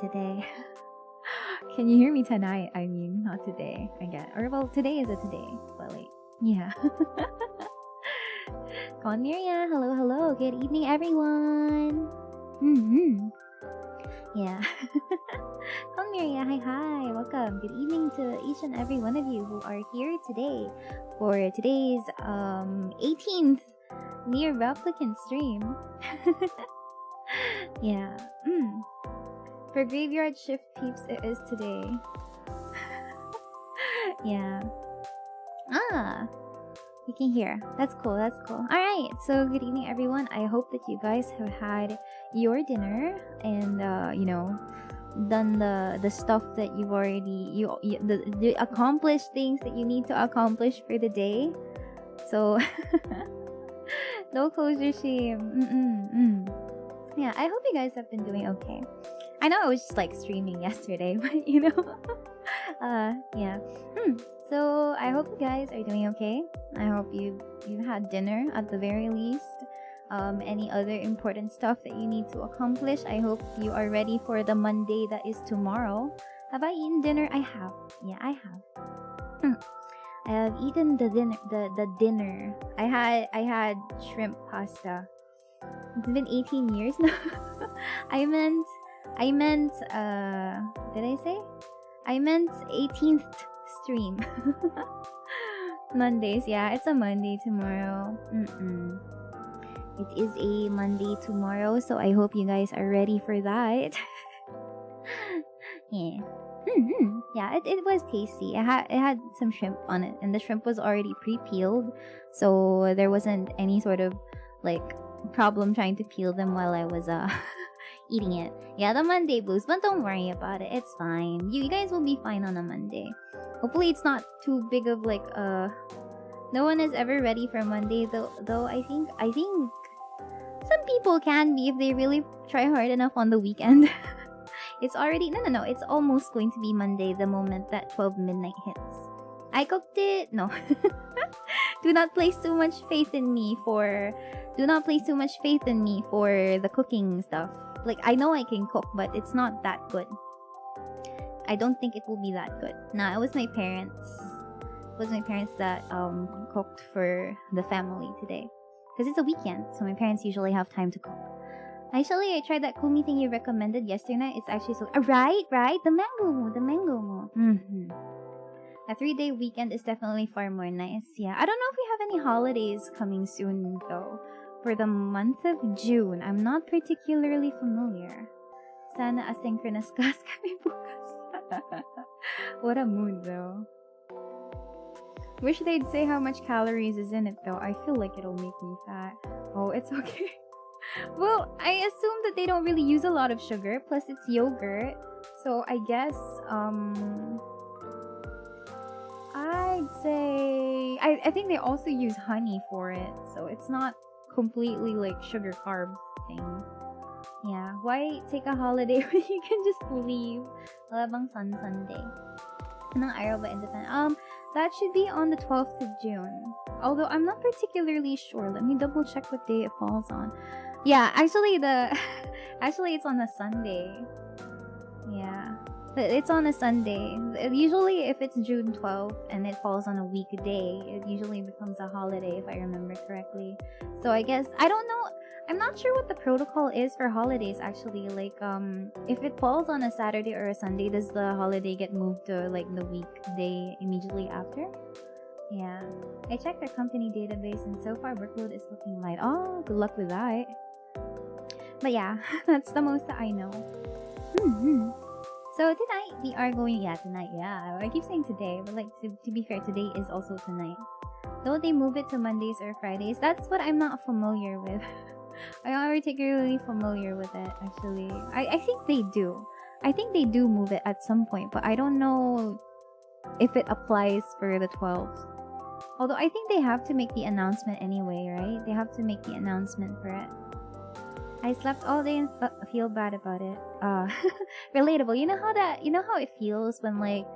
today. Can you hear me tonight? I mean, not today, I guess. Or, well, today is a today, but like, yeah. Con Miria, hello, hello. Good evening, everyone. Yeah. Con Miria, hi, hi. Welcome. Good evening to each and every one of you who are here today for today's 18th NIER Replicant stream. Yeah. For graveyard shift peeps, it is today. Yeah. You can hear. That's cool, that's cool. Alright, so good evening everyone. I hope that you guys have had your dinner and you know, done the stuff that you've already the accomplished things that you need to accomplish for the day. So no closure shame. Yeah, I hope you guys have been doing okay. I know I was just like streaming yesterday, but you know. Yeah. So I hope you guys are doing okay. I hope you've had dinner at the very least. Any other important stuff that you need to accomplish. I hope you are ready for the Monday that is tomorrow. Have I eaten dinner? I have. Yeah, I have. I have eaten the dinner. I had shrimp pasta. It's been 18 years now. I meant did I say? I meant 18th stream. Mondays, yeah, it's a Monday tomorrow. It is a Monday tomorrow, so I hope you guys are ready for that. Yeah. Yeah, it was tasty. It had some shrimp on it, and the shrimp was already pre-peeled, so there wasn't any sort of like problem trying to peel them while I was eating it. Yeah, the Monday blues, but don't worry about it. It's fine. You guys will be fine on a Monday. Hopefully it's not too big of like no one is ever ready for Monday though I think some people can be if they really try hard enough on the weekend. It's already no, it's almost going to be Monday the moment that 12 midnight hits. I cooked it. No. Do not place too much faith in me for the cooking stuff. Like, I know I can cook, but it's not that good. I don't think it will be that good. Nah, it was my parents. It was my parents that cooked for the family today. Because it's a weekend, so my parents usually have time to cook. Actually, I tried that kumi thing you recommended yesterday night. It's actually so... right? The mango mo. A 3-day weekend is definitely far more nice. Yeah, I don't know if we have any holidays coming soon, though. For the month of June, I'm not particularly familiar. Sana asynchronous class kami bukas. What a mood, though. Wish they'd say how much calories is in it, though. I feel like it'll make me fat. Oh, it's okay. Well, I assume that they don't really use a lot of sugar, plus it's yogurt. So I guess, I'd say... I think they also use honey for it, so it's not completely like sugar carb thing. Yeah, why take a holiday when you can just leave? Wala bang Sunday? Anong araw ba independent? That should be on the 12th of June. Although I'm not particularly sure. Let me double check what day it falls on. Yeah, actually it's on a Sunday. Yeah. It's on a Sunday. Usually if it's June 12th and it falls on a weekday, it usually becomes a holiday if I remember correctly. So I guess, I don't know, I'm not sure what the protocol is for holidays actually. Like, if it falls on a Saturday or a Sunday, does the holiday get moved to like the weekday immediately after? Yeah. I checked our company database and so far workload is looking light. Oh, good luck with that. But yeah, that's the most that I know. So tonight we are going, tonight, I keep saying today, but like to be fair, today is also tonight. Though they move it to Mondays or Fridays, that's what I'm not familiar with. I'm not particularly familiar with it, actually. I think they do. I think they do move it at some point, but I don't know if it applies for the 12th. Although I think they have to make the announcement anyway, right? They have to make the announcement for it. I slept all day and feel bad about it. Relatable. You know how it feels when like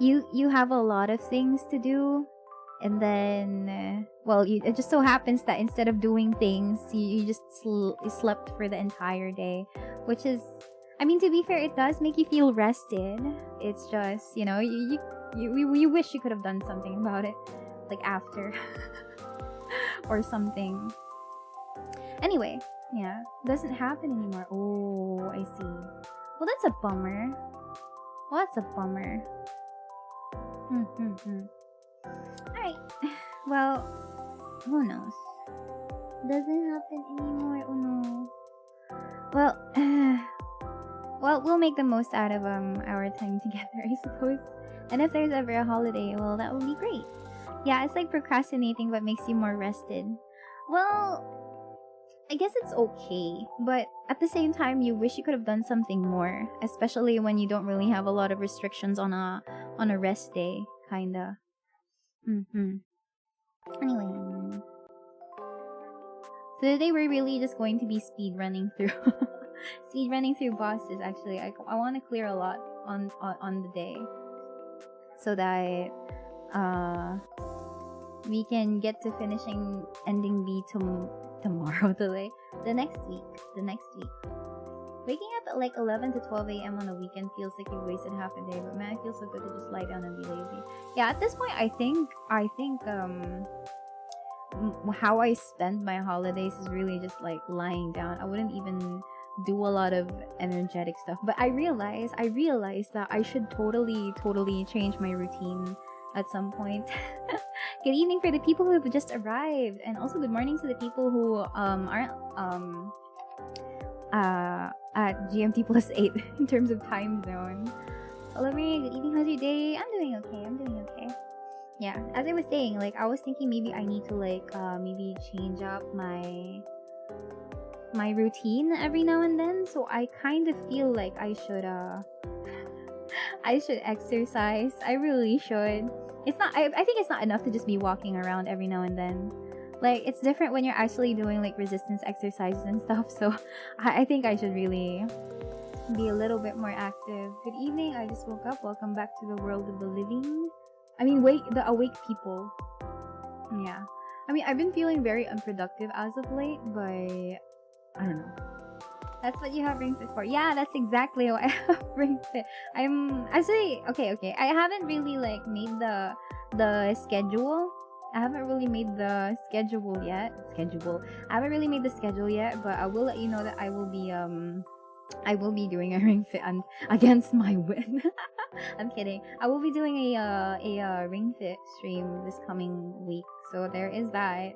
you have a lot of things to do, and then it just so happens that instead of doing things, you just slept for the entire day, which is I mean, to be fair, it does make you feel rested. It's just, you know, you wish you could have done something about it, like after or something. Anyway, yeah, doesn't happen anymore. Oh, I see. Well, that's a bummer. Well, that's a bummer. Alright. Well, who knows? Doesn't happen anymore. Oh no. Well, well, we'll make the most out of our time together, I suppose. And if there's ever a holiday, well, that would be great. Yeah, it's like procrastinating but makes you more rested. Well, I guess it's okay, but at the same time, you wish you could have done something more, especially when you don't really have a lot of restrictions on a rest day, kinda. Anyway, so today we're really just going to be speed running through bosses. Actually, I want to clear a lot on the day, so that we can get to finishing ending B tomorrow, the next week. Waking up at like 11 to 12 a.m. on a weekend feels like you've wasted half a day, but man, it feels so good to just lie down and be lazy. Yeah, at this point, I think how I spend my holidays is really just like lying down. I wouldn't even do a lot of energetic stuff, but I realized that I should totally change my routine at some point. Good evening for the people who have just arrived, and also good morning to the people who aren't at GMT +8 in terms of time zone. Hello Maria, good evening, how's your day? I'm doing okay. Yeah, as I was saying, like I was thinking maybe I need to like maybe change up my routine every now and then, so I kind of feel like I should exercise. I really should. It's not I think it's not enough to just be walking around every now and then. Like, it's different when you're actually doing like resistance exercises and stuff, so I think I should really be a little bit more active. Good evening, I just woke up. Welcome back to the world of the living. I mean, the awake people. Yeah. I mean, I've been feeling very unproductive as of late, but I don't know. That's what you have Ring Fit for. Yeah, that's exactly what I have Ring Fit. I'm actually okay. I haven't really like made the schedule. I haven't really made the schedule yet. I haven't really made the schedule yet, but I will let you know that I will be doing a Ring Fit against my will. I'm kidding. I will be doing a Ring Fit stream this coming week. So there is that.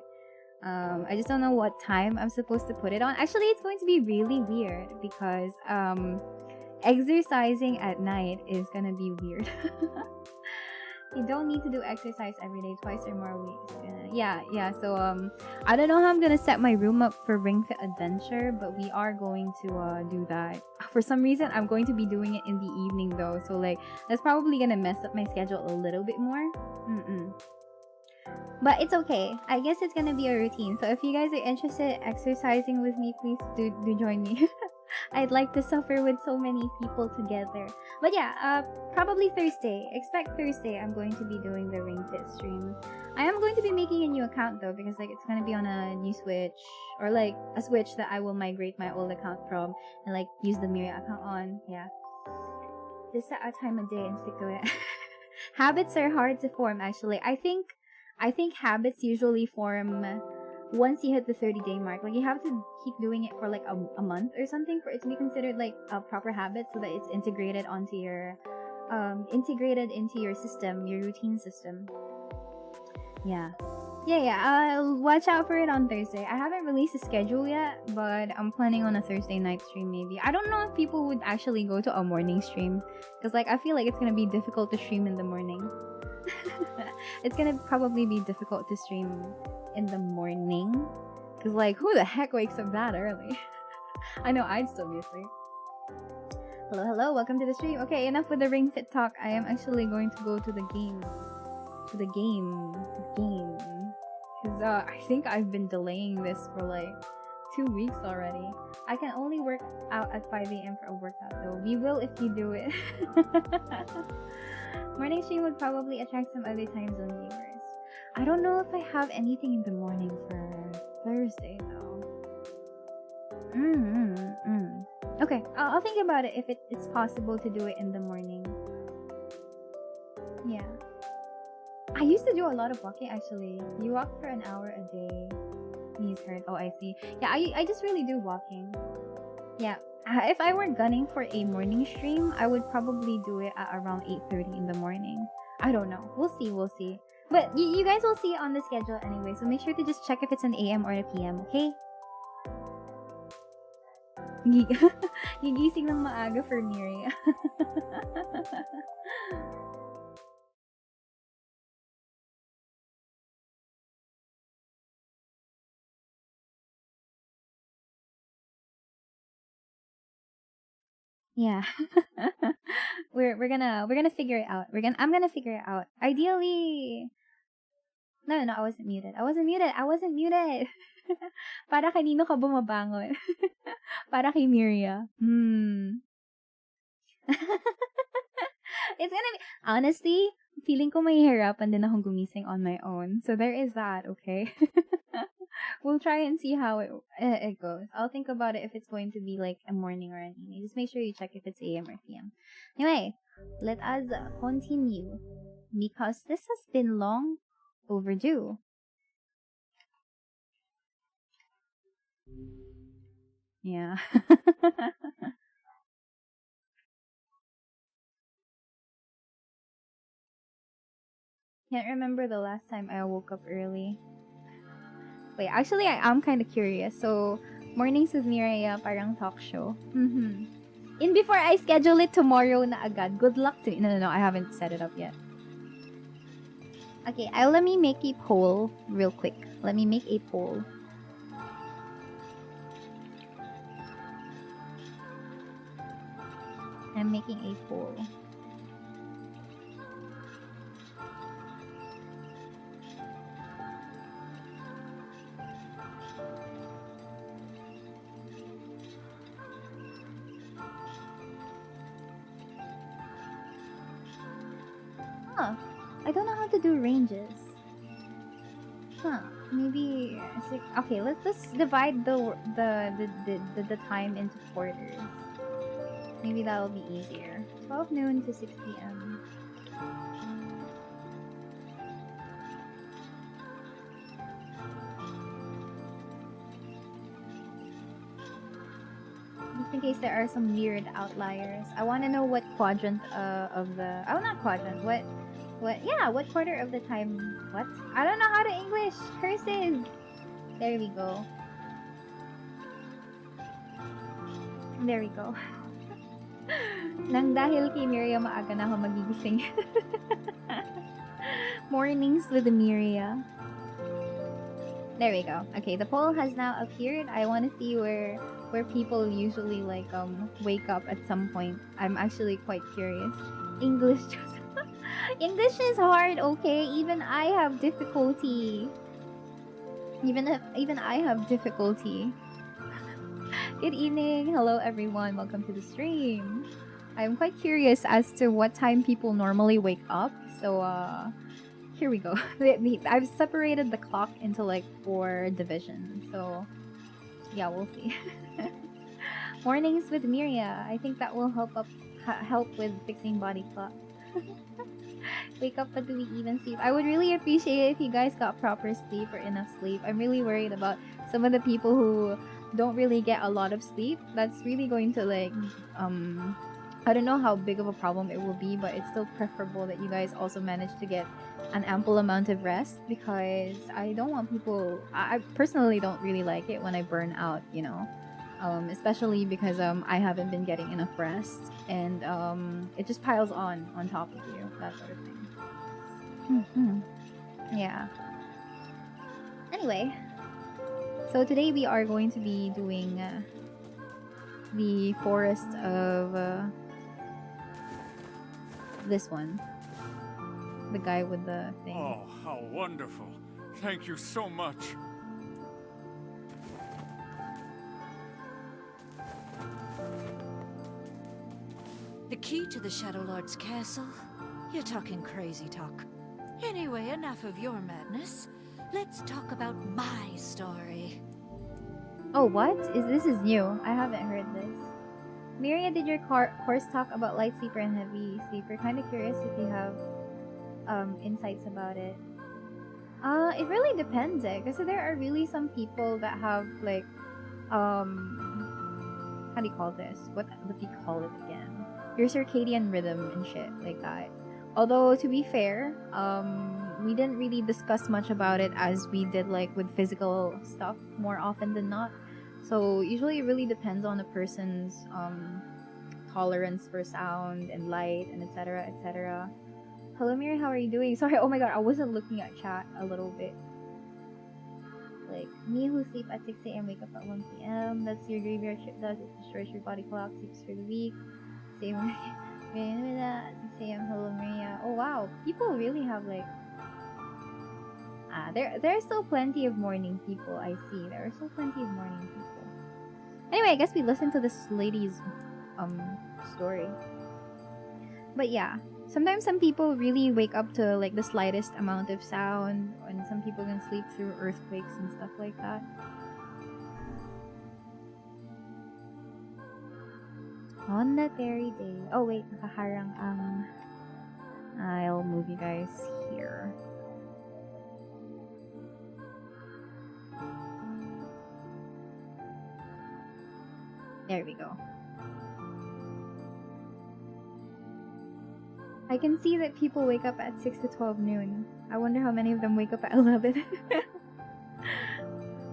I just don't know what time I'm supposed to put it on. Actually, it's going to be really weird because exercising at night is gonna be weird. You don't need to do exercise every day, twice or more weeks. Yeah. So I don't know how I'm gonna set my room up for Ring Fit Adventure, but we are going to do that. For some reason, I'm going to be doing it in the evening though, so like that's probably gonna mess up my schedule a little bit more. But it's okay. I guess it's gonna be a routine. So if you guys are interested in exercising with me, please do join me. I'd like to suffer with so many people together. But yeah, probably Thursday. Expect Thursday I'm going to be doing the Ring Fit stream. I am going to be making a new account though, because like it's gonna be on a new Switch, or like a Switch that I will migrate my old account from and like use the Miria account on. Yeah. Just set a time a day and stick to it. Habits are hard to form actually. I think habits usually form once you hit the 30-day mark. Like you have to keep doing it for like a month or something for it to be considered like a proper habit, so that it's integrated onto your into your system, your routine system. Yeah. Watch out for it on Thursday. I haven't released a schedule yet, but I'm planning on a Thursday night stream maybe. I don't know if people would actually go to a morning stream, because like I feel like it's gonna be difficult to stream in the morning. It's gonna probably be difficult to stream in the morning, because like who the heck wakes up that early? I know I'd still be asleep. Hello, welcome to the stream. Okay, enough with the Ring Fit talk. I am actually going to go to the game. Because I think I've been delaying this for like 2 weeks already. I can only work out at 5 a.m. for a workout though. We will if you do it. Morning stream would probably attract some other time zone viewers. I don't know if I have anything in the morning for Thursday though. Okay, I'll think about it if it's possible to do it in the morning. Yeah. I used to do a lot of walking actually. You walk for an hour a day. Knees hurt. Oh, I see. Yeah, I just really do walking. Yeah. If I were gunning for a morning stream, I would probably do it at around 8:30 in the morning. I don't know. We'll see. But you guys will see it on the schedule anyway, so make sure to just check if it's an AM or a PM, okay? Gigising ng maaga for Miria. Yeah. we're gonna figure it out. I'm gonna figure it out. Ideally. No, I wasn't muted. Para kanino ka bumabangon? Para kay Miria. It's gonna be, honestly, feeling ko mahihirapan din akong gumising on my own. So there is that, okay? We'll try and see how it goes. I'll think about it if it's going to be like a morning or an evening. Just make sure you check if it's AM or PM. Anyway, let us continue because this has been long overdue. Yeah. Can't remember the last time I woke up early. Wait, actually, I am kind of curious. So, Mornings with Miria, parang talk show. In before I schedule it tomorrow na agad. Good luck to you. No, I haven't set it up yet. Okay, let me make a poll real quick. Let me make a poll. I'm making a poll. Huh. I don't know how to do ranges. Huh. Maybe okay, let's divide the time into quarters. Maybe that'll be easier. 12 noon to 6 p.m. Just in case there are some weird outliers. I want to know what quadrant of the... Oh, not quadrant. What quarter of the time... What? I don't know how to English! Curses! There we go. There we go. Nang dahil kay Miria, maaga na ako magigising. Mornings with Miria. There we go. Okay, the poll has now appeared. I want to see where people usually like wake up at some point. I'm actually quite curious. English is hard, okay? Even I have difficulty. Even I have difficulty. Good evening. Hello everyone. Welcome to the stream. I'm quite curious as to what time people normally wake up. So here we go. I've separated the clock into like 4 divisions. So yeah, we'll see. Mornings with Miria. I think that will help with fixing body clock. Wake up, but do we even sleep? I would really appreciate it if you guys got proper sleep or enough sleep. I'm really worried about some of the people who don't really get a lot of sleep. That's really going to like I don't know how big of a problem it will be, but it's still preferable that you guys also manage to get an ample amount of rest, because I don't want people... I personally don't really like it when I burn out, you know, especially because I haven't been getting enough rest, and it just piles on top of you, that sort of thing. Yeah. Anyway, so today we are going to be doing the forest of this one. The guy with the thing. Oh, how wonderful. Thank you so much. The key to the Shadow Lord's castle? You're talking crazy talk. Anyway, enough of your madness. Let's talk about my story. Oh, what? This is new. I haven't heard this. Miria, did your course talk about light sleeper and heavy sleeper? Kind of curious if you have insights about it. It really depends, because there are really some people that have like how do you call this? What do you call it again? Your circadian rhythm and shit like that. Although to be fair, we didn't really discuss much about it as we did like with physical stuff more often than not. So usually it really depends on a person's tolerance for sound and light and etc. etc. Hello Miri, how are you doing? Sorry, oh my god, I wasn't looking at chat a little bit. Like, me who sleep at 6 a.m. wake up at 1 p.m. That's your graveyard shift does. It destroys your body clock, sleeps for the week. Same at 6 a.m. Hello Maria. Oh wow, people really have like there are still plenty of morning people. I see. There are still plenty of morning people. Anyway, I guess we listened to this lady's story. But yeah, sometimes some people really wake up to like the slightest amount of sound, and some people can sleep through earthquakes and stuff like that. On that very day. Oh wait, nakaharang ang. I'll move you guys here. There we go. I can see that people wake up at 6 to 12 noon. I wonder how many of them wake up at 11.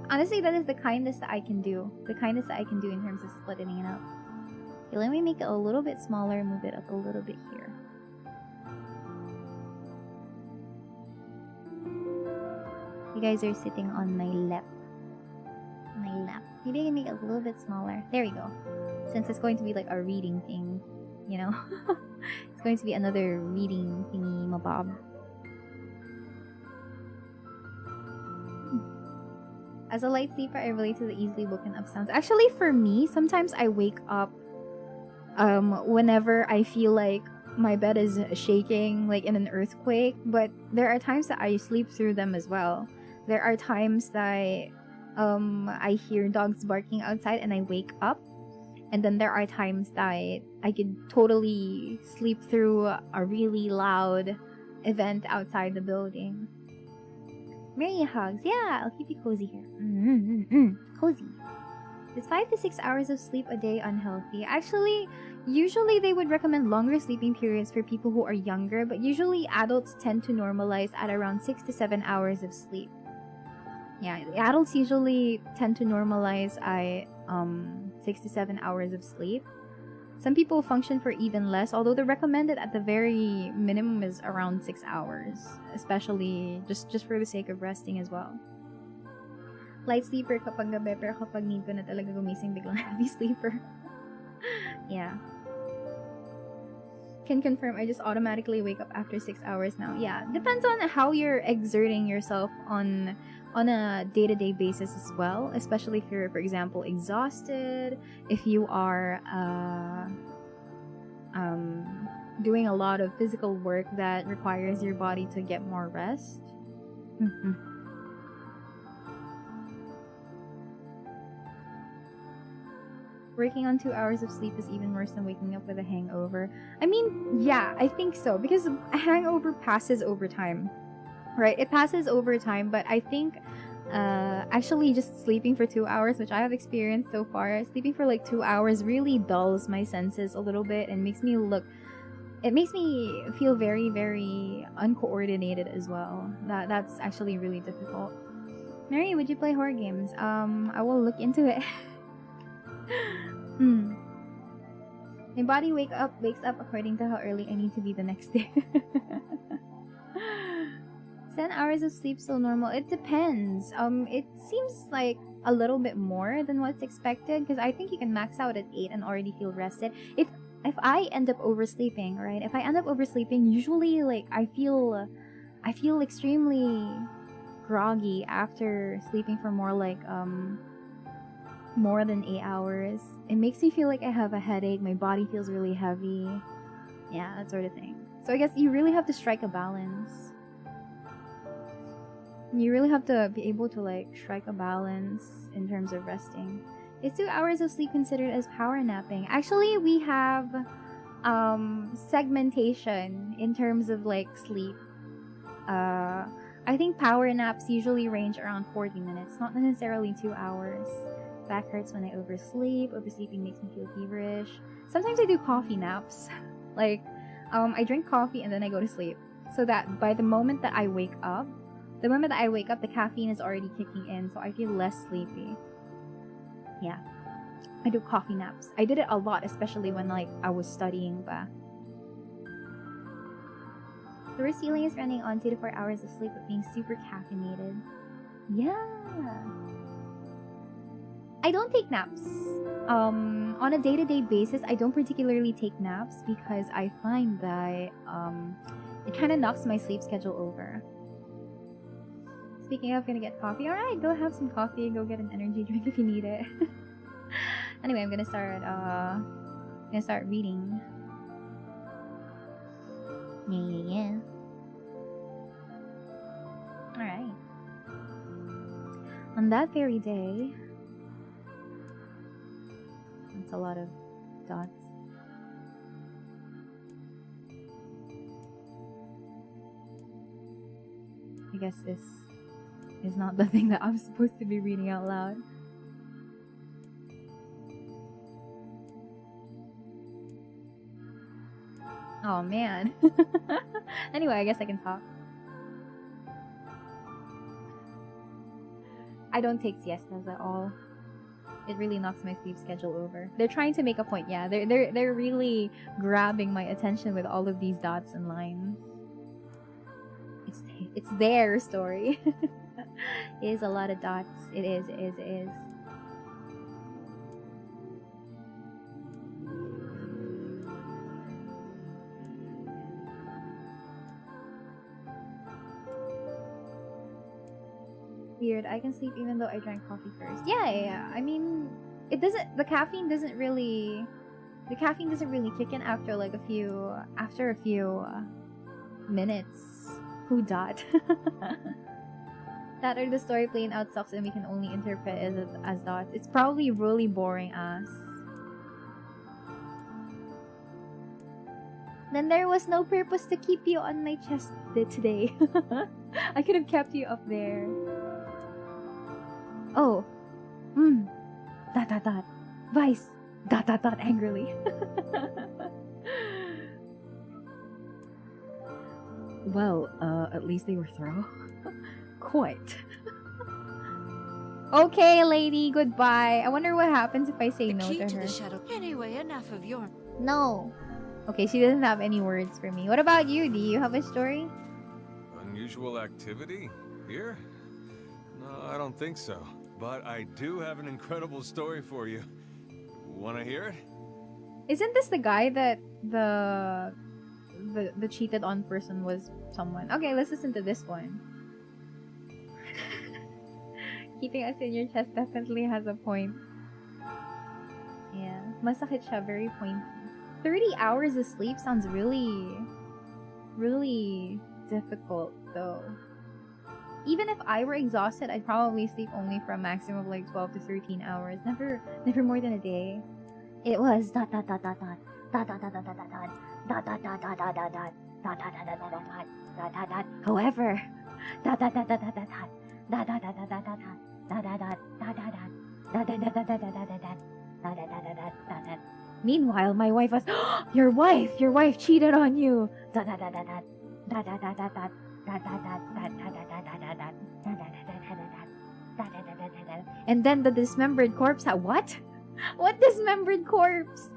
Honestly, that is the kindest that I can do. The kindest that I can do in terms of splitting it up. Okay, let me make it a little bit smaller, move it up a little bit here. You guys are sitting on my lap. Maybe I can make it a little bit smaller. There we go. Since it's going to be like a reading thing, you know? It's going to be another reading thingy mabob. As a light sleeper, I relate to the easily woken up sounds. Actually, for me, sometimes I wake up whenever I feel like my bed is shaking, like in an earthquake. But there are times that I sleep through them as well. There are times that I hear dogs barking outside and I wake up. And then there are times that I could totally sleep through a really loud event outside the building. Mary hugs. Yeah, I'll keep you cozy here. Cozy. Is 5 to 6 hours of sleep a day unhealthy? Actually, usually they would recommend longer sleeping periods for people who are younger, but usually adults tend to normalize at around 6 to 7 hours of sleep. Yeah, adults usually tend to normalize at 6 to 7 hours of sleep. Some people function for even less, although the recommended at the very minimum is around 6 hours, especially just for the sake of resting as well. Light sleeper kapag gabi, pero kapag need ko na talaga gumising, biglang heavy sleeper. Yeah. Can confirm I just automatically wake up after 6 hours now. Yeah, depends on how you're exerting yourself on a day-to-day basis as well, especially if you're, for example, exhausted, if you are doing a lot of physical work that requires your body to get more rest. Working on 2 hours of sleep is even worse than waking up with a hangover. I mean, yeah, I think so, because a hangover passes over time. Right, it passes over time, but I think actually just sleeping for 2 hours, which I have experienced so far, sleeping for like 2 hours really dulls my senses a little bit and makes me feel very, very uncoordinated as well. That's actually really difficult. Mary, would you play horror games? I will look into it. My body wakes up according to how early I need to be the next day. 10 hours of sleep still normal? It depends. It seems like a little bit more than what's expected, because I think you can max out at 8 and already feel rested. If I end up oversleeping, right? If I end up oversleeping, usually like I feel extremely groggy after sleeping for more like more than 8 hours. It makes me feel like I have a headache. My body feels really heavy. Yeah, that sort of thing. So I guess you really have to strike a balance. You really have to be able to like strike a balance in terms of resting. Is 2 hours of sleep considered as power napping? Actually, we have segmentation in terms of like sleep. I think power naps usually range around 40 minutes, not necessarily 2 hours. Back hurts when I oversleep. Oversleeping makes me feel feverish. Sometimes I do coffee naps. Like, I drink coffee and then I go to sleep. So that by the moment that I wake up, the caffeine is already kicking in, so I feel less sleepy. Yeah. I do coffee naps. I did it a lot, especially when like I was studying ba. The worst feeling is running on 2 to 4 hours of sleep but being super caffeinated. Yeah. I don't take naps. On a day-to-day basis, I don't particularly take naps because I find that it kind of knocks my sleep schedule over. Speaking of, gonna get coffee. Alright, go have some coffee. Go get an energy drink if you need it. Anyway, I'm gonna start reading. Yeah. Alright. On that very day, that's a lot of dots. I guess this is not the thing that I'm supposed to be reading out loud. Oh man. Anyway, I guess I can talk. I don't take siestas at all. It really knocks my sleep schedule over. They're trying to make a point, yeah. They're really grabbing my attention with all of these dots and lines. It's their story. It is a lot of dots. It is. Weird. I can sleep even though I drank coffee first. Yeah. I mean, it doesn't. The caffeine doesn't really kick in after like a few minutes. Who dot? That or the story playing out sucks and we can only interpret it as dots. It's probably really boring ass. Then there was no purpose to keep you on my chest today. I could have kept you up there. Oh. Dot. Vice. Dot angrily. Well, at least they were thorough. Quite. Okay, lady, goodbye. I wonder what happens if I say no to her. The shadow. Anyway, enough of your... No. Okay, she doesn't have any words for me. What about you? Do you have a story? Unusual activity? Here? No, I don't think so. But I do have an incredible story for you. Wanna hear it? Isn't this the guy that the cheated on person was someone? Okay, let's listen to this one. Keeping us in your chest definitely has a point. Yeah. Masakit siya, very pointy. 30 hours of sleep sounds really difficult though. Even if I were exhausted, I'd probably sleep only for a maximum of like 12 to 13 hours. Never more than a day. It was dot. However, meanwhile, my wife was, your wife cheated on you. And then the dismembered corpse. What? What dismembered corpse?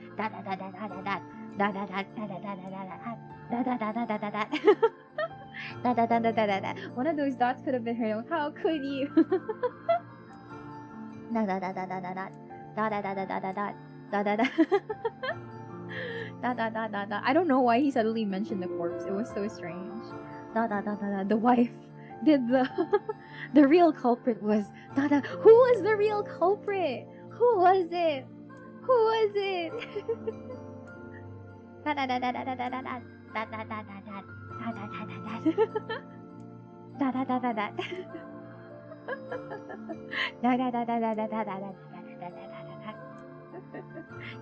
One of those dots could have been her nose. How could you? I don't know why he suddenly mentioned the corpse. It was so strange. The wife did the real culprit was who was the real culprit? Who was it?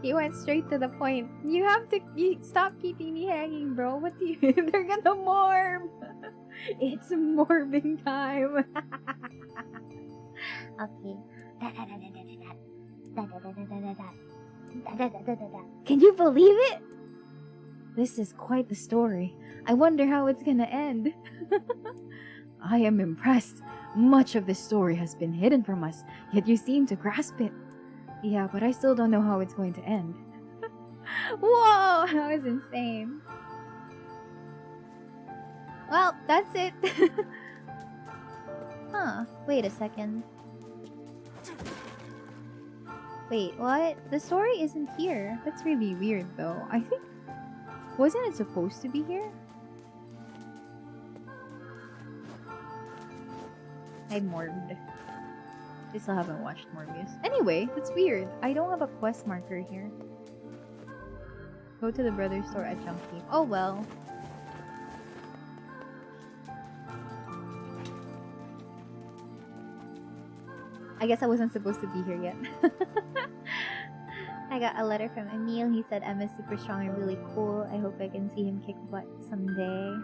He went straight to the point. You stop keeping me hanging, bro. What do you? They're gonna morb. It's morbing time. Okay. Can you believe it? This is quite the story. I wonder how it's gonna end. I am impressed. Much of this story has been hidden from us, yet you seem to grasp it. Yeah, but I still don't know how it's going to end. Whoa, that was insane. Well, that's it. Huh, wait a second. Wait, what? The story isn't here. That's really weird though. I think... Wasn't it supposed to be here? I morbed. I still haven't watched Morbius. Anyway, that's weird. I don't have a quest marker here. Go to the brother store at Junkie. Oh well. I guess I wasn't supposed to be here yet. I got a letter from Emil. He said Emma's super strong and really cool. I hope I can see him kick butt someday.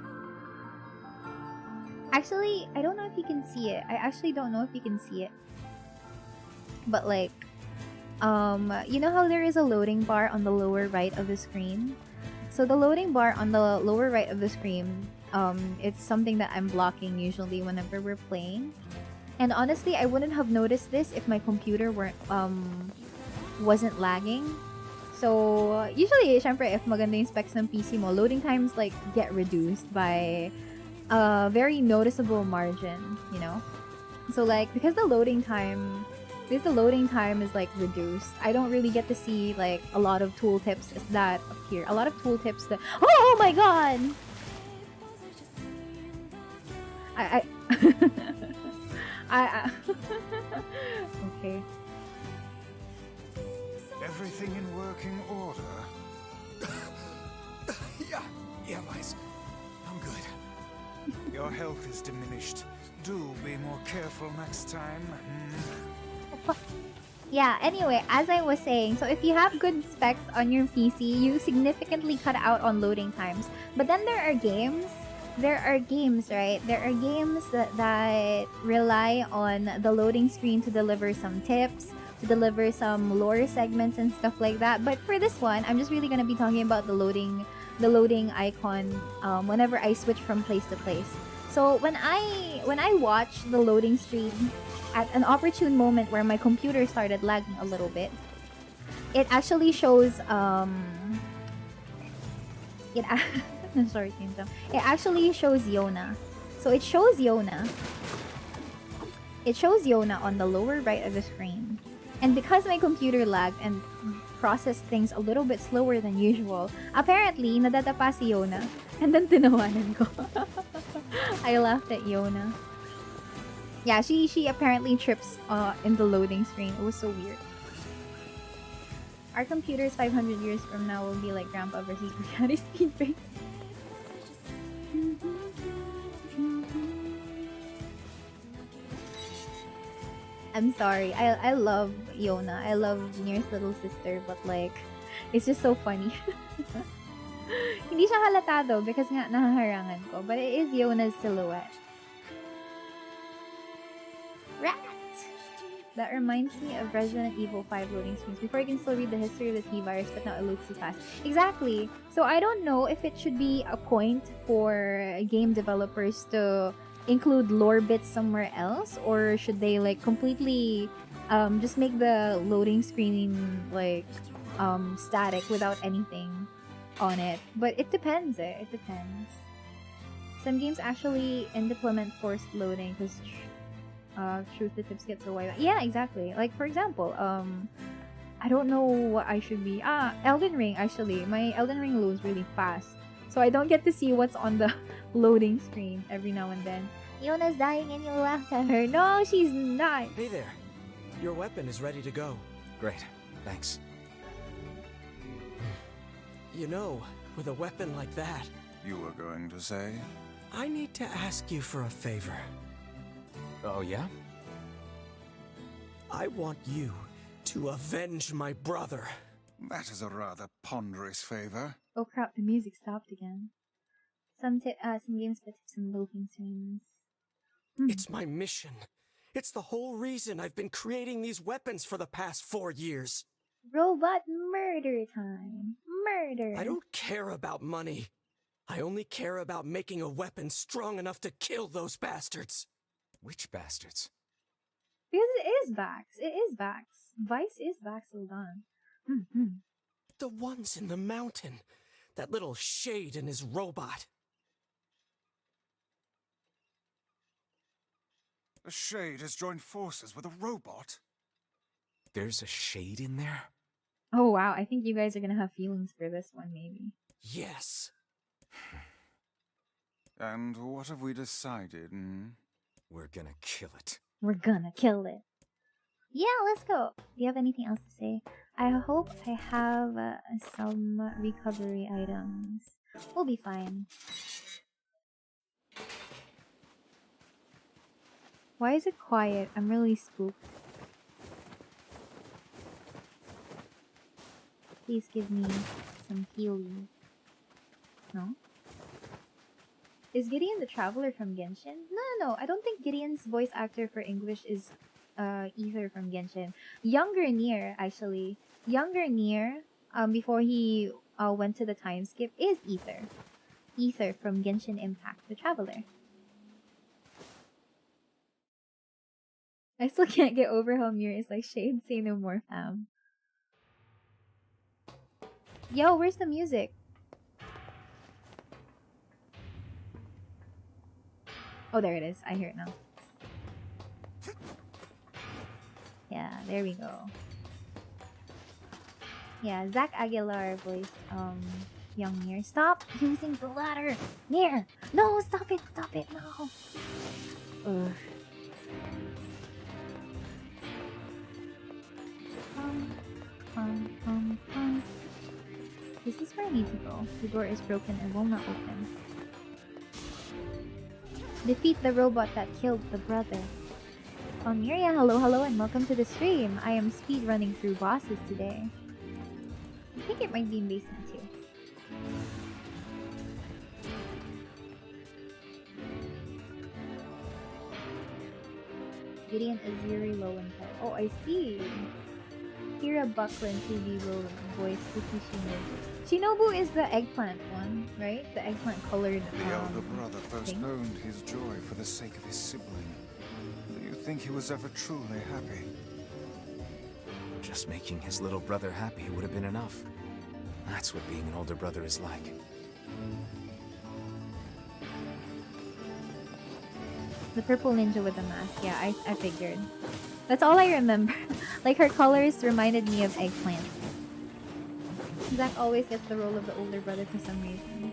Actually, I don't know if you can see it. I actually don't know if you can see it. But like, you know how there is a loading bar on the lower right of the screen? So the loading bar on the lower right of the screen, it's something that I'm blocking usually whenever we're playing. And honestly, I wouldn't have noticed this if my computer wasn't lagging. So usually, syempre, if maganda yung specs ng PC mo, loading times like get reduced by a very noticeable margin, you know? So like, because the loading time is like reduced, I don't really get to see like a lot of tooltips that appear. A lot of tooltips that... Oh my god! Okay. Everything in working order? Yeah, Vice. I'm good. Your health is diminished. Do be more careful next time. Yeah, anyway, as I was saying, so if you have good specs on your PC, you significantly cut out on loading times. But then there are games, right? There are games that rely on the loading screen to deliver some tips, to deliver some lore segments and stuff like that. But for this one, I'm just really gonna be talking about the loading icon whenever I switch from place to place. So when I watch the loading screen at an opportune moment where my computer started lagging a little bit, it actually shows it actually shows Yona. So it shows Yona. It shows Yona on the lower right of the screen. And because my computer lagged and processed things a little bit slower than usual, apparently, nadatapa si Yona. And then tinawanan ko. I laughed at Yona. Yeah, she apparently trips in the loading screen. It was so weird. Our computers 500 years from now will be like Grandpa versus Spaghetti Speed Race. I'm sorry. I love Yona. I love Nier's little sister, but like, it's just so funny. Hindi siya halatado because nga nahaharangan ko, but it is Yona's silhouette. Rat! That reminds me of Resident Evil 5 loading screens. Before I can still read the history of the T-virus, but now it loads too fast. Exactly. So I don't know if it should be a point for game developers to include lore bits somewhere else, or should they like completely just make the loading screen like static without anything on it. But it depends. It depends. Some games actually implement forced loading because truth the tips get so wide. Yeah, exactly. Like for example, I don't know what I should be. Elden Ring actually. My Elden Ring loads really fast, so I don't get to see what's on the loading screen every now and then. Yona's dying and you laughed at her. No, she's not. Hey there. Your weapon is ready to go. Great, thanks. You know, with a weapon like that... You were going to say? I need to ask you for a favor. Oh, yeah? I want you to avenge my brother. That is a rather ponderous favor. Oh crap, the music stopped again. Some games put some looping screens. It's my mission. It's the whole reason I've been creating these weapons for the past 4 years. Robot murder time. Murder. I don't care about money. I only care about making a weapon strong enough to kill those bastards. Which bastards? Because it is Vax. It is Vax. Vice is Vaxildan. The ones in the mountain. That little shade and his robot. The Shade has joined forces with a robot? There's a Shade in there? Oh wow, I think you guys are gonna have feelings for this one, maybe. Yes. And what have we decided, We're gonna kill it. We're gonna kill it. Yeah, let's go. Do you have anything else to say? I hope I have some recovery items. We'll be fine. Why is it quiet? I'm really spooked. Please give me some healing. No? Is Gideon the Traveler from Genshin? No. I don't think Gideon's voice actor for English is Ether from Genshin. Younger NIER, actually. Younger NIER, before he went to the time skip, is Ether. Ether from Genshin Impact, the Traveler. I still can't get over how Miria is like Shade, say no more, fam. Yo, where's the music? Oh, there it is. I hear it now. Yeah, there we go. Yeah, Zach Aguilar voiced young NIER. Stop using the ladder! NIER! No, stop it! Stop it! No! Ugh. This is where I need to go. The door is broken and will not open. Defeat the robot that killed the brother. Miria, hello and welcome to the stream. I am speedrunning through bosses today. I think it might be in basement too. Gideon Azuri Lowen. Oh, I see. Kira Buckland 2D Lowen voice Shinobu. Shinobu is the eggplant one, right? The eggplant colored The elder brother thing. postponed his joy for the sake of his sibling. Do you think he was ever truly happy? Just making his little brother happy would have been enough. That's what being an older brother is like. The purple ninja with the mask. Yeah, I figured. That's all I remember. Like, her colors reminded me of eggplant. Zach always gets the role of the older brother for some reason.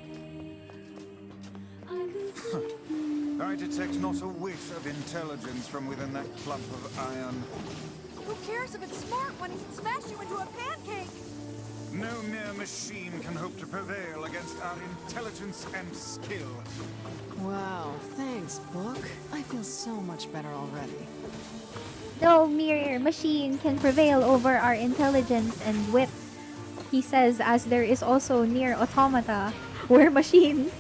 I detect not a whit of intelligence from within that clump of iron. Who cares if it's smart when he can smash you into a pancake? No mere machine can hope to prevail against our intelligence and skill. Wow, thanks, Book. I feel so much better already. No mere machine can prevail over our intelligence and wit. He says, as there is also NIER Automata, where machines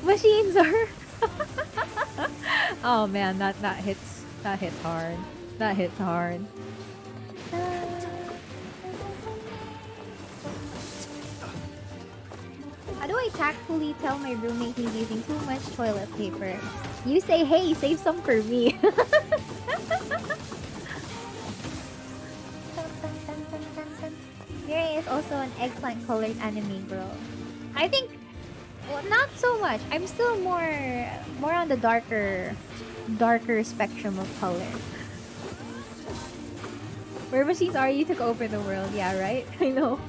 machines are. Oh man, that hits hard. That hits hard. How do I tactfully tell my roommate he's using too much toilet paper? You say, hey, save some for me. Miria is also an eggplant colored anime girl. I think, well, not so much. I'm still more on the darker spectrum of color. Where machines are, you took over the world. Yeah, right? I know.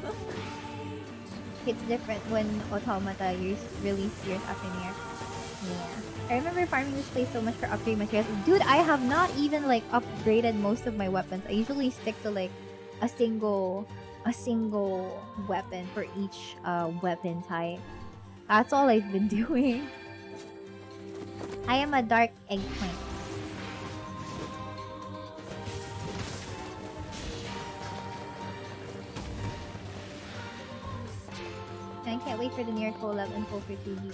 It's different when Automata really steers up in here. Yeah. I remember farming this place so much for upgrade materials. Dude, I have not even like upgraded most of my weapons. I usually stick to like a single weapon for each weapon type. That's all I've been doing. I am a dark eggplant. I can't wait for the NIER collab info for 2D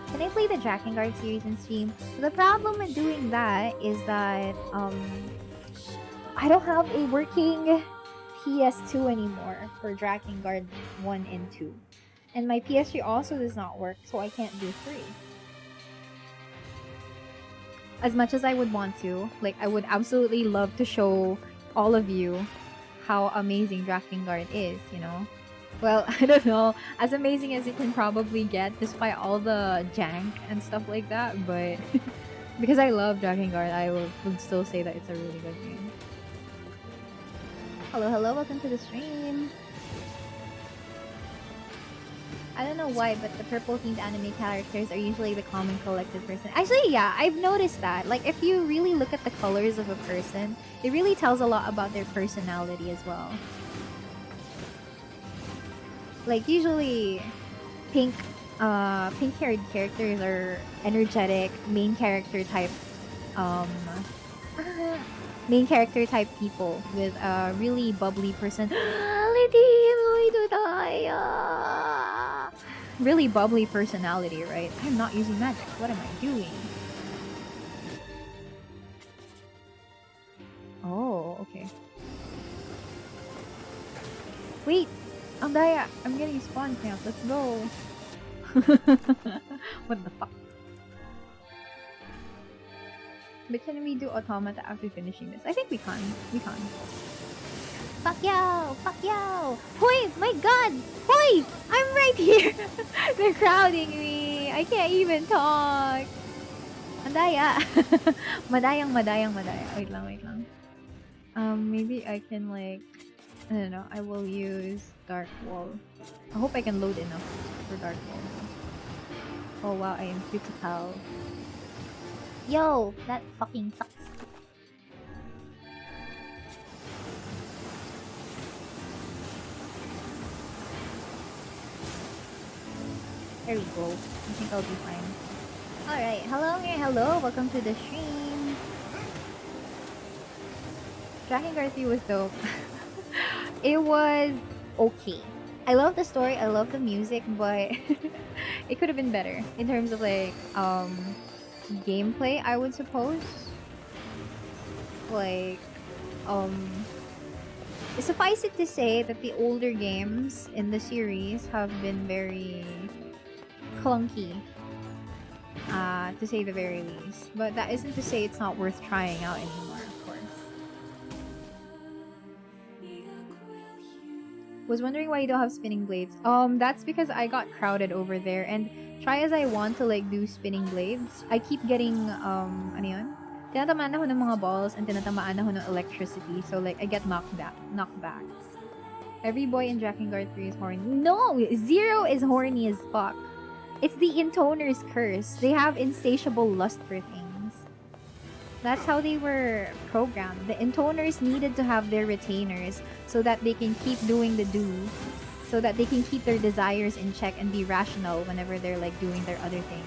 Can I play the Drakengard series in stream? The problem with doing that is that I don't have a working PS2 anymore for Drakengard 1 and 2. And my PS3 also does not work, so I can't do 3. As much as I would want to, like, I would absolutely love to show all of you how amazing Drakengard is, you know? Well, I don't know, as amazing as it can probably get despite all the jank and stuff like that, but because I love Drakengard, I would still say that it's a really good game. Hello, hello, welcome to the stream. I don't know why, but the purple themed anime characters are usually the common collected person. Actually, yeah, I've noticed that. Like, if you really look at the colors of a person, it really tells a lot about their personality as well. Like, usually, pink-haired characters are energetic, main character type people with a really bubbly really bubbly personality, right? I'm not using magic. What am I doing? Oh, okay. Wait! Andaya! I'm getting spawn camp. Let's go! What the fuck? But can we do automata after finishing this? I think we can. We can. Fuck yo! Fuck yo! Hoy! My god! Hoy! I'm right here! They're crowding me! I can't even talk! Madaya! Madaya. Wait lang. Maybe I can like... I don't know. I will use Dark Wall. I hope I can load enough for Dark Wall. Oh wow, I am critical. Yo! That fucking sucks. There we go. I think I'll be fine. Alright, hello, welcome to the stream. Drakengard 3 was dope. It was okay. I love the story, I love the music, but it could have been better in terms of like gameplay, I would suppose. Like suffice it to say that the older games in the series have been very clunky, to say the very least. But that isn't to say it's not worth trying out anymore, of course. Was wondering why you don't have spinning blades. That's because I got crowded over there, and try as I want to like do spinning blades, I keep getting ano yun? Tinatamaan ako ng mga balls and tinatamaan ako ng electricity, so like I get knocked back. Every boy in Drakengard 3 is horny. No! Zero is horny as fuck. It's the Intoner's curse. They have insatiable lust for things. That's how they were programmed. The Intoners needed to have their retainers so that they can keep doing the do. So that they can keep their desires in check and be rational whenever they're like doing their other thing.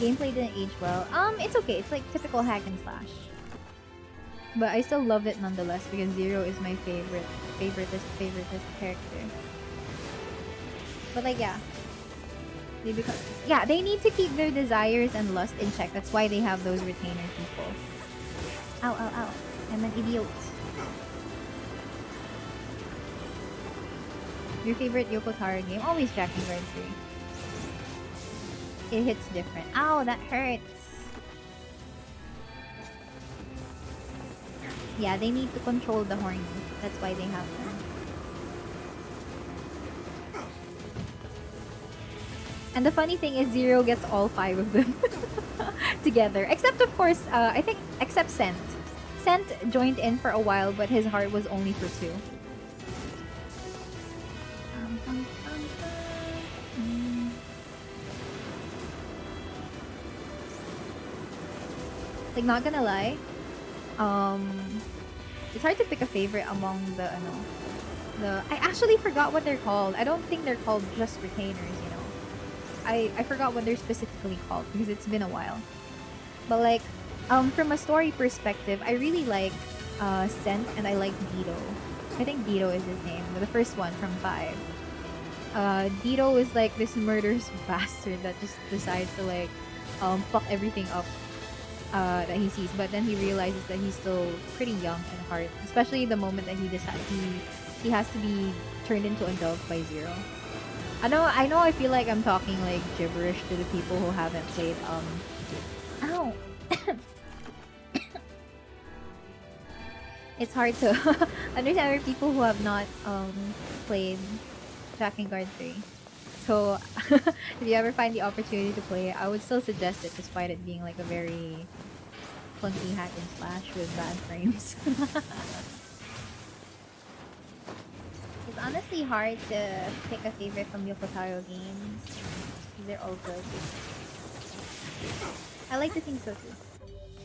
Gameplay didn't age well. It's okay. It's like typical hack and slash. But I still love it nonetheless because Zero is my favoriteest character. But like yeah. They need to keep their desires and lust in check. That's why they have those retainer people. Ow. I'm an idiot. Your favorite Yoko Taro game? Always Drakengard 3. It hits different. Ow, that hurts. Yeah, they need to control the horny. That's why they have them. And the funny thing is Zero gets all 5 of them together. Except of course, I think, except Scent. Scent joined in for a while, but his heart was only for 2. Like, not gonna lie, it's hard to pick a favorite among the I actually forgot what they're called. I don't think they're called just retainers, you know. I forgot what they're specifically called because it's been a while. But like, from a story perspective, I really like Scent, and I like Dito. I think Dito is his name, the first one from 5. Dito is like this murderous bastard that just decides to like fuck everything up that he sees, but then he realizes that he's still pretty young at heart, especially the moment that he decides he has to be turned into a dove by Zero. I know I feel like I'm talking like gibberish to the people who haven't played ow. It's hard to understand for people who have not played Drakengard 3. So if you ever find the opportunity to play it, I would still suggest it despite it being like a very clunky hack and slash with bad frames. It's honestly hard to pick a favorite from Yoko Taro games. They're all good. I like to think so too.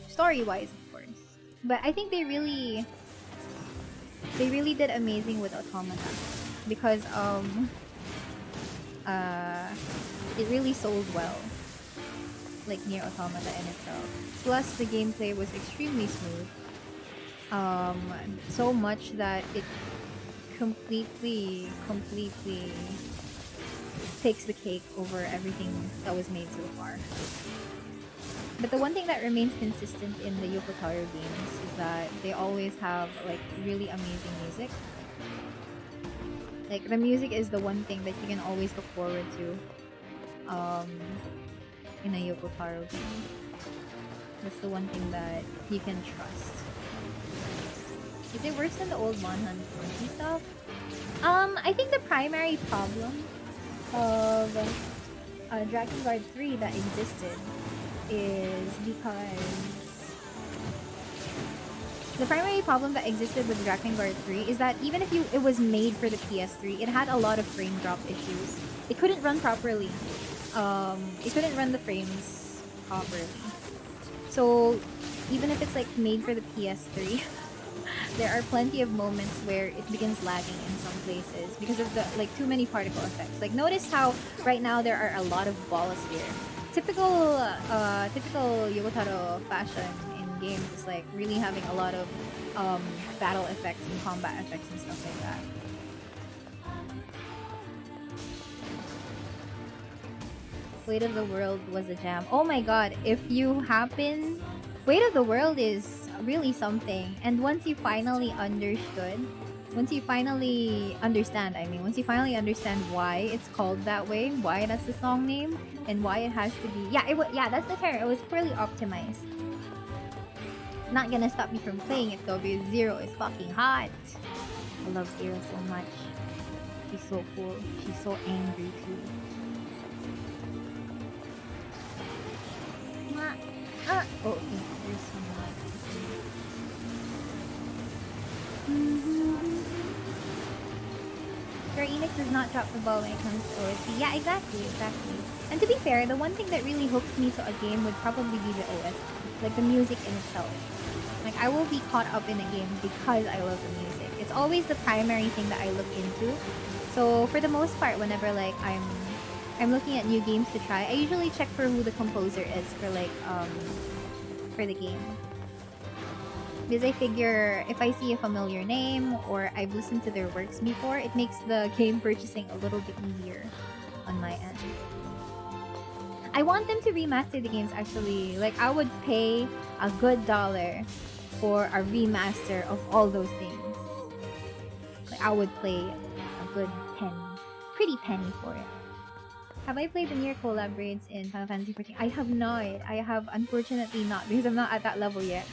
Story-wise, of course. But I think they really did amazing with Automata. Because it really sold well, like NIER Automata in itself. Plus the gameplay was extremely smooth, so much that it completely takes the cake over everything that was made so far. But the one thing that remains consistent in the Yoko Taro games is that they always have like really amazing music. Like, the music is the one thing that you can always look forward to in a Yoko Taro game. That's the one thing that you can trust. Is it worse than the old Monhan stuff? I think the primary problem of Drakengard 3 that existed is because the primary problem that existed with Drakengard 3 is that even if it was made for the PS3, it had a lot of frame drop issues. It couldn't run properly. It couldn't run the frames properly. So even if it's like made for the PS3, there are plenty of moments where it begins lagging in some places because of the like too many particle effects. Like, notice how right now there are a lot of balls here. Typical Yoko Taro fashion in games is like really having a lot of battle effects and combat effects and stuff like that. Weight of the World was a jam. Oh my god, if you happen... Weight of the World is really something. And once you finally understand why it's called that way, why that's the song name, and why it has to be... Yeah, that's the term. It was poorly optimized. Not gonna stop me from playing it though, because Zero is fucking hot. I love Zero so much. She's so cool. She's so angry too. Oh, okay. There's some Square Enix does not drop the ball when it comes to OST. Yeah, exactly. And to be fair, the one thing that really hooks me to a game would probably be the OST. Like, the music in itself. Like, I will be caught up in a game because I love the music. It's always the primary thing that I look into. So, for the most part, whenever, like, I'm looking at new games to try, I usually check for who the composer is for, like, for the game. Because I figure if I see a familiar name or I've listened to their works before, it makes the game purchasing a little bit easier on my end. I want them to remaster the games, actually. Like, I would pay a good $1 for a remaster of all those things. Like, I would pay a good pretty penny for it. Have I played the NIER collaborates in Final Fantasy XIV? I have not. I have unfortunately not, because I'm not at that level yet.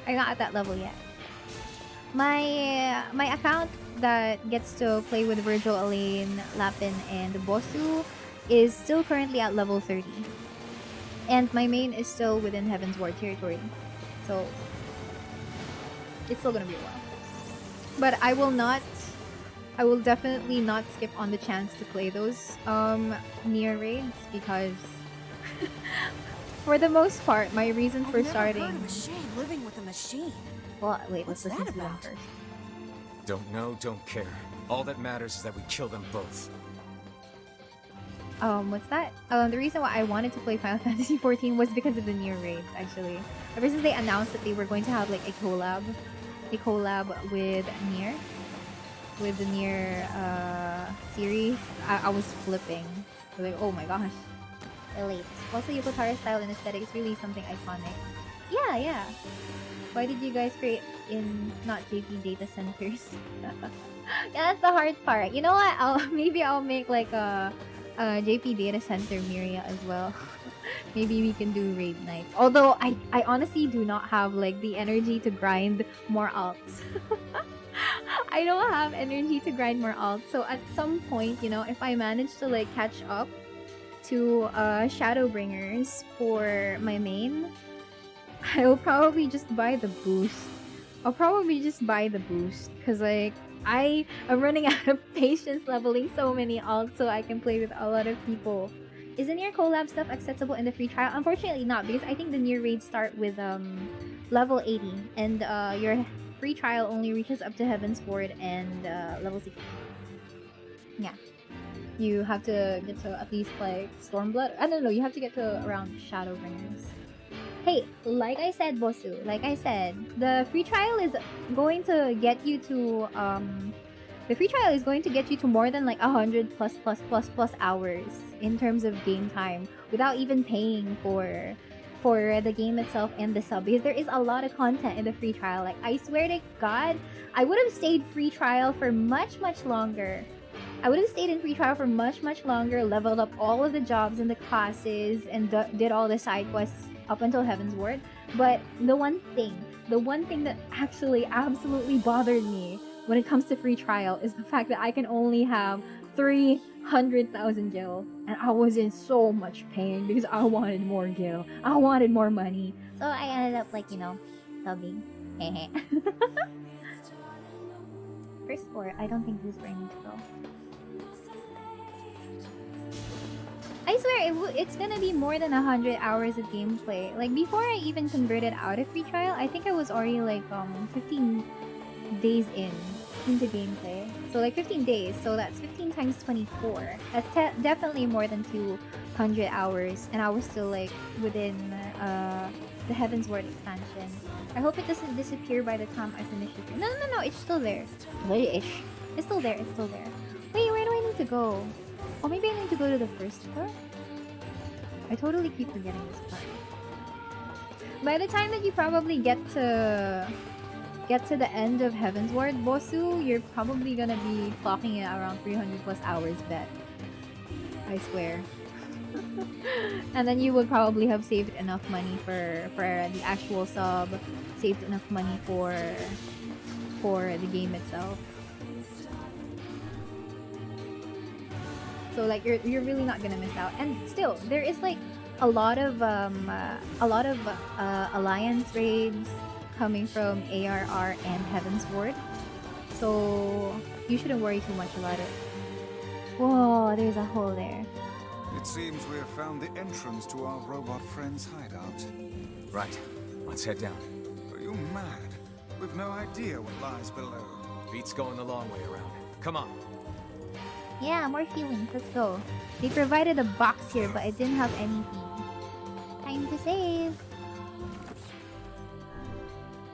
I'm not at that level yet. My account that gets to play with Virgil, ELAINE, Lapin, and Bosu is still currently at level 30. And my main is still within Heaven's Ward territory. So, it's still gonna be a while. But I will definitely not skip on the chance to play those NIER raids, because for the most part, my reason for starting... I've never heard of a machine living with a machine. Well, wait, let's What's listen that to them about? first. Don't know, don't care. All that matters is that we kill them both. What's that? The reason why I wanted to play Final Fantasy XIV was because of the NIER raids, actually. Ever since they announced that they were going to have like a collab with NIER, with the NIER series, I was flipping. Like, oh my gosh. Elite. Also, Yokotaro style and aesthetic is really something iconic. Yeah, yeah. Why did you guys create in not JP data centers? Yeah, that's the hard part. You know what? Maybe I'll make like a JP data center Miria as well. Maybe we can do raid nights. Although I honestly do not have like the energy to grind more alts. I don't have energy to grind more alts. So at some point, you know, if I manage to like catch up to Shadowbringers for my main, I'll probably just buy the boost. Because like I am running out of patience leveling so many alts so I can play with a lot of people. Is the NIER collab stuff accessible in the free trial? Unfortunately not, because I think the NIER raids start with level 80 and your free trial only reaches up to Heaven's Ward and level 60. Yeah. You have to get to at least like Stormblood. I don't know, you have to get to around Shadowbringers. Hey, like I said, Bosu, like I said, the free trial is going to get you to more than like 100 plus hours in terms of game time without even paying for the game itself and the sub, because there is a lot of content in the free trial. Like, I swear to God, I would have stayed free trial for much longer. I would have stayed in free trial for much longer, leveled up all of the jobs and the classes, and did all the side quests up until Heaven's Ward. But the one thing that actually absolutely bothered me when it comes to free trial is the fact that I can only have 300,000 gil, and I was in so much pain because I wanted more gil. I wanted more money. So I ended up like, you know, subbing. First 4, I don't think this is where I need to go. I swear, it's gonna be more than 100 hours of gameplay. Like, before I even converted out of free trial, I think I was already like 15 days into gameplay. So like 15 days, so that's 15 times 24. That's definitely more than 200 hours, and I was still like within the Heaven's Ward expansion. I hope it doesn't disappear by the time I finish it. No, it's still there. It's still there. Wait, where do I need to go? Oh, maybe I need to go to the first floor? I totally keep forgetting this part. By the time that you probably get to the end of Heaven's Ward, Bosu, you're probably gonna be clocking it around 300 plus hours, bet. I swear. And then you would probably have saved enough money for the actual sub, saved enough money for the game itself. So like you're really not gonna miss out. And still, there is like a lot of alliance raids coming from ARR and Heaven's Ward, so you shouldn't worry too much about it. Whoa, there's a hole there. It seems we have found the entrance to our robot friend's hideout. Right. Let's head down. Are you mad? We've no idea what lies below. Beat's going the long way around. Come on. Yeah, more feelings. Let's go. They provided a box here, but it didn't have anything. Time to save.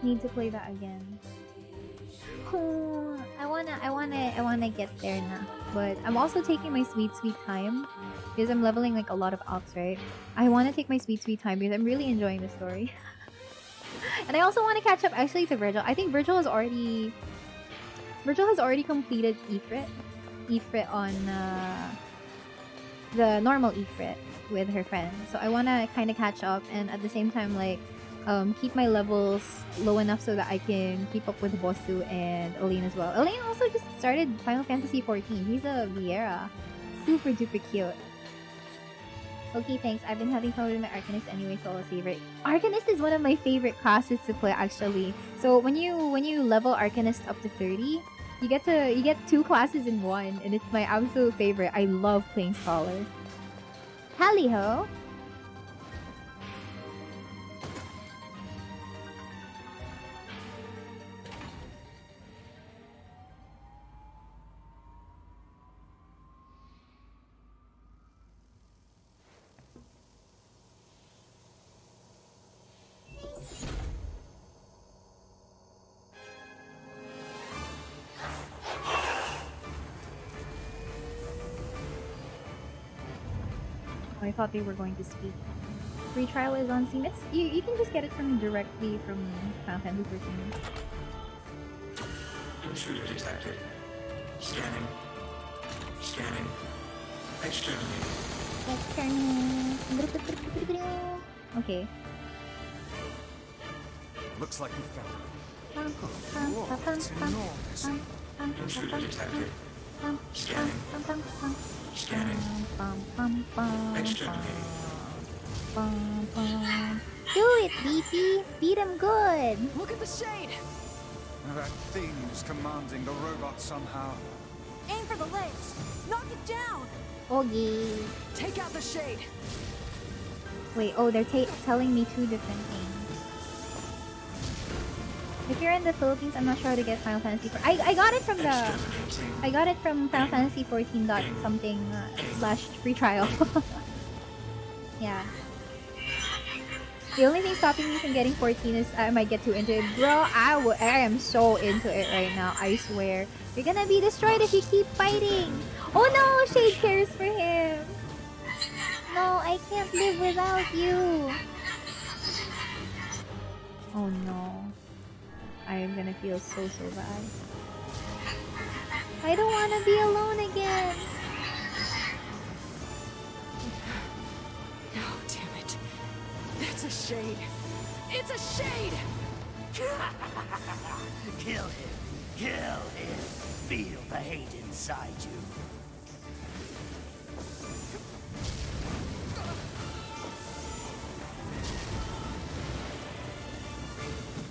Need to play that again. I wanna get there now. But I'm also taking my sweet time because I'm leveling like a lot of alts, right? I want to take my sweet time because I'm really enjoying the story. And I also want to catch up actually to Virgil. I think Virgil has already completed Ifrit on the normal Ifrit with her friends. So I want to kind of catch up and at the same time like keep my levels low enough so that I can keep up with Bosu and ELAINE as well. ELAINE also just started Final Fantasy XIV. He's a Viera. Super duper cute. Okay, thanks. I've been having fun with my Arcanist anyway, so I'll save it. Arcanist is one of my favorite classes to play actually. So when you level Arcanist up to 30, you get 2 classes in one, and it's my absolute favorite. I love playing Scholar. Tally ho! I thought they were going to speak. Free trial is on Steam. It's you can just get it from directly from Final Fantasy 14. Intruder detected. Scanning. Scanning. Exterminating. Okay. Looks like we found it. Intruder detected. Scanning. Scanning. Exterminating. Do it, BT! Beat him good! Look at the shade! That thing is commanding the robot somehow. Aim for the legs! Knock it down! Okay. Take out the shade! Wait, oh, they're telling me two different things. If you're in the Philippines, I'm not sure how to get Final Fantasy 4. I got it from the... I got it from Final Fantasy 14 dot something / free trial. Yeah. The only thing stopping me from getting 14 is I might get too into it. Bro, I am so into it right now, I swear. You're gonna be destroyed if you keep fighting! Oh no! Shade cares for him! No, I can't live without you! Oh no. I am gonna feel so bad. I don't wanna be alone again! Oh, damn it. That's a shade. It's a shade! Kill him. Kill him. Feel the hate inside you.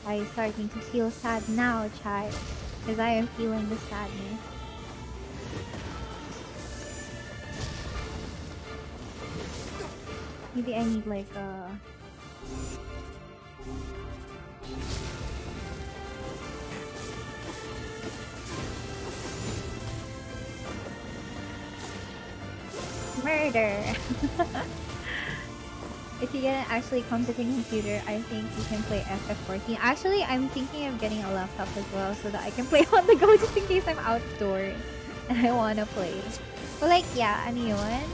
I'm starting to feel sad now, child. Because I am feeling the sadness. Maybe I need like a... Murder! If you get an actually competent computer, I think you can play FF14. Actually, I'm thinking of getting a laptop as well so that I can play on the go just in case I'm outdoors and I wanna play. But like, yeah, ano yun?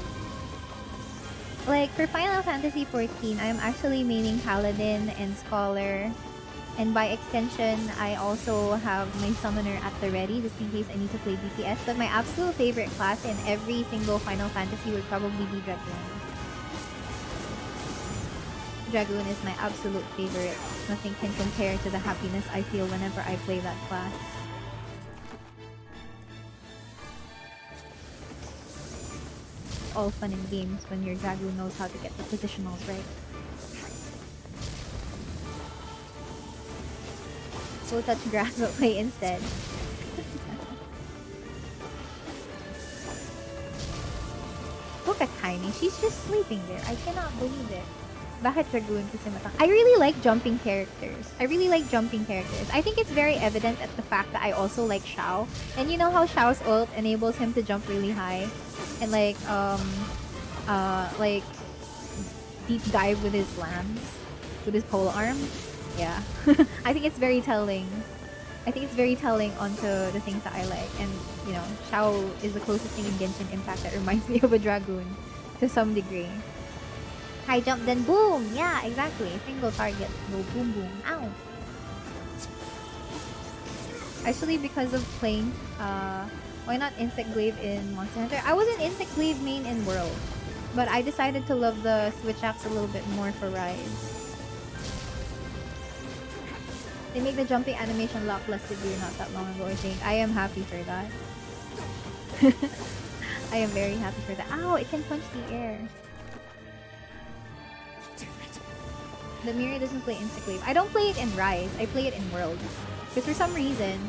Like, for Final Fantasy 14, I'm actually maining Paladin and Scholar. And by extension, I also have my Summoner at the ready just in case I need to play DPS. But my absolute favorite class in every single Final Fantasy would probably be Dragoon. Dragoon is my absolute favorite. Nothing can compare to the happiness I feel whenever I play that class. All fun and games when your Dragoon knows how to get the positionals right. Go touch grass but play instead. Look at Tiny, she's just sleeping there. I cannot believe it. Bakit Dragoon kasi matang? I really like jumping characters. I think it's very evident at the fact that I also like Xiao. And you know how Xiao's ult enables him to jump really high? And like deep dive with his lance? With his pole arm? Yeah. I think it's very telling. I think it's very telling onto the things that I like. And, you know, Xiao is the closest thing in Genshin Impact that reminds me of a Dragoon. To some degree. High jump, then boom! Yeah, exactly. Single target. Go boom boom. Ow! Actually, because of playing, why not Insect Glaive in Monster Hunter? I was an Insect Glaive main in World. But I decided to love the Switch axe a little bit more for Rise. They make the jumping animation a lot less severe not that long ago, I think. I am happy for that. I am very happy for that. Ow! It can punch the air. The Miria doesn't play Insect Glaive. I don't play it in Rise. I play it in World. Because for some reason,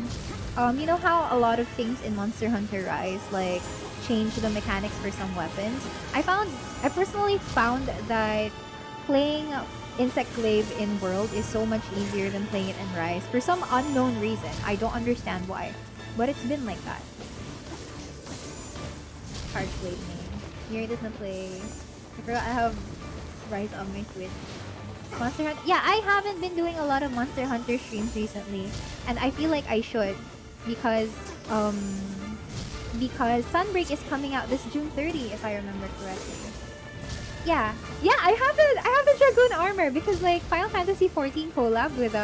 you know how a lot of things in Monster Hunter Rise, like, change the mechanics for some weapons? I personally found that playing Insect Glaive in World is so much easier than playing it in Rise. For some unknown reason. I don't understand why. But it's been like that. Hardblade main. Miria doesn't play... I forgot I have Rise on my Switch. Monster Hunter. Yeah, I haven't been doing a lot of Monster Hunter streams recently, and I feel like I should because Sunbreak is coming out this June 30, if I remember correctly. Yeah, I have the Dragoon armor because like Final Fantasy 14 collab with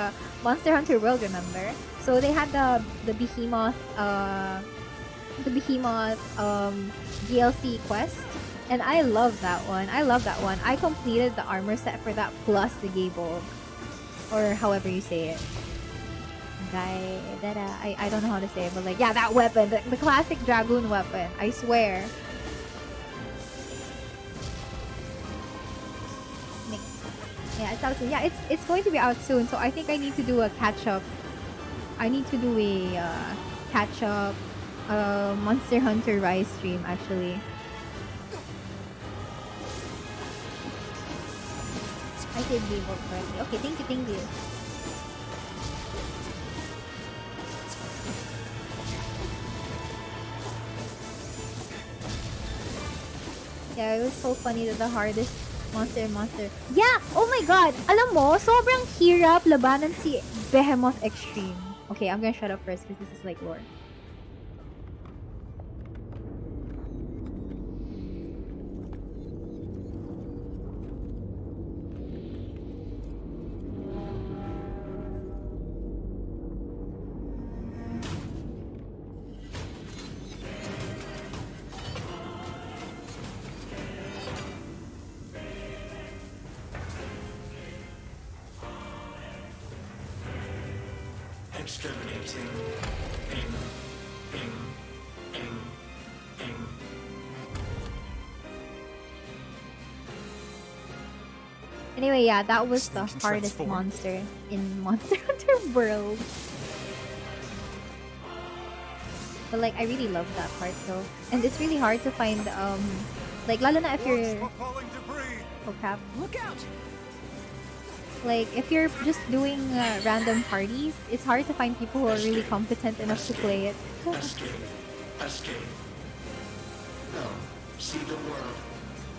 Monster Hunter World, remember? So they had the Behemoth DLC quest, and I love that one. I completed the armor set for that plus the Gable, or however you say it. I don't know how to say it, but like yeah, that weapon, the classic Dragoon weapon. I swear. Yeah, it's out soon. Yeah, it's going to be out soon. So I think I need to do a catch up. I need to do a catch up Monster Hunter Rise stream actually. I said Gable correctly. Okay, thank you. Yeah, it was so funny that the hardest monster. Yeah! Oh my god! Alam mo, sobrang hirap labanan si Behemoth Extreme. Okay, I'm gonna shut up first because this is like lore. Exterminating. Ing. Anyway, yeah, that was the hardest monster in Monster Hunter World. But like, I really love that part though. And it's really hard to find, like, lalo na if you're... Oh crap. Look out! Like, if you're just doing random parties, it's hard to find people who are really competent enough to play it. Escape. No. See the world.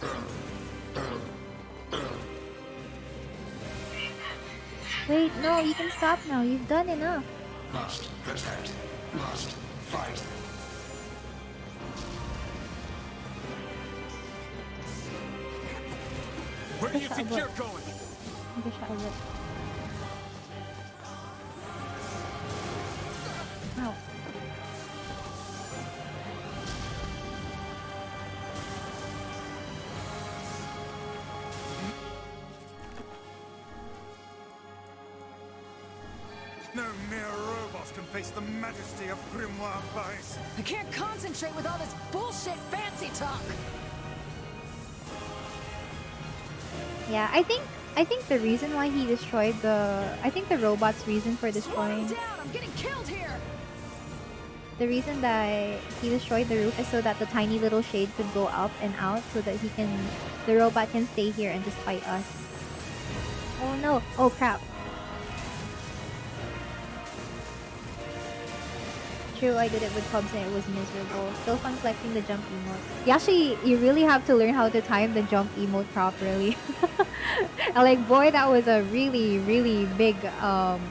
Earl. Wait, no, you can stop now. You've done enough. Must protect. Must fight. Where do you think you're going? Hindi siya ulit. Ow. No mere robot can face the majesty of Grimoire Vice. I can't concentrate with all this bullshit fancy talk. Yeah, I think the reason why he destroyed the robot's reason for destroying... Slow down, I'm getting killed here. The reason that he destroyed the roof is so that the tiny little shade could go up and out so that the robot can stay here and just fight us. Oh no! Oh crap! True, I did it with Cubs and it was miserable. Still fun flexing the jump emote. You really have to learn how to time the jump emote properly. And like, boy, that was a really, really big,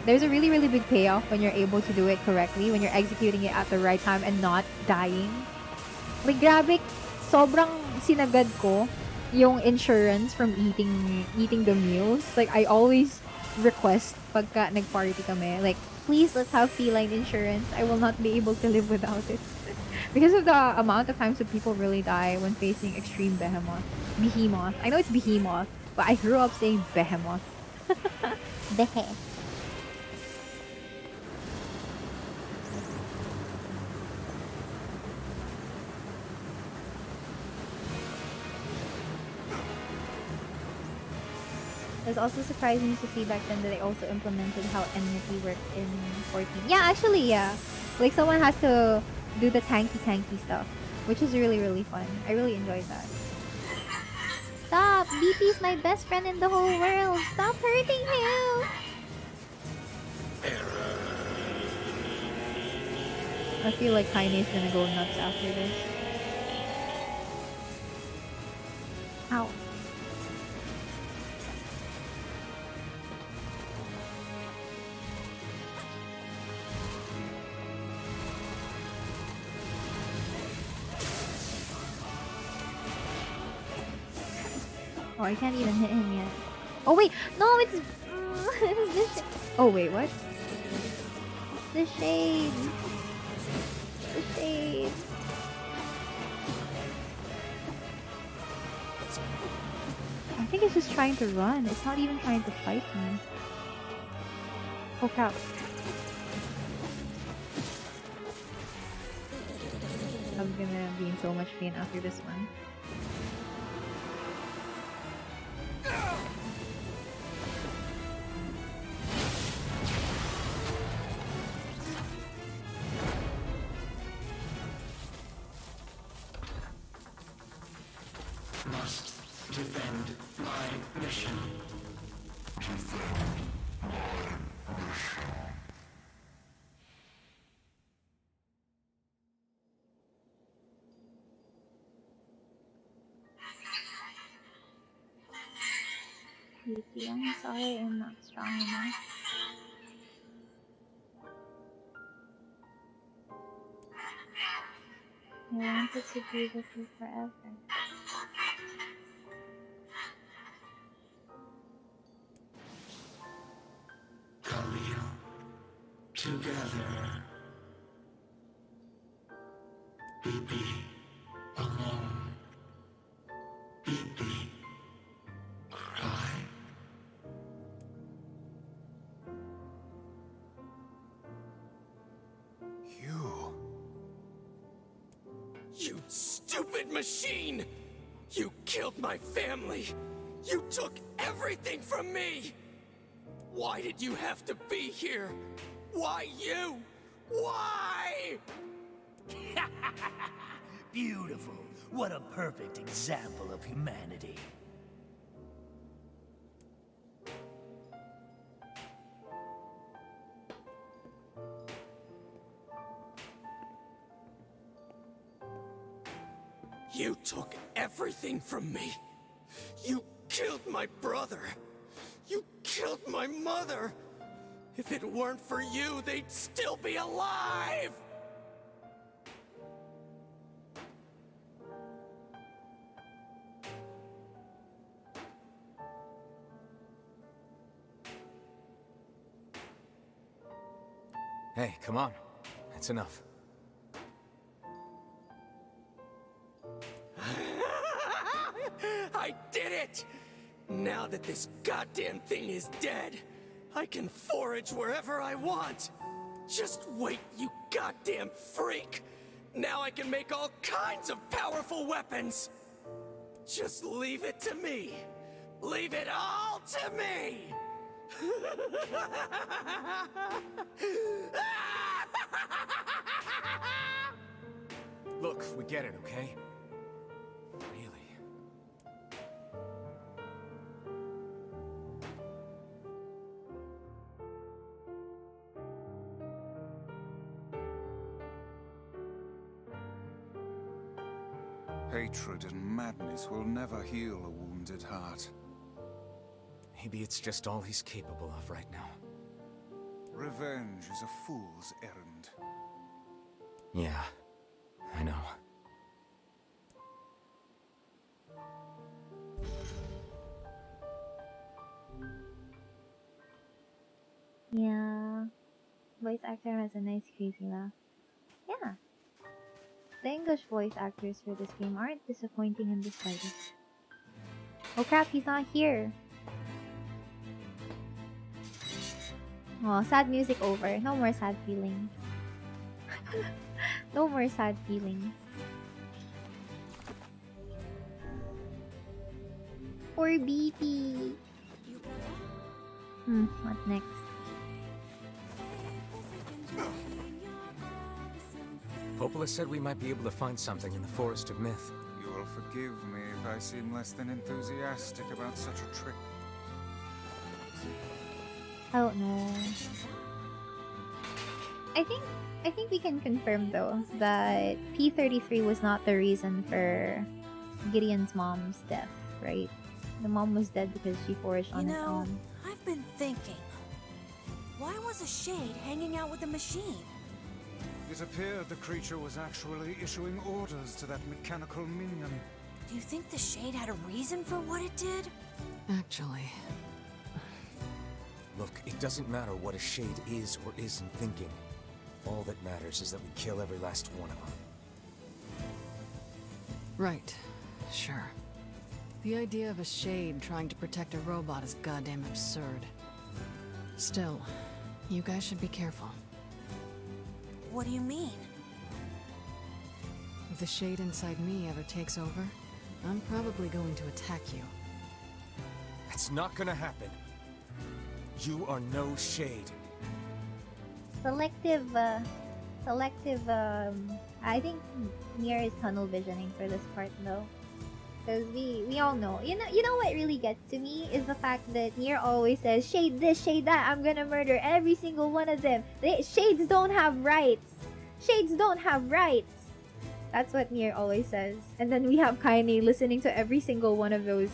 there's a really, really big payoff when you're able to do it correctly, when you're executing it at the right time and not dying. Like, grabe, sobrang sinagad ko yung insurance from eating the meals. Like, I always request pagka nag-party kami, like, please, let's have feline insurance. I will not be able to live without it. Because of the amount of times that people really die when facing extreme behemoth. I know it's behemoth, but I grew up saying behemoth. Behe. It was also surprising to see back then that they also implemented how enmity worked in 14. Yeah, actually, yeah. Like, someone has to do the tanky stuff, which is really, really fun. I really enjoyed that. Stop! BP's my best friend in the whole world! Stop hurting him! I feel like Kaine's gonna go nuts after this. Ow. Oh, I can't even hit him yet. Oh wait, no, it's this. Oh wait, what? The shade. The shade. I think it's just trying to run. It's not even trying to fight me. Oh crap. I'm gonna be in so much pain after this one. Must defend my mission. Creepy. I'm sorry I'm not strong enough. I wanted to be with you forever. Khalil, together. Bibi, alone. Bibi, cry. You stupid machine! You killed my family! You took everything from me! Why did you have to be here? Why you? Why? Beautiful. What a perfect example of humanity. You took everything from me. You killed my brother. You killed my mother. If it weren't for you, they'd still be alive! Hey, come on. That's enough. I did it! Now that this goddamn thing is dead, I can forage wherever I want. Just wait, you goddamn freak! Now I can make all kinds of powerful weapons! Just leave it to me! Leave it all to me! Look, we get it, okay? Really? Hatred and madness will never heal a wounded heart. Maybe it's just all he's capable of right now. Revenge is a fool's errand. Yeah, I know. Yeah. Voice actor has a nice crazy laugh. Yeah. The English voice actors for this game aren't disappointing in the slightest. Oh crap, he's not here! Oh, sad music over. No more sad feelings. No more sad feelings. Poor BP. What next? Popola said we might be able to find something in the Forest of Myth. You will forgive me if I seem less than enthusiastic about such a trip. I don't know. I think we can confirm though that P33 was not the reason for Gideon's mom's death, right? The mom was dead because she foraged on her own. I've been thinking. Why was a shade hanging out with a machine? It appeared the creature was actually issuing orders to that mechanical minion. Do you think the shade had a reason for what it did? Actually, Look, it doesn't matter what a shade is or isn't thinking. All that matters is that we kill every last one of them. right. Sure. The idea of a shade trying to protect a robot is goddamn absurd. Still, you guys should be careful. What do you mean? If the shade inside me ever takes over, I'm probably going to attack you. That's not gonna happen. You are no shade. Selective, I think Nier is tunnel visioning for this part though. Because we all know. You know what really gets to me is the fact that Nier always says, shade this, shade that, I'm gonna murder every single one of them. Shades don't have rights. Shades don't have rights. That's what Nier always says. And then we have Kaine listening to every single one of those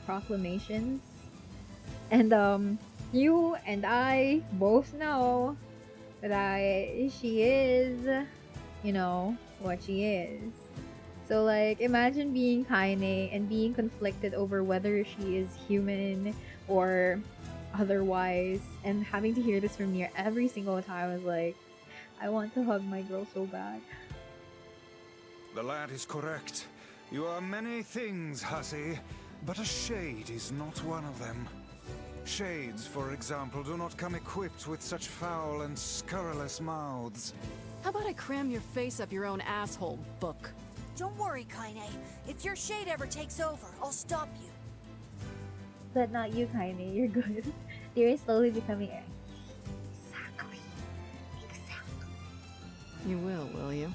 proclamations. And you and I both know that she is, you know, what she is. So like, imagine being Kaine and being conflicted over whether she is human or otherwise, and having to hear this from Nier every single time. I was like, I want to hug my girl so bad. The lad is correct. You are many things, hussy, but a shade is not one of them. Shades, for example, do not come equipped with such foul and scurrilous mouths. How about I cram your face up your own asshole, Book? Don't worry, Kaine. If your shade ever takes over, I'll stop you. But not you, Kaine. You're good. You're slowly becoming exactly. You will you?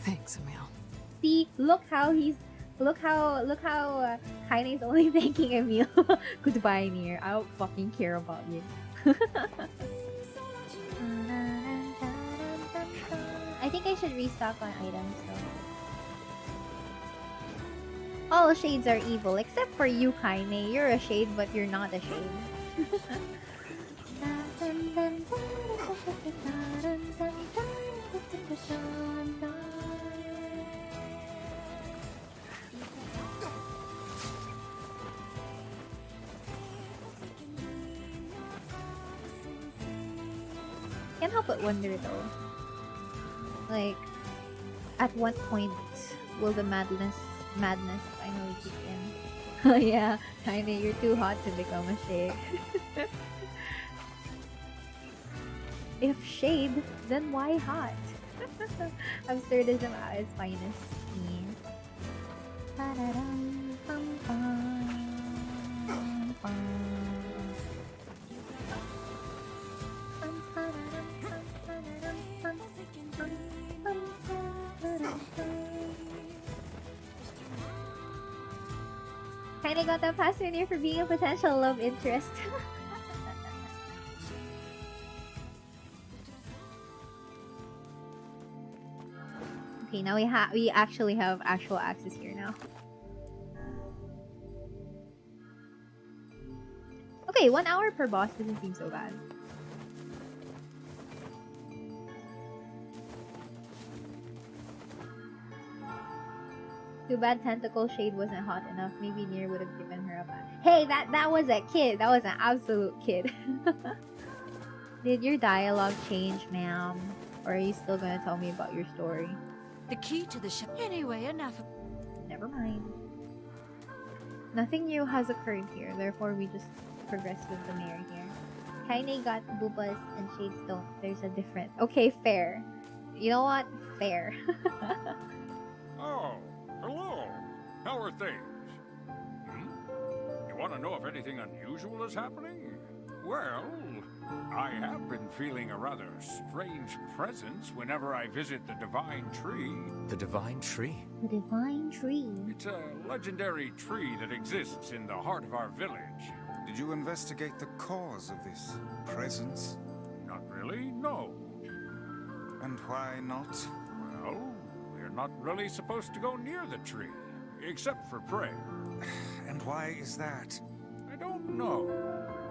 Thanks, Emil. See, look how Kaine's only thanking Emil. Goodbye, Nier. I don't fucking care about you. I think I should restock on items though. All shades are evil except for you, Kaine. You're a shade, but you're not a shade. Can't help but wonder though. Like, at what point will the madness finally kick in? Oh yeah, Kaine, you're too hot to become a shade. If shade, then why hot? Absurdism at its finest. Kinda got that past Nier for being a potential love interest. Okay, now we actually have actual access here now. Okay, 1 hour per boss doesn't seem so bad. Too bad Tentacle Shade wasn't hot enough. Maybe Nier would have given her a bath. Hey, that was a kid. That was an absolute kid. Did your dialogue change, ma'am? Or are you still gonna tell me about your story? The key to the ship. Anyway, enough. Never mind. Nothing new has occurred here, therefore we just progress with the mayor here. Kaine got boobas and Shades don't. There's a difference. Okay, fair. You know what? Fair. Oh, hello. How are things? You want to know if anything unusual is happening? Well, I have been feeling a rather strange presence whenever I visit the Divine Tree. The Divine Tree? The Divine Tree. It's a legendary tree that exists in the heart of our village. Did you investigate the cause of this presence? Not really, no. And why not? Well, we're not really supposed to go near the tree, except for prayer. And why is that? I don't know.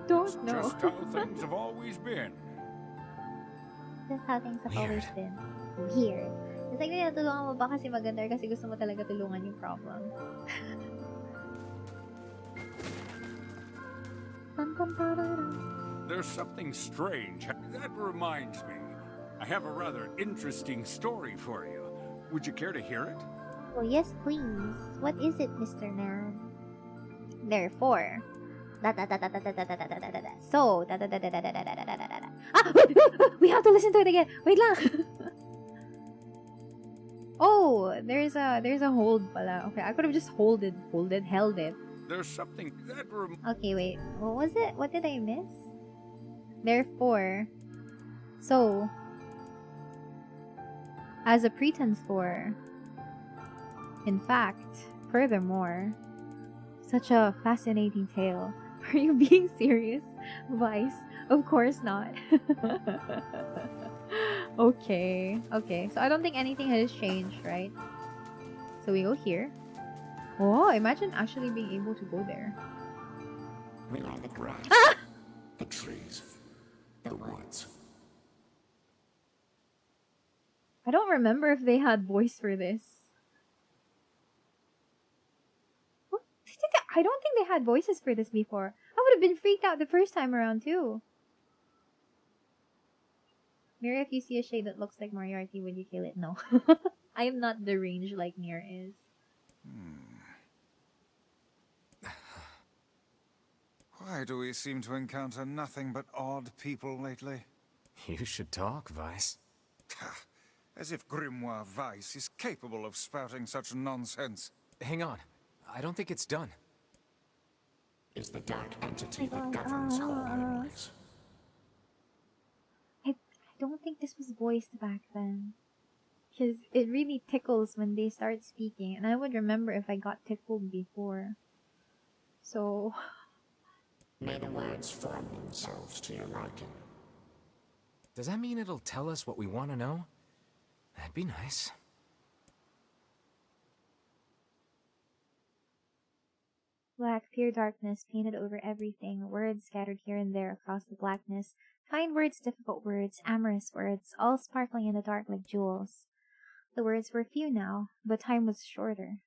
Don't know. Just how things have always been. That's how things have Weird. always been. weird. It's like, tinutulungan mo ba kasi maganda or kasi gusto mo talaga tulungan yung problem? There's something strange. That reminds me. I have a rather interesting story for you. Would you care to hear it? Oh, yes, please. What is it, Mr. Man? Therefore. So. Ah! We have to listen to it again. Wait lang. Oh, there's a hold pala. Okay, I could have just held it. There's something that Okay, wait. What was it? What did I miss? Therefore. So. As a pretense for. In fact, furthermore. Such a fascinating tale. Are you being serious, Vice? Of course not. Okay. So I don't think anything has changed, right? So we go here. Oh, imagine actually being able to go there. We are the grass, the trees, the woods. I don't remember if they had voice for this. What? I don't think they had voices for this before. I would have been freaked out the first time around too. Miria, if you see a shade that looks like Moriarty, would you kill it? No. I am not deranged like Nier is. Why do we seem to encounter nothing but odd people lately? You should talk, Vice. As if Grimoire Vice is capable of spouting such nonsense. Hang on. I don't think it's done. Is the dark entity that governs all memories. I don't think this was voiced back then. Because it really tickles when they start speaking, and I would remember if I got tickled before. So... May the words form themselves to your liking. Does that mean it'll tell us what we want to know? That'd be nice. Black, pure darkness painted over everything, words scattered here and there across the blackness, kind words, difficult words, amorous words, all sparkling in the dark like jewels. The words were few now, but time was shorter.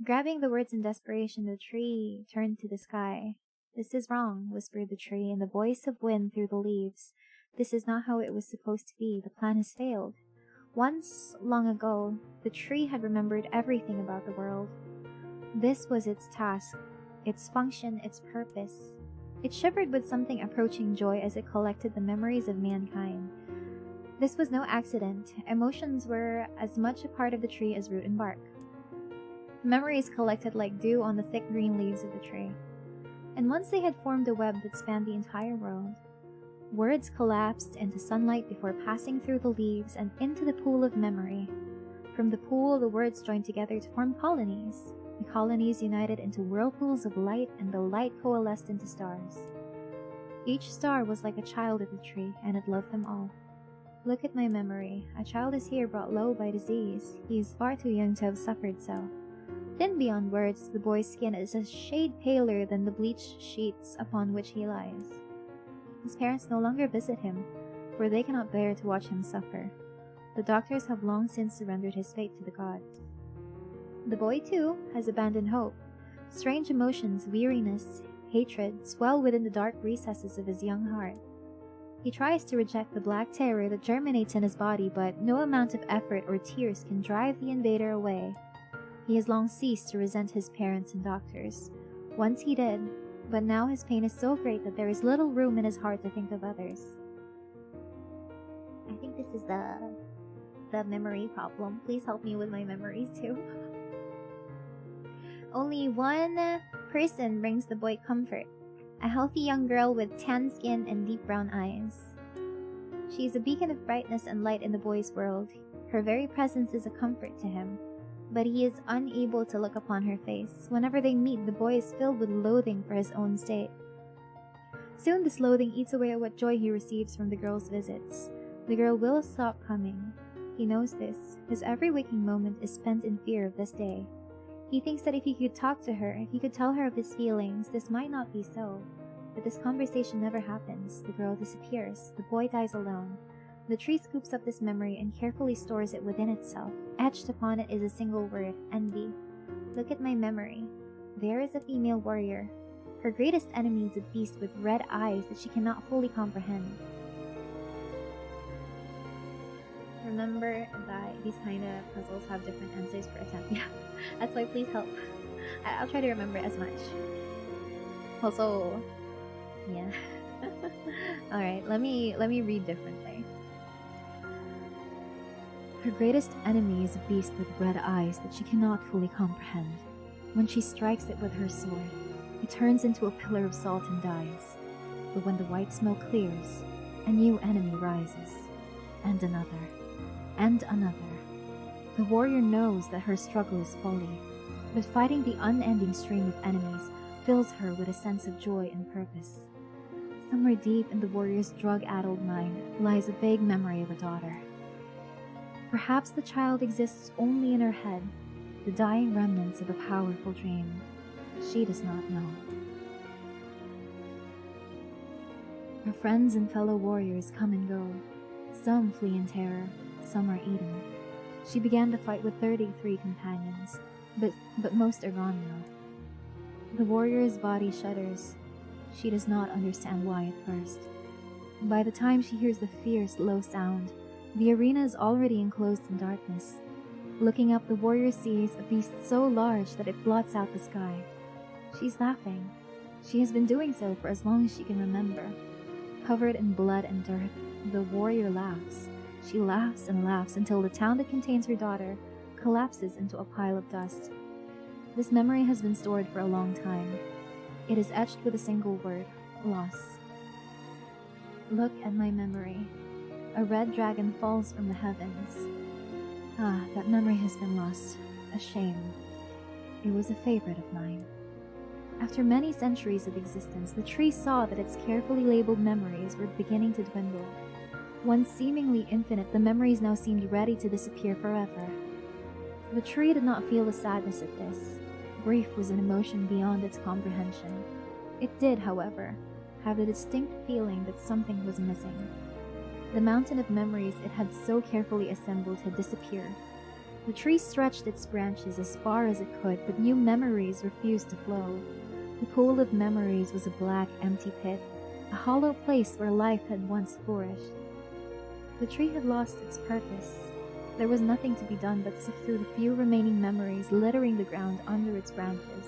Grabbing the words in desperation, the tree turned to the sky. "This is wrong," whispered the tree in the voice of wind through the leaves. "This is not how it was supposed to be. The plan has failed." Once, long ago, the tree had remembered everything about the world. This was its task, its function, its purpose. It shivered with something approaching joy as it collected the memories of mankind. This was no accident. Emotions were as much a part of the tree as root and bark. Memories collected like dew on the thick green leaves of the tree. And once they had formed a web that spanned the entire world, words collapsed into sunlight before passing through the leaves and into the pool of memory. From the pool, the words joined together to form colonies. The colonies united into whirlpools of light, and the light coalesced into stars. Each star was like a child of the tree, and it loved them all. Look at my memory. A child is here brought low by disease. He is far too young to have suffered so. Thin beyond words, the boy's skin is a shade paler than the bleached sheets upon which he lies. His parents no longer visit him, for they cannot bear to watch him suffer. The doctors have long since surrendered his fate to the gods. The boy, too, has abandoned hope. Strange emotions, weariness, hatred, swell within the dark recesses of his young heart. He tries to reject the black terror that germinates in his body, but no amount of effort or tears can drive the invader away. He has long ceased to resent his parents and doctors. Once he did, but now his pain is so great that there is little room in his heart to think of others. I think this is the memory problem. Please help me with my memories too. Only one person brings the boy comfort. A healthy young girl with tan skin and deep brown eyes. She is a beacon of brightness and light in the boy's world. Her very presence is a comfort to him. But he is unable to look upon her face. Whenever they meet, the boy is filled with loathing for his own state. Soon this loathing eats away at what joy he receives from the girl's visits. The girl will stop coming. He knows this. His every waking moment is spent in fear of this day. He thinks that if he could talk to her, if he could tell her of his feelings, this might not be so. But this conversation never happens. The girl disappears. The boy dies alone. The tree scoops up this memory and carefully stores it within itself. Etched upon it is a single word, envy. Look at my memory. There is a female warrior. Her greatest enemy is a beast with red eyes that she cannot fully comprehend. Remember that these kind of puzzles have different answers per attempt. Yeah, that's why please help. I'll try to remember as much. Also, yeah. Alright, let me read differently. Her greatest enemy is a beast with red eyes that she cannot fully comprehend. When she strikes it with her sword, it turns into a pillar of salt and dies. But when the white smoke clears, a new enemy rises. And another. And another. The warrior knows that her struggle is folly, but fighting the unending stream of enemies fills her with a sense of joy and purpose. Somewhere deep in the warrior's drug-addled mind lies a vague memory of a daughter. Perhaps the child exists only in her head, the dying remnants of a powerful dream. She does not know. Her friends and fellow warriors come and go. Some flee in terror, some are eaten. She began the fight with 33 companions, but most are gone now. The warrior's body shudders. She does not understand why at first. By the time she hears the fierce, low sound, the arena is already enclosed in darkness. Looking up, the warrior sees a beast so large that it blots out the sky. She's laughing. She has been doing so for as long as she can remember. Covered in blood and dirt, the warrior laughs. She laughs and laughs until the town that contains her daughter collapses into a pile of dust. This memory has been stored for a long time. It is etched with a single word, loss. Look at my memory. A red dragon falls from the heavens. Ah, that memory has been lost. A shame. It was a favorite of mine. After many centuries of existence, the tree saw that its carefully labeled memories were beginning to dwindle. Once seemingly infinite, the memories now seemed ready to disappear forever. The tree did not feel the sadness at this. Grief was an emotion beyond its comprehension. It did, however, have the distinct feeling that something was missing. The mountain of memories it had so carefully assembled had disappeared. The tree stretched its branches as far as it could, but new memories refused to flow. The pool of memories was a black, empty pit, a hollow place where life had once flourished. The tree had lost its purpose. There was nothing to be done but sift through the few remaining memories littering the ground under its branches.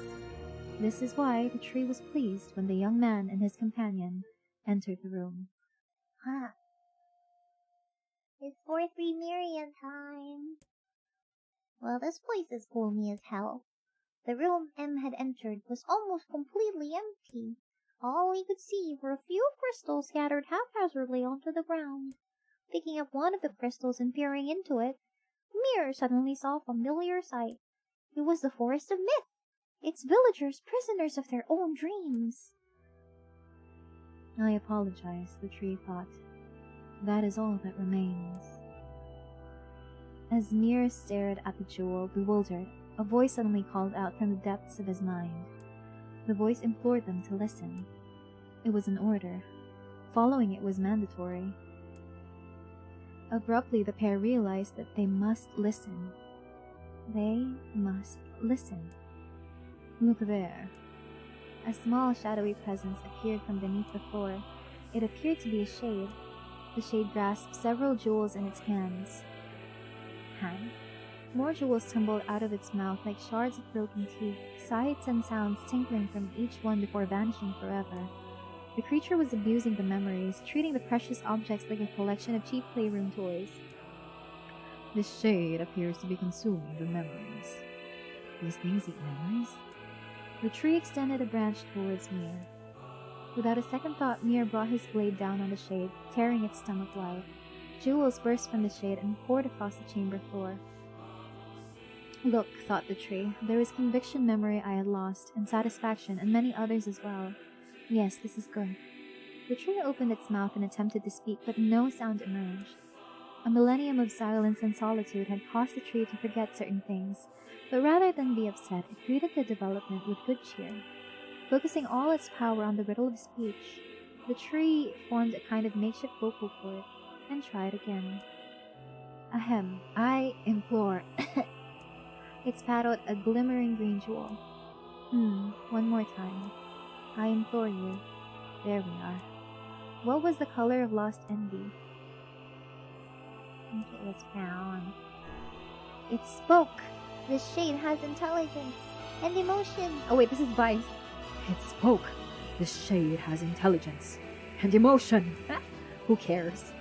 This is why the tree was pleased when the young man and his companion entered the room. Huh. It's 4-3 Miria time. Well, this place is gloomy as hell. The room M had entered was almost completely empty. All he could see were a few crystals scattered haphazardly onto the ground. Picking up one of the crystals and peering into it, Mir suddenly saw a familiar sight. It was the Forest of Myth, its villagers prisoners of their own dreams. I apologize, the tree thought. That is all that remains. As Mir stared at the jewel, bewildered, a voice suddenly called out from the depths of his mind. The voice implored them to listen. It was an order. Following it was mandatory. Abruptly, the pair realized that they must listen. They must listen. Look there. A small, shadowy presence appeared from beneath the floor. It appeared to be a shade. The shade grasped several jewels in its hands. More jewels tumbled out of its mouth like shards of broken teeth, sights and sounds tinkling from each one before vanishing forever. The creature was abusing the memories, treating the precious objects like a collection of cheap playroom toys. This shade appears to be consuming the memories. These things eat memories? The tree extended a branch towards Mir. Without a second thought, Mir brought his blade down on the shade, tearing its stomach wide. Jewels burst from the shade and poured across the chamber floor. Look, thought the tree, there is conviction memory I had lost, and satisfaction, and many others as well. Yes, this is good. The tree opened its mouth and attempted to speak, but no sound emerged. A millennium of silence and solitude had caused the tree to forget certain things, but rather than be upset, it greeted the development with good cheer. Focusing all its power on the riddle of speech, the tree formed a kind of makeshift vocal cord. and tried again. Ahem, I implore. It spat out a glimmering green jewel. One more time. I implore you. There we are. What was the color of lost envy? I think it was brown. It spoke! The shade has intelligence and emotion. Oh wait, this is Vice. It spoke. The shade has intelligence and emotion. Who cares?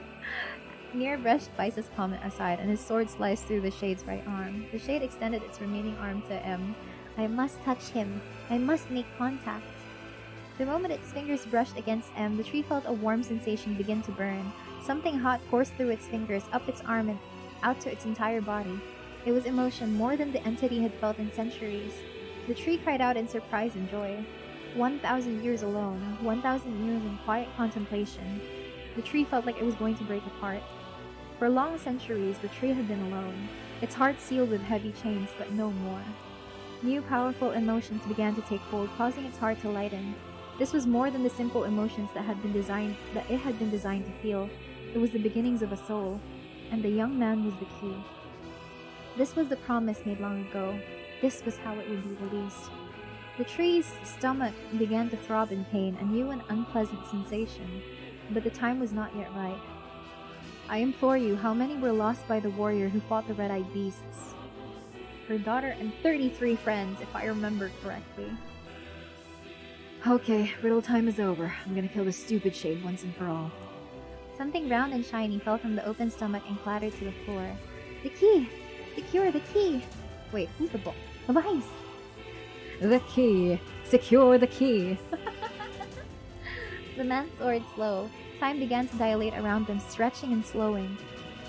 NIER brushed Vice's comment aside, and his sword sliced through the shade's right arm. The shade extended its remaining arm to M. I must touch him. I must make contact. The moment its fingers brushed against M, the tree felt a warm sensation begin to burn. Something hot coursed through its fingers, up its arm, and out to its entire body. It was emotion more than the entity had felt in centuries. The tree cried out in surprise and joy. 1,000 years alone, 1,000 years in quiet contemplation. The tree felt like it was going to break apart. For long centuries, the tree had been alone, its heart sealed with heavy chains, but no more. New powerful emotions began to take hold, causing its heart to lighten. This was more than the simple emotions that it had been designed to feel. It was the beginnings of a soul, and the young man was the key. This was the promise made long ago. This was how it would be released. The tree's stomach began to throb in pain, a new and unpleasant sensation, but the time was not yet right. I implore you, how many were lost by the warrior who fought the red-eyed beasts? Her daughter and 33 friends, if I remember correctly. Okay, riddle time is over. I'm gonna kill this stupid shade once and for all. Something round and shiny fell from the open stomach and clattered to the floor. The key! Secure the key! Wait, who's the ball? Vice! The key! Secure the key! The man soared slow. Time began to dilate around them, stretching and slowing.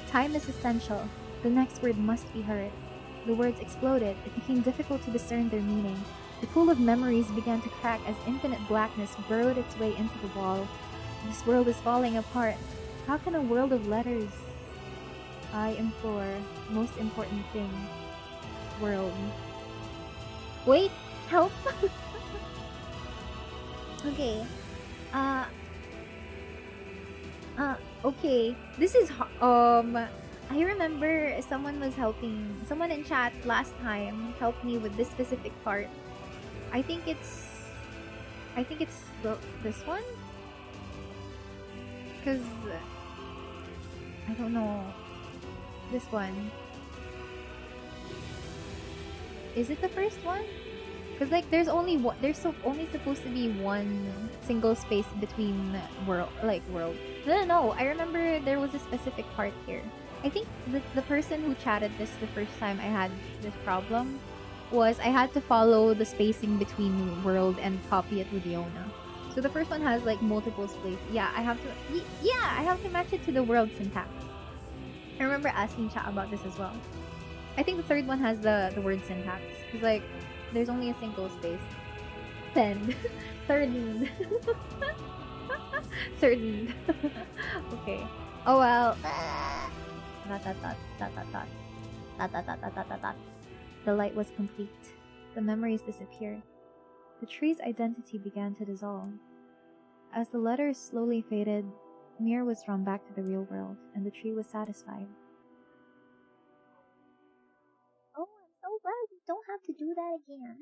Time is essential. The next word must be heard. The words exploded. It became difficult to discern their meaning. The pool of memories began to crack as infinite blackness burrowed its way into the wall. This world is falling apart. How can a world of letters... I implore, most important thing. World. Wait! Help! Okay. Okay. This is, I remember someone in chat last time helped me with this specific part. I think it's this one? Cause, I don't know. This one. Is it the first one? Cause like there's only only supposed to be one single space between world. No, I remember there was a specific part here. I think the person who chatted this the first time I had this problem was I had to follow the spacing between world and copy it with Yona. So the first one has like multiple spaces. Yeah, I have to match it to the world syntax. I remember asking chat about this as well. I think the third one has the word syntax. Cause like there's only a single space. Third. Okay. Oh well. The light was complete. The memories disappeared. The tree's identity began to dissolve. As the letters slowly faded, Mir was drawn back to the real world, and the tree was satisfied. Oh, I'm so glad we don't have to do that again.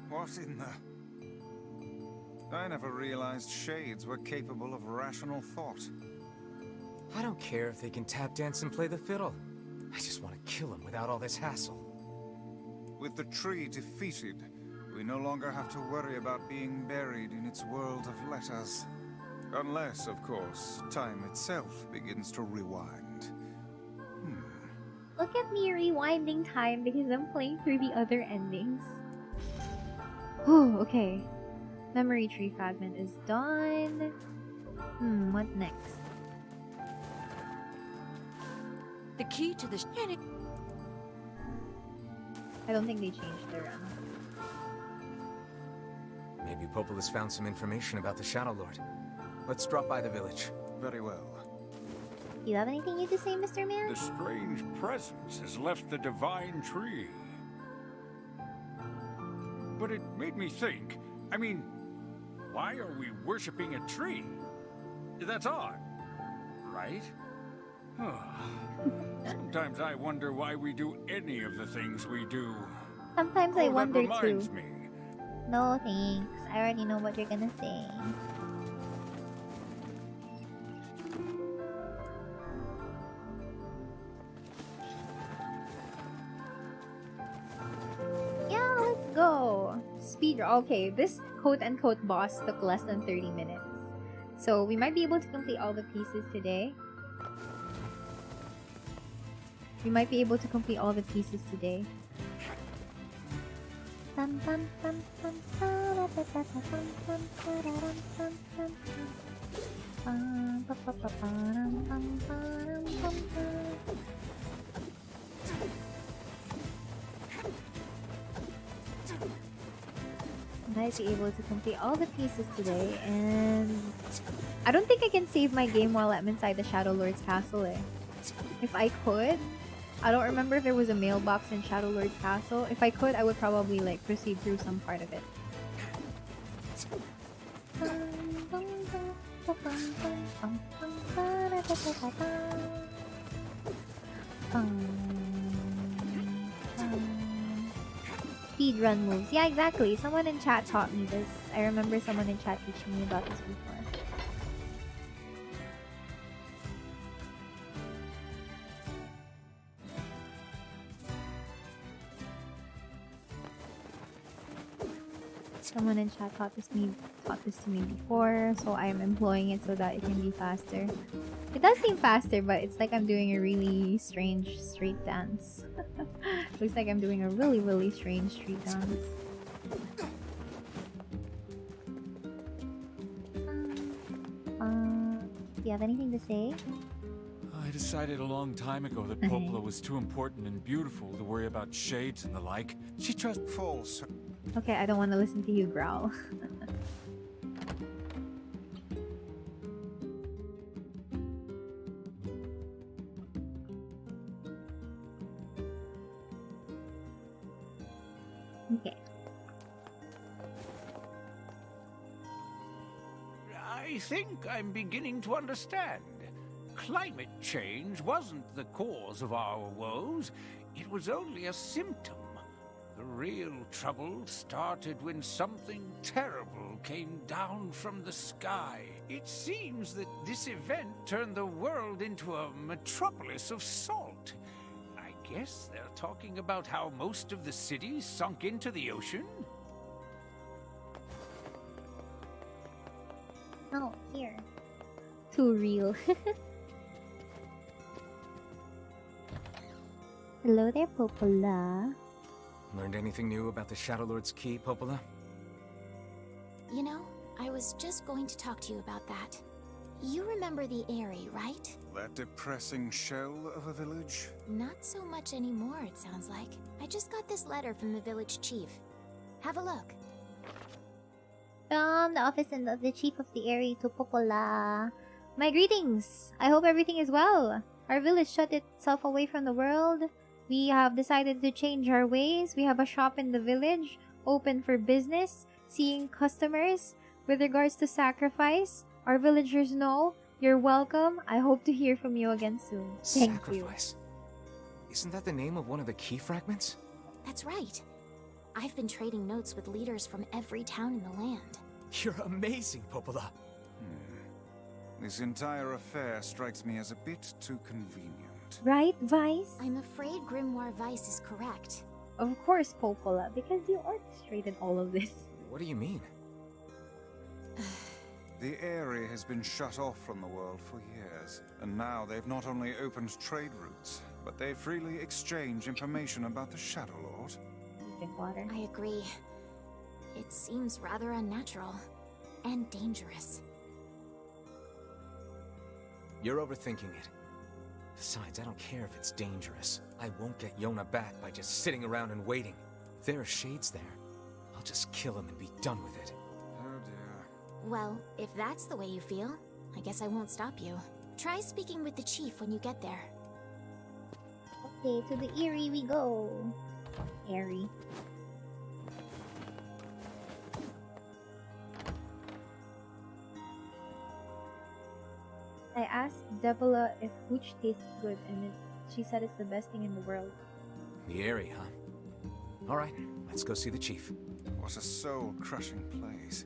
What in the... I never realized shades were capable of rational thought. I don't care if they can tap dance and play the fiddle. I just want to kill them without all this hassle. With the tree defeated, we no longer have to worry about being buried in its world of letters. Unless, of course, time itself begins to rewind. Look at me rewinding time because I'm playing through the other endings. Whew, okay. Memory tree fragment is done. What next? The key to the I don't think they changed their Maybe Populus found some information about the Shadow Lord. Let's drop by the village. Very well. You have anything you to say, Mr. Man? The strange presence has left the divine tree. But it made me think. I mean, why are we worshipping a tree? That's odd, right? Sometimes I wonder why we do any of the things we do. Sometimes I wonder that reminds too. me. No thanks. I already know what you're gonna say. Yeah, let's go. Speed. Okay, this quote-unquote boss took less than 30 minutes. So we might be able to complete all the pieces today. We might be able to complete all the pieces today. Might be able to complete all the pieces today, and I don't think I can save my game while I'm inside the Shadow Lord's castle. If I could, I don't remember if there was a mailbox in Shadow Lord's castle. If I could, I would probably like proceed through some part of it. Speedrun moves. Yeah, exactly. Someone in chat taught me this. I remember someone in chat teaching me about this before. Someone in chat taught this to me before, so I am employing it so that it can be faster. It does seem faster, but it's like I'm doing a really strange street dance. Looks like I'm doing a really strange street dance. Do you have anything to say? I decided a long time ago that Popola was too important and beautiful to worry about shades and the like. She trusts false. Okay, I don't want to listen to you growl. Okay. I think I'm beginning to understand. Climate change wasn't the cause of our woes. It was only a symptom. The real trouble started when something terrible came down from the sky. It seems that this event turned the world into a metropolis of salt. I guess they're talking about how most of the city sunk into the ocean? Oh, here. Too real. Hello there, Popola. Learned anything new about the Shadow Lord's key, Popola? You know, I was just going to talk to you about that. You remember the Eyrie, right? That depressing shell of a village? Not so much anymore, it sounds like. I just got this letter from the village chief. Have a look. From the office of the chief of the Eyrie to Popola. My greetings! I hope everything is well. Our village shut itself away from the world. We have decided to change our ways. We have a shop in the village, open for business, seeing customers. With regards to sacrifice, our villagers know you're welcome. I hope to hear from you again soon. Thank Sacrifice? Isn't that the name of one of the key fragments? That's right. I've been trading notes with leaders from every town in the land. You're amazing, Popola. This entire affair strikes me as a bit too convenient. Right, Vice? I'm afraid Grimoire Vice is correct. Of course, Popola, because you orchestrated all of this. What do you mean? The Eyrie has been shut off from the world for years, and now they've not only opened trade routes, but they freely exchange information about the Shadow Lord. Water. I agree. It seems rather unnatural and dangerous. You're overthinking it. Besides, I don't care if it's dangerous. I won't get Yona back by just sitting around and waiting. If there are shades there, I'll just kill him and be done with it. Oh dear. Well, if that's the way you feel, I guess I won't stop you. Try speaking with the chief when you get there. Okay, to the Eyrie we go. Eyrie. I asked Debola if hooch tastes good, and she said it's the best thing in the world. The area, huh? Alright, let's go see the chief. What a soul-crushing place.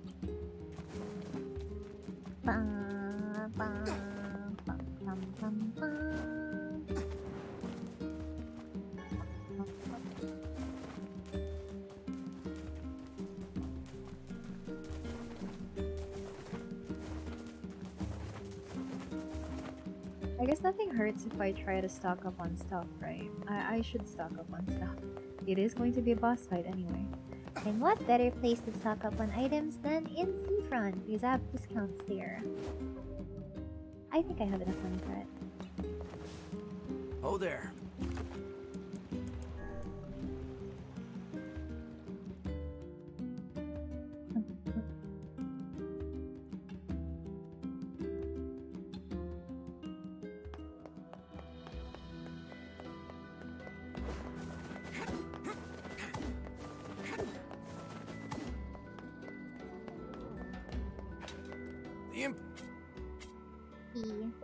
Bum, bum, bum, bum, bum, bum. I guess nothing hurts if I try to stock up on stuff, right? I should stock up on stuff. It is going to be a boss fight anyway. And what better place to stock up on items than in Seafront, because I have discounts there. I think I have enough money for it. Oh there.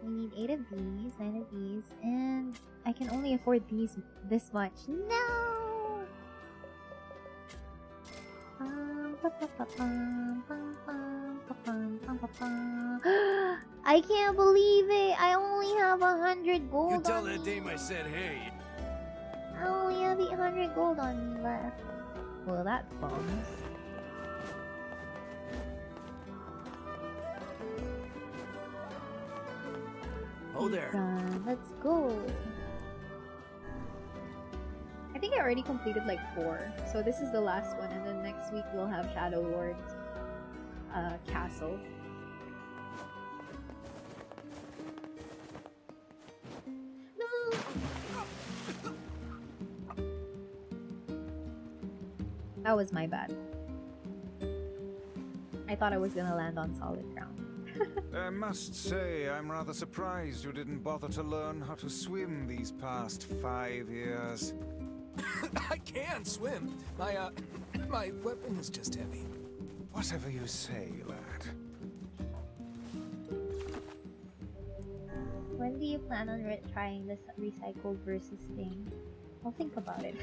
We need 8 of these, 9 of these, and I can only afford these this much. No! I can't believe it! I only have 100 gold You tell on that me. dame I said hey. I only have 800 gold on me left. Well, that bums. Oh there. Let's go. I think I already completed like 4, so this is the last one, and then next week we'll have Shadow Lord's castle. No! That was my bad. I thought I was gonna land on solid ground. I must say, I'm rather surprised you didn't bother to learn how to swim these past 5 years. I can swim. My weapon is just heavy. Whatever you say, lad. When do you plan on trying this recycled versus thing? I'll think about it.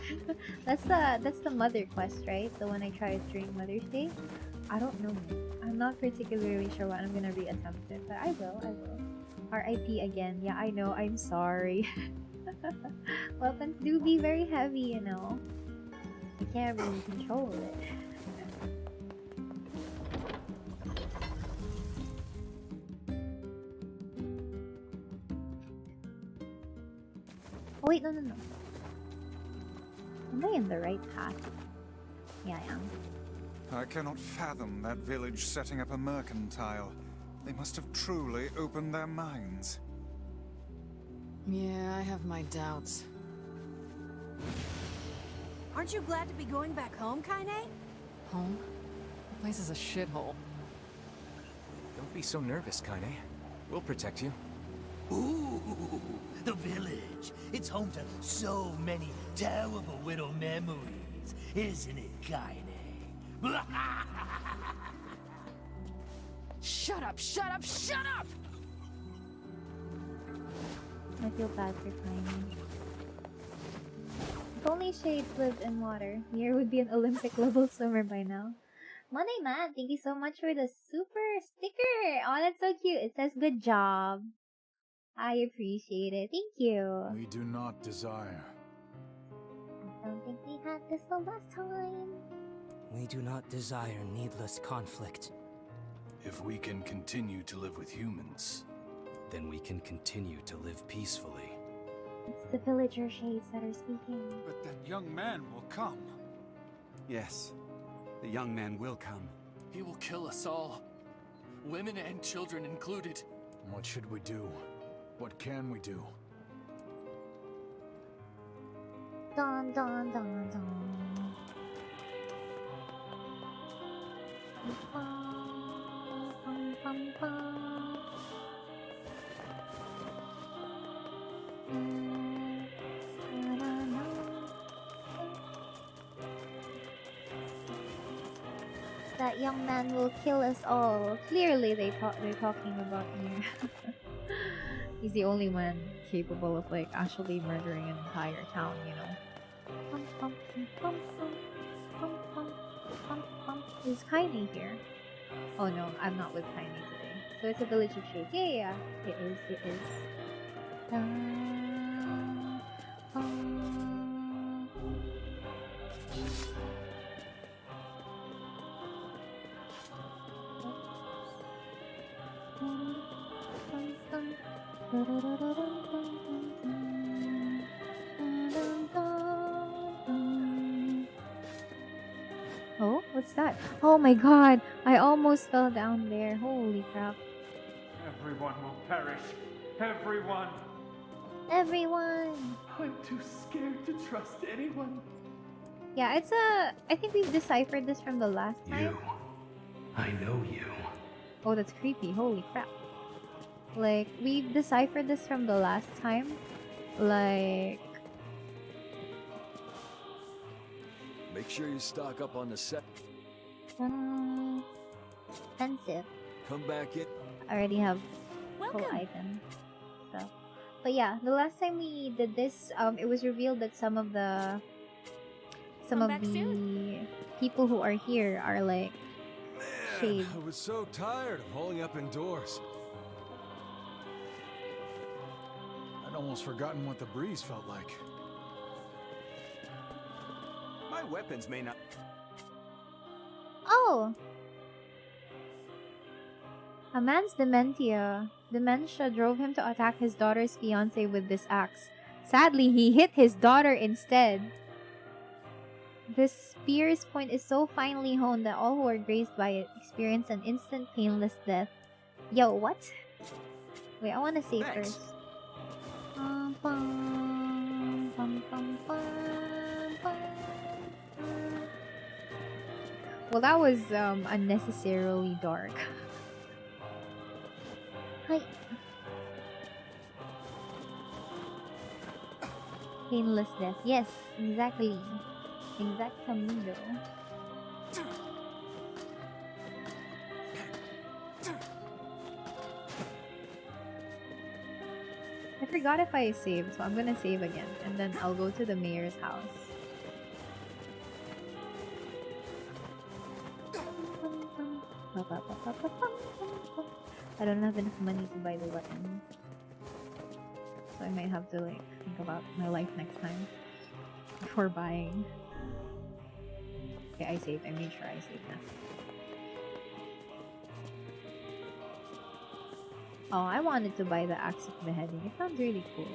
that's the mother quest, right? The one I tried during Mother's Day. I don't know. I'm not particularly sure what I'm gonna reattempt it, but I will. R.I.P. again. Yeah, I know. I'm sorry. Weapons do be very heavy, you know. I can't really control it. Oh wait, no. Am I in the right path? Yeah, I am. I cannot fathom that village setting up a mercantile. They must have truly opened their minds. Yeah, I have my doubts. Aren't you glad to be going back home, Kaine? Home? The place is a shithole. Don't be so nervous, Kaine. We'll protect you. Ooh, the village. It's home to so many terrible little memories, isn't it, Kaine? Shut up! Shut up! Shut up! I feel bad for Kaine. If only Shades lived in water, Nier would be an Olympic level swimmer by now. Money Man, thank you so much for the super sticker! Oh, that's so cute. It says good job. I appreciate it. Thank you. We do not desire. I don't think we had this the last time. We do not desire needless conflict. If we can continue to live with humans, then we can continue to live peacefully. It's the villager Shades that are speaking. But that young man will come. Yes, the young man will come. He will kill us all. Women and children included. What should we do? What can we do? Dun dun dun dun. Bum, bum, bum. That young man will kill us all. Clearly they're talking about me. He's the only one capable of like actually murdering an entire town, you know. Is Kaine here? Oh no, I'm not with Kaine today. So it's a village of shades. Yeah, it is. It is. Oh, what's that? Oh my god, I almost fell down there. Holy crap. Everyone will perish. Everyone. Everyone. I'm too scared to trust anyone. Yeah, I think we've deciphered this from the last time. I know you. Oh, that's creepy. Holy crap. Like, we've deciphered this from the last time. Like... Make sure you stock up on the set. Expensive. Come back in. I already have full item. So. But yeah, the last time we did this, it was revealed that some of the people who are here are like shades. I was so tired of holding up indoors. I'd almost forgotten what the breeze felt like. My weapons may not... Oh! A man's dementia drove him to attack his daughter's fiancé with this axe. Sadly, he hit his daughter instead. The spear's point is so finely honed that all who are grazed by it experience an instant painless death. Yo, what? Wait, I want to save first. Well, that was unnecessarily dark. Hi. Painless death. Yes, exactly. Exactamido. I forgot if I saved, so I'm gonna save again, and then I'll go to the mayor's house. I don't have enough money to buy the weapons, so I might have to like think about my life next time before buying. Okay, I saved. I made sure I saved that. Oh, I wanted to buy the Axe of Beheading. It sounds really cool.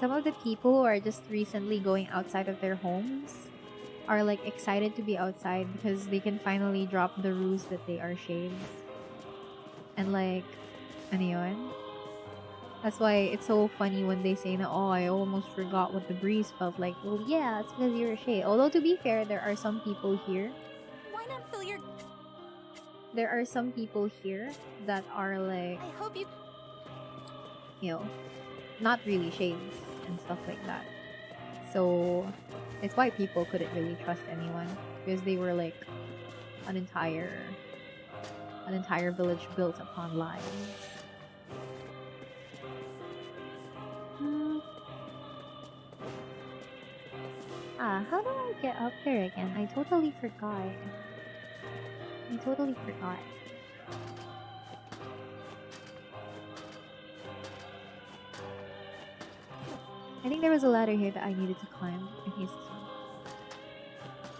Some of the people who are just recently going outside of their homes are like excited to be outside because they can finally drop the ruse that they are shades. And like, ano yun? That's why it's so funny when they say na, oh, I almost forgot what the breeze felt like. Well, yeah, it's because you're a shade. Although to be fair, there are some people here. Why not fill your... There are some people here that are like, I hope you... you know, not really shades and stuff like that. So it's why people couldn't really trust anyone, because they were like an entire village built upon lies. How do I get up there again? I totally forgot. I think there was a ladder here that I needed to climb. I think it's this one.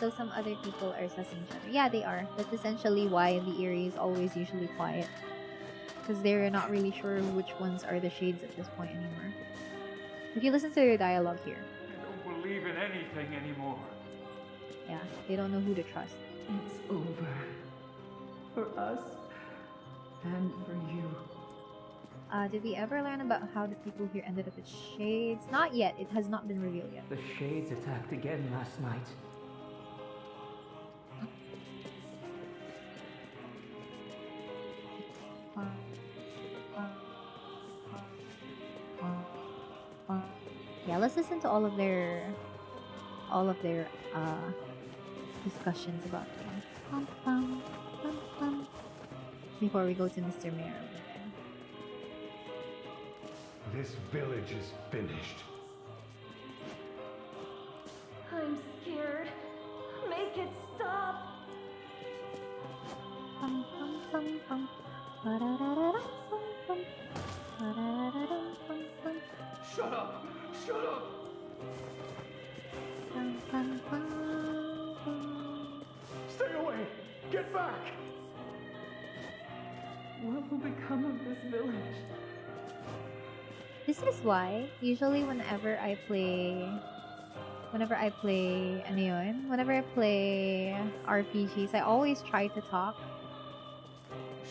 So some other people are sussing each other. Yeah, they are. That's essentially why the area is always usually quiet. Because they're not really sure which ones are the shades at this point anymore. If you listen to their dialogue here. I don't believe in anything anymore. Yeah, they don't know who to trust. It's over. For us. And for you. Did we ever learn about how the people here ended up as shades? Not yet. It has not been revealed yet. The Shades attacked again last night. Yeah, let's listen to all of their discussions about things. bum, bum, bum, bum. Before we go to Mr. Mayor over there. This village is finished. I'm scared. Make it stop. Bum, bum, bum, bum. Ba-da-da-da-dum, bum, bum. Ba-da-da-da-dum, bum, bum. Shut up! Shut up! Bum, bum, bum, bum. Stay away! Get back! What will become of this village? This is why usually whenever I play ano yun? Whenever I play RPGs, I always try to talk.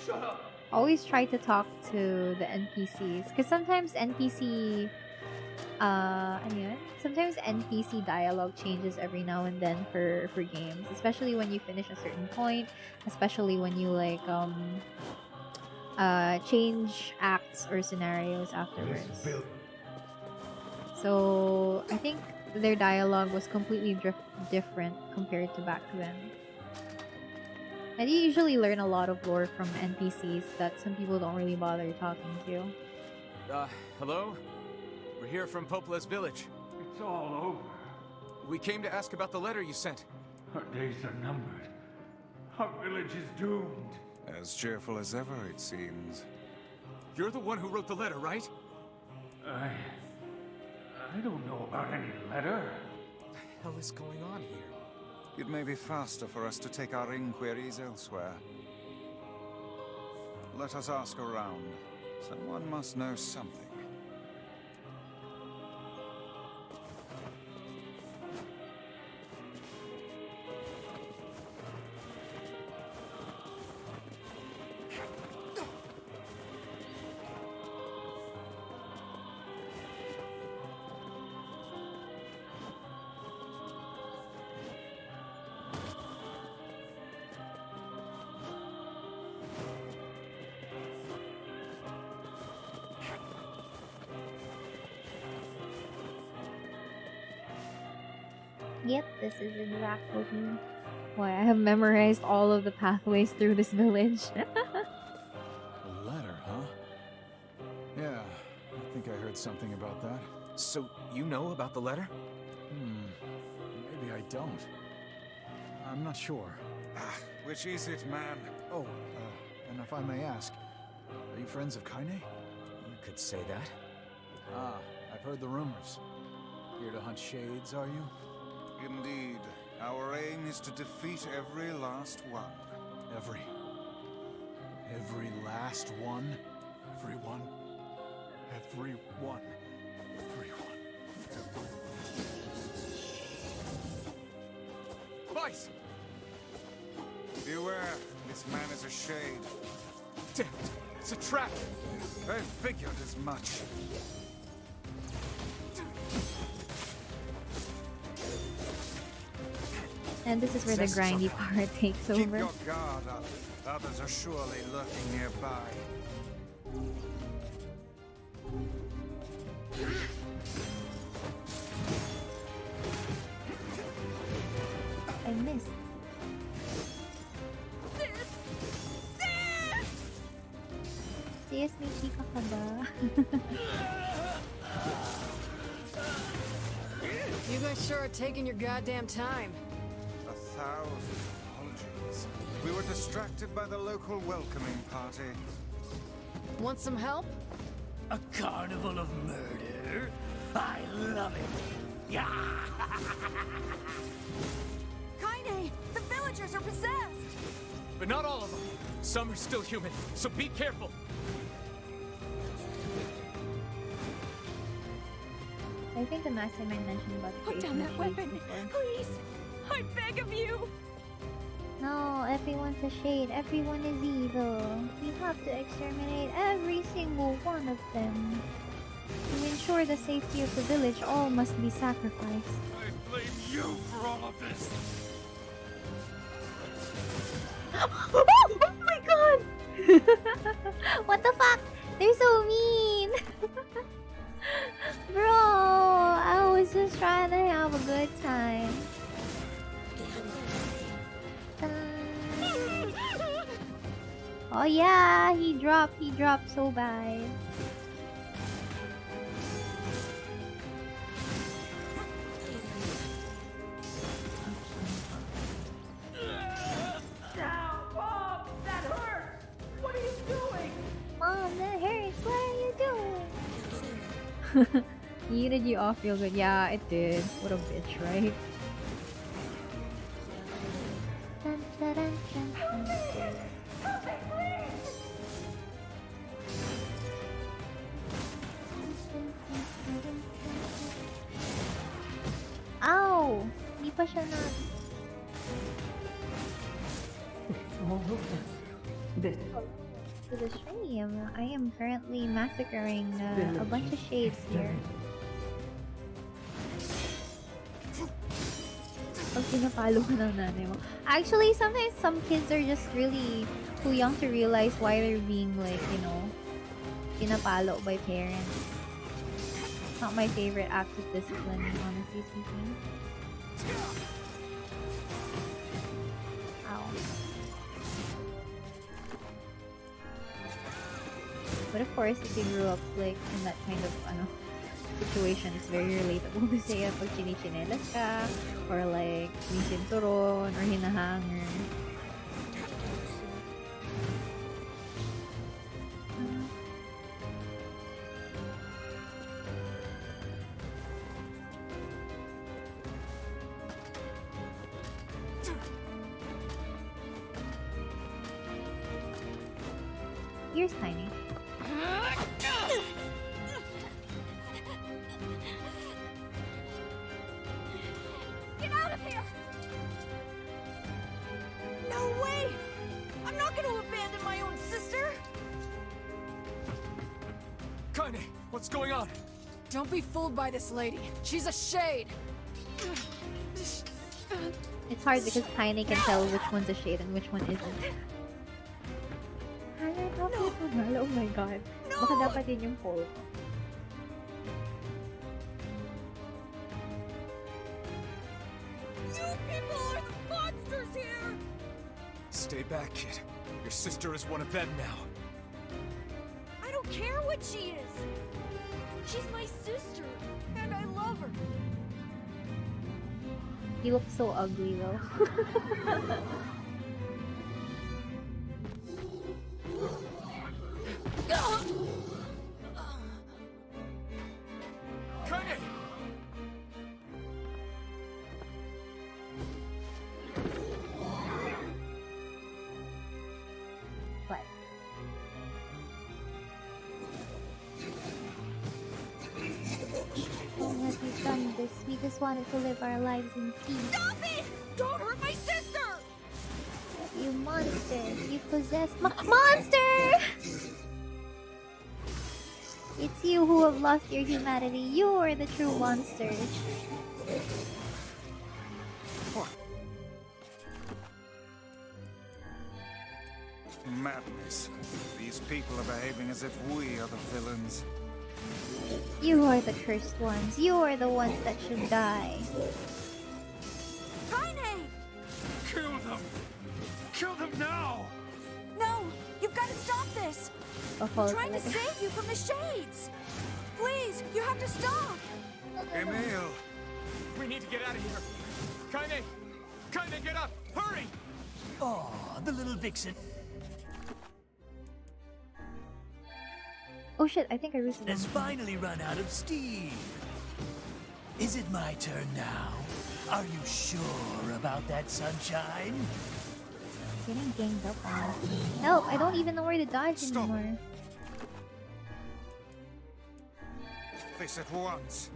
Shut up! Always try to talk to the NPCs because sometimes NPC ano yun? Sometimes NPC dialogue changes every now and then for games, especially when you finish a certain point, especially when you like change acts or scenarios afterwards. So I think their dialogue was completely different compared to back then. And you usually learn a lot of lore from NPCs that some people don't really bother talking to. Hello? We're here from Popola's village. It's all over. We came to ask about the letter you sent. Our days are numbered. Our village is doomed. As cheerful as ever, it seems. You're the one who wrote the letter, right? I don't know about any letter. What the hell is going on here? It may be faster for us to take our inquiries elsewhere. Let us ask around. Someone must know something. Yep, this is exactly why I have memorized all of the pathways through this village. A letter, huh? Yeah, I think I heard something about that. So, you know about the letter? Maybe I don't. I'm not sure. Which is it, man? Oh, and if I may ask, are you friends of Kaine? You could say that. Ah, I've heard the rumors. Here to hunt shades, are you? Indeed. Our aim is to defeat every last one. Every last one? Everyone? Everyone. Everyone. Vice! Beware, this man is a shade. Damn it, it's a trap! I figured as much. And this is where the grindy part takes over. Keep your guard up. Others are surely lurking nearby. I missed. Sis, may chika ka ba? You guys sure are taking your goddamn time. 1,000 apologies. We were distracted by the local welcoming party. Want some help? A carnival of murder? I love it. Yeah. Kaine, the villagers are possessed. But not all of them. Some are still human, so be careful. I think the mastermind mentioned about Put down that weapon, please. I beg of you. No, everyone's a shade. Everyone is evil. We have to exterminate every single one of them. To ensure the safety of the village, all must be sacrificed. I blame you for all of this. Oh my god! What the fuck? They're so mean! Bro, I was just trying to have a good time. Oh yeah, he dropped so bad. Mom, that hurts! What are you doing? Mom, that hurts. What are you doing? Yeeted you off real good. Yeah, it did. What a bitch, right? Dun, dun, dun, dun, dun. Help me, please! Ow! Di pa siya na... To the stream. I am currently massacring a bunch of shades here. Pag pinapalo ka ng nanay mo. Actually, sometimes some kids are just really too young to realize why they're being like, you know, pinapalo by parents. It's not my favorite act of discipline, honestly speaking. Ow. But of course, if you grew up like in that kind of situation, it's very relatable to say pag chinichinelas ka, or like sinisinturon, or hinahanger. Here's Tiny. Get out of here! No way! I'm not gonna abandon my own sister! Kaine, what's going on? Don't be fooled by this lady. She's a shade. It's hard because Tiny can tell which one's a shade and which one isn't. Oh my god. Baka dapat yun yung poll. You people are the monsters here! Stay back, kid. Your sister is one of them now. I don't care what she is! She's my sister, and I love her. He looks so ugly though. Kaine! What? Why have you done this? We just wanted to live our lives in peace. Stop it! Don't hurt my sister! You monster! You possessed monster! It's you who have lost your humanity. You are the true monster. Madness. These people are behaving as if we are the villains. You are the cursed ones. You are the ones that should die. Kaine! Kill them! Kill them now! No! You've got to stop this! I'm trying to save you from the shades! Please, you have to stop! Emil! We need to get out of here. Kaine! Kaine, get up! Hurry! Aw, the little vixen. Oh shit, I think I roosted Has him. finally run out of steam. Is it my turn now? Are you sure about that, sunshine? Getting ganged up on. Help! I don't even know where to dodge anymore. This at once.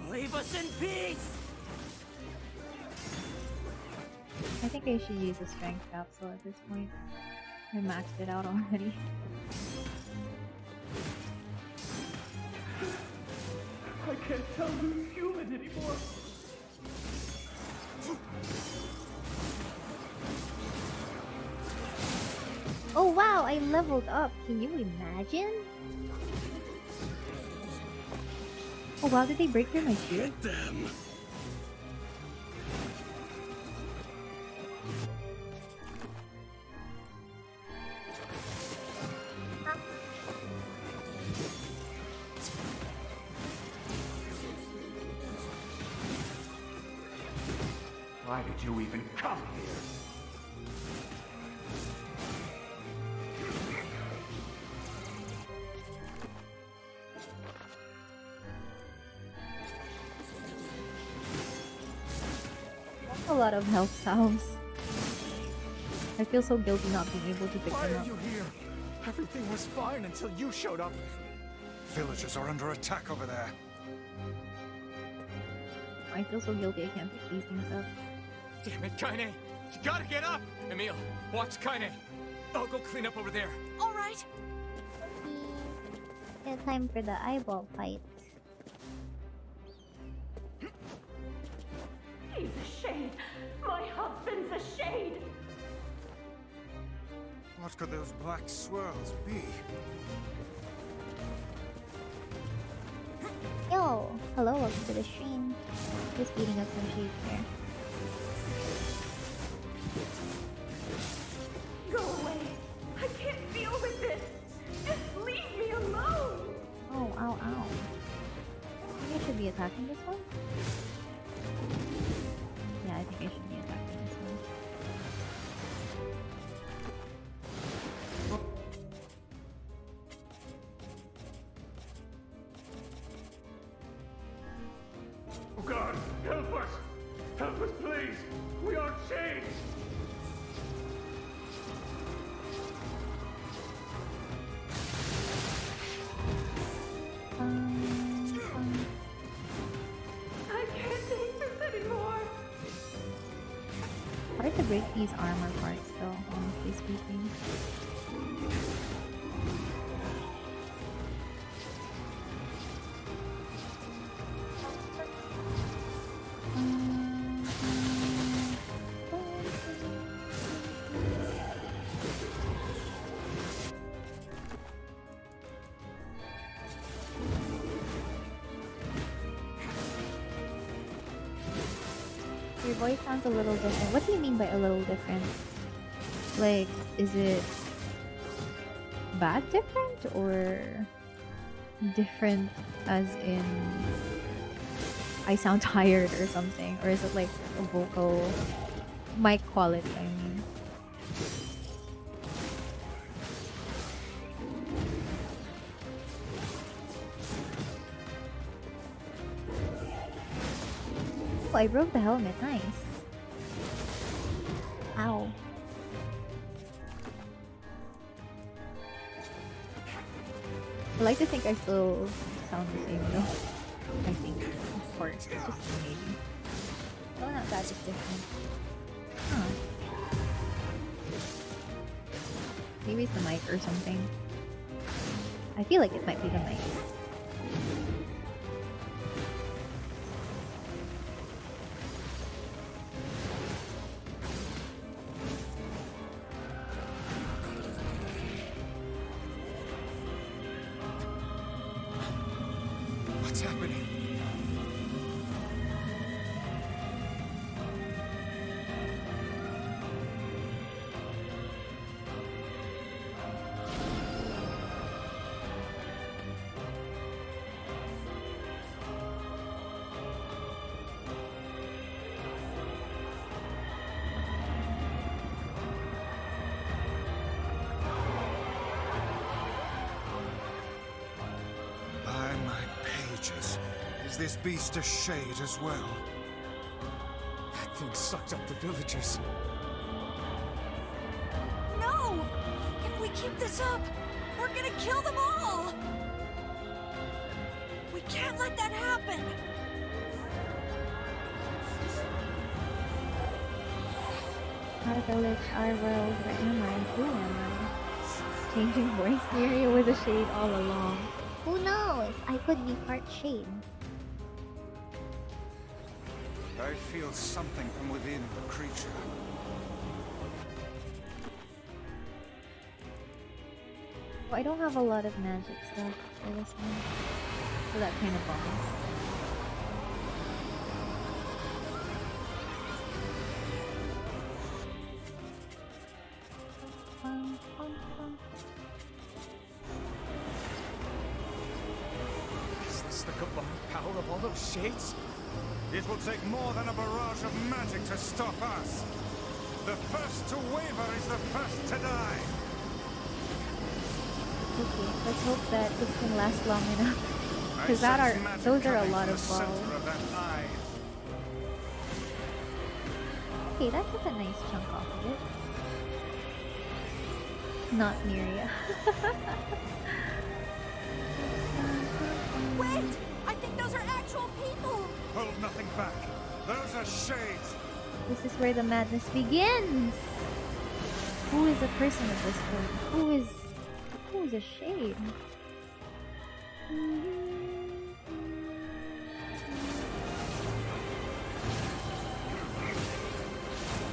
Leave us in peace! I think I should use a strength capsule at this point. I maxed it out already. I can't tell who's human anymore. Oh wow, I leveled up. Can you imagine? Oh wow, did they break through my shield? Get them! Why did you even come here? That's a lot of health salves. I feel so guilty not being able to pick Why them are up. you here? Everything was fine until you showed up. Villagers are under attack over there. I feel so guilty I can't pick these things up. Damn it, Kaine! You gotta get up! Emil, watch Kaine. I'll go clean up over there. All right. It's time for the eyeball fight. He's a shade. My husband's a shade. What could those black swirls be? Yo! Hello, welcome to the stream. Just beating up some shades here. Go away. I can't deal with this. Just leave me alone. Oh, ow, ow. Maybe I should be attacking this one? Yeah, I think I should be attacking this one. Oh God, help us! Help us, please! We are shades! I can't take this anymore. Hard to break these armor parts though, honestly speaking. Your voice sounds a little different. What do you mean by a little different? Like, is it bad different or different as in I sound tired or something? Or is it like a vocal mic quality, I mean? Oh, I broke the helmet. Nice. Ow. I like to think I still sound the same though. I think. Of course. It's just maybe. Oh, not that is different. Huh. Maybe it's the mic or something. I feel like it might be the mic. What's happening? By my pages, is this beast a shade as well? That thing sucked up the villagers. No! If we keep this up, we're gonna kill them all! We can't let that happen! Our village, our world, where am I? Who am I? Changing voice, Miria was a shade all along. Who knows? I could be part shade. I feel something from within the creature. Oh, I don't have a lot of magic stuff for this one. So that kind of bumps. Is this the combined power of all those shades? It will take more than a barrage of magic to stop us. The first to waver is the first to die. Okay, let's hope that this can last long enough. I Because sense magic those are a coming lot from of the balls. center of that eye. Okay, that took a nice chunk off of it. Not Miria. Wait! I think those are actual people! Hold nothing back. Those are shades. This is where the madness begins. Who is a person at this point? Who is a shade?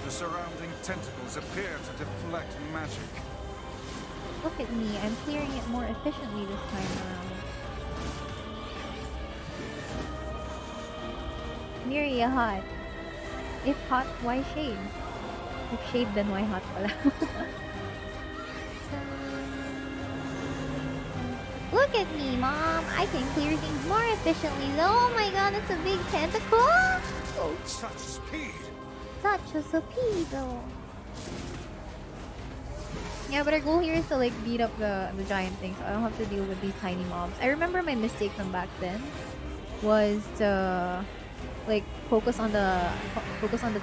The surrounding tentacles appear to deflect magic. Look at me, I'm clearing it more efficiently this time around. Miria hot. If hot, why shade? If shade, then why hot pala? Look at me, Mom! I can clear things more efficiently. Oh my god, it's a big tentacle! Oh, such speed! Such a speedo! Yeah, but our goal here is to like beat up the giant thing, so I don't have to deal with these tiny mobs. I remember my mistake from back then was to like focus on the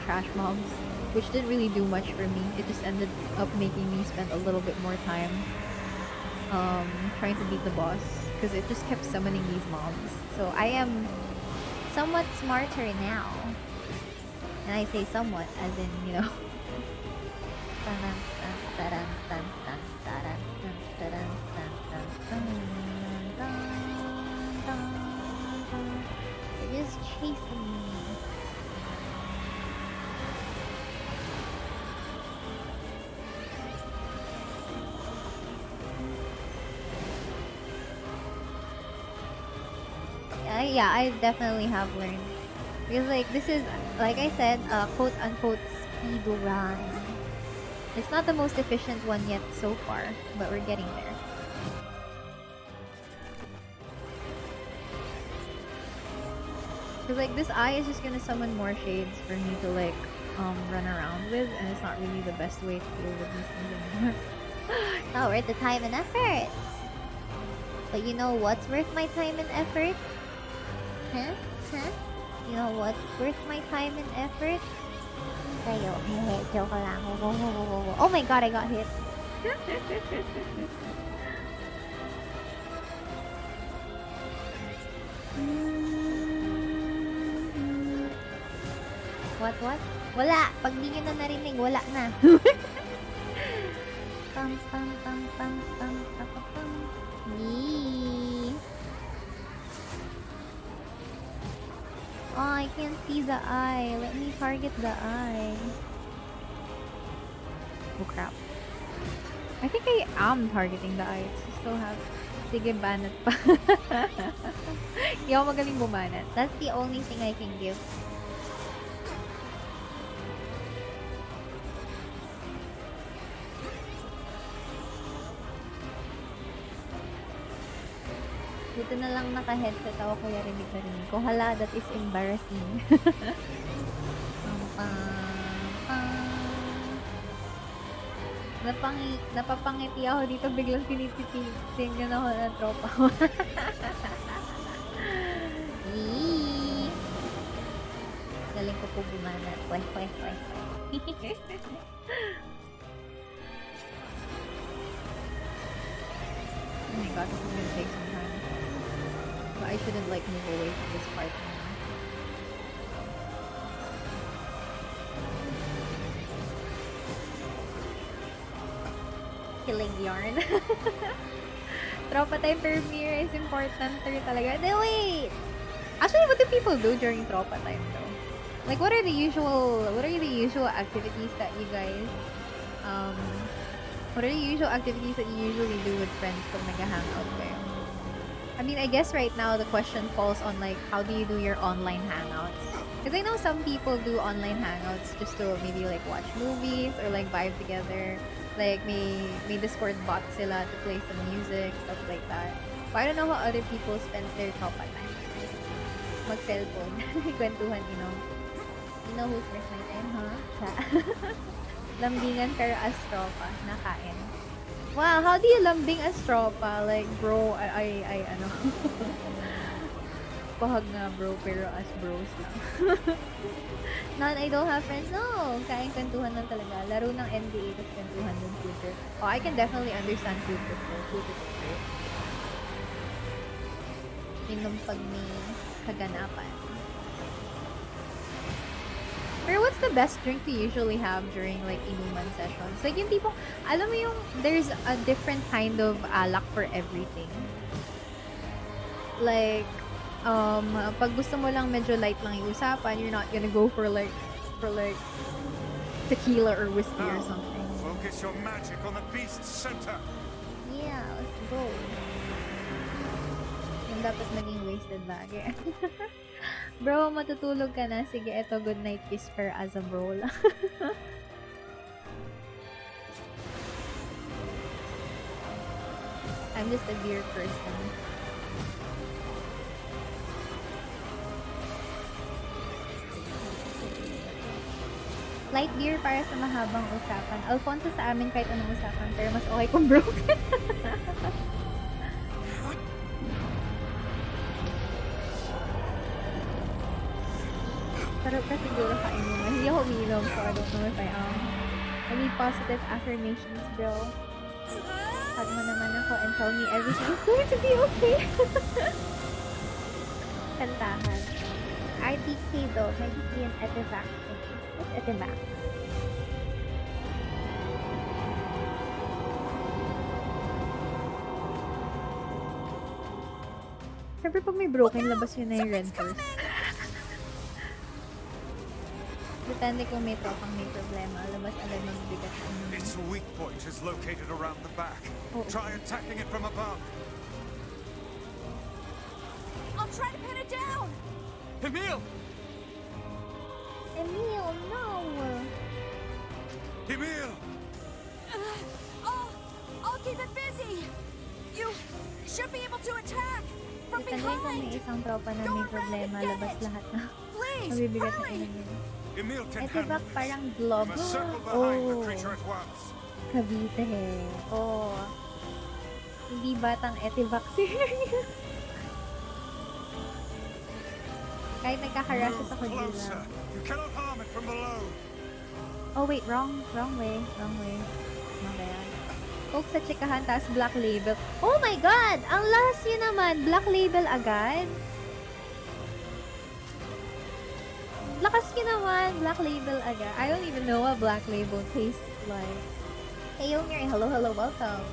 trash mobs, which didn't really do much for me. It just ended up making me spend a little bit more time trying to beat the boss, because it just kept summoning these mobs. So I am somewhat smarter now, and I say somewhat as in, you know. They're just chasing me. Yeah, I definitely have learned. Because like, this is, like I said, quote-unquote speed run. It's not the most efficient one yet so far, but we're getting there. Because like, this eye is just gonna summon more shades for me to like, run around with, and it's not really the best way to deal with these things anymore. Not worth the time and effort! But you know what's worth my time and effort? Huh? Huh? You know what's worth my time and effort? Joke lang. Oh my god, I got hit. What? Wala! Pag di nyo na narinig, wala na. Pam pam pam pam pam pam pam. Yee. Oh, I can't see the eye. Let me target the eye. Oh crap. I think I am targeting the eye. I still have... Sige, banat pa. Hindi ako magaling bumanat. That's the only thing I can give. Buti na lang naka-headset ako kaya rinig na rinig ko. Hala, that is embarrassing. Napapangiti ako dito, biglang tinititingnan ako ng tropa ko. Galing ko po bumanat. Weh. Oh my god, this is gonna take some time. But I shouldn't like move away from this part now. Killing yarn. Tropa time premiere is important talaga. No, wait! Actually, what do people do during tropa time though? Like, what are the usual activities that you guys, what are the usual activities that you usually do with friends pag nag-hangout kayo? I mean, I guess right now the question falls on like, how do you do your online hangouts? Because I know some people do online hangouts just to maybe like watch movies or like vibe together. Like may Discord bot sila to play some music, stuff like that. But I don't know how other people spend their tropa time. mag-cellphone. Kwentuhan, you know. You know who's first my time, huh? Lambingan pero as tropa. Nakain. Wow, how do you lambing as tropa? Like, bro, I ano. Pahag nga, bro, pero as bros lang. Not, I don't have friends. No, kain kwentuhan lang talaga. Laro ng NBA, tapos kwentuhan ng Twitter. Oh, I can definitely understand Twitter. Twitter. Yun pag may kaganapan. Pero what's the best drink to usually have during like inuman sessions? Like yung tipong, alam mo yung there's a different kind of alak for everything. Like, pag gusto mo lang medyo light lang yung usapan, you're not gonna go for like tequila or whiskey or something. Focus your magic on the beast's center. Yeah, let's go. Yung dapat naging wasted lagi. Bro, matutulog ka na. Sige, eto, good night kiss per as a bro lang. I'm just a beer person. Light beer para sa mahabang usapan. Alfonso sa amin kahit anong usapan, pero mas okay kung broken. Sarap ka siguro kainuman. Hindi ako umiinom, so I don't know if I need positive affirmations, bro. Hug mo naman ako and tell me everything is going to be okay. Kantahan. RTK though, may hindi yung etevac. What's etevac? Siyempre pag may broken, labas yun na yung red first. Depende kung may tropang may problema, labas agad magbigat. Its weak point is located around the back. Try attacking it from above. I'll try to pin it down! Emil! Emil, no! Emil! I'll keep it busy! You should be able to attack! From Depende kung may isang tropa na may problema, labas lahat na. Mabibigat na ilagay. Ito ba parang globe? Oh. Cavite. Oh. Hindi batang etivac serious. Kahit nagkakarashes ako dila. Oh wait, wrong way. Mga yan. Coke sa chikahan, taas Black Label. Oh my god! Ang last yun naman, Black Label agad? Lakas yun naman, Black Label agad. I don't even know what Black Label tastes like. Hey, Yonger, hello, welcome.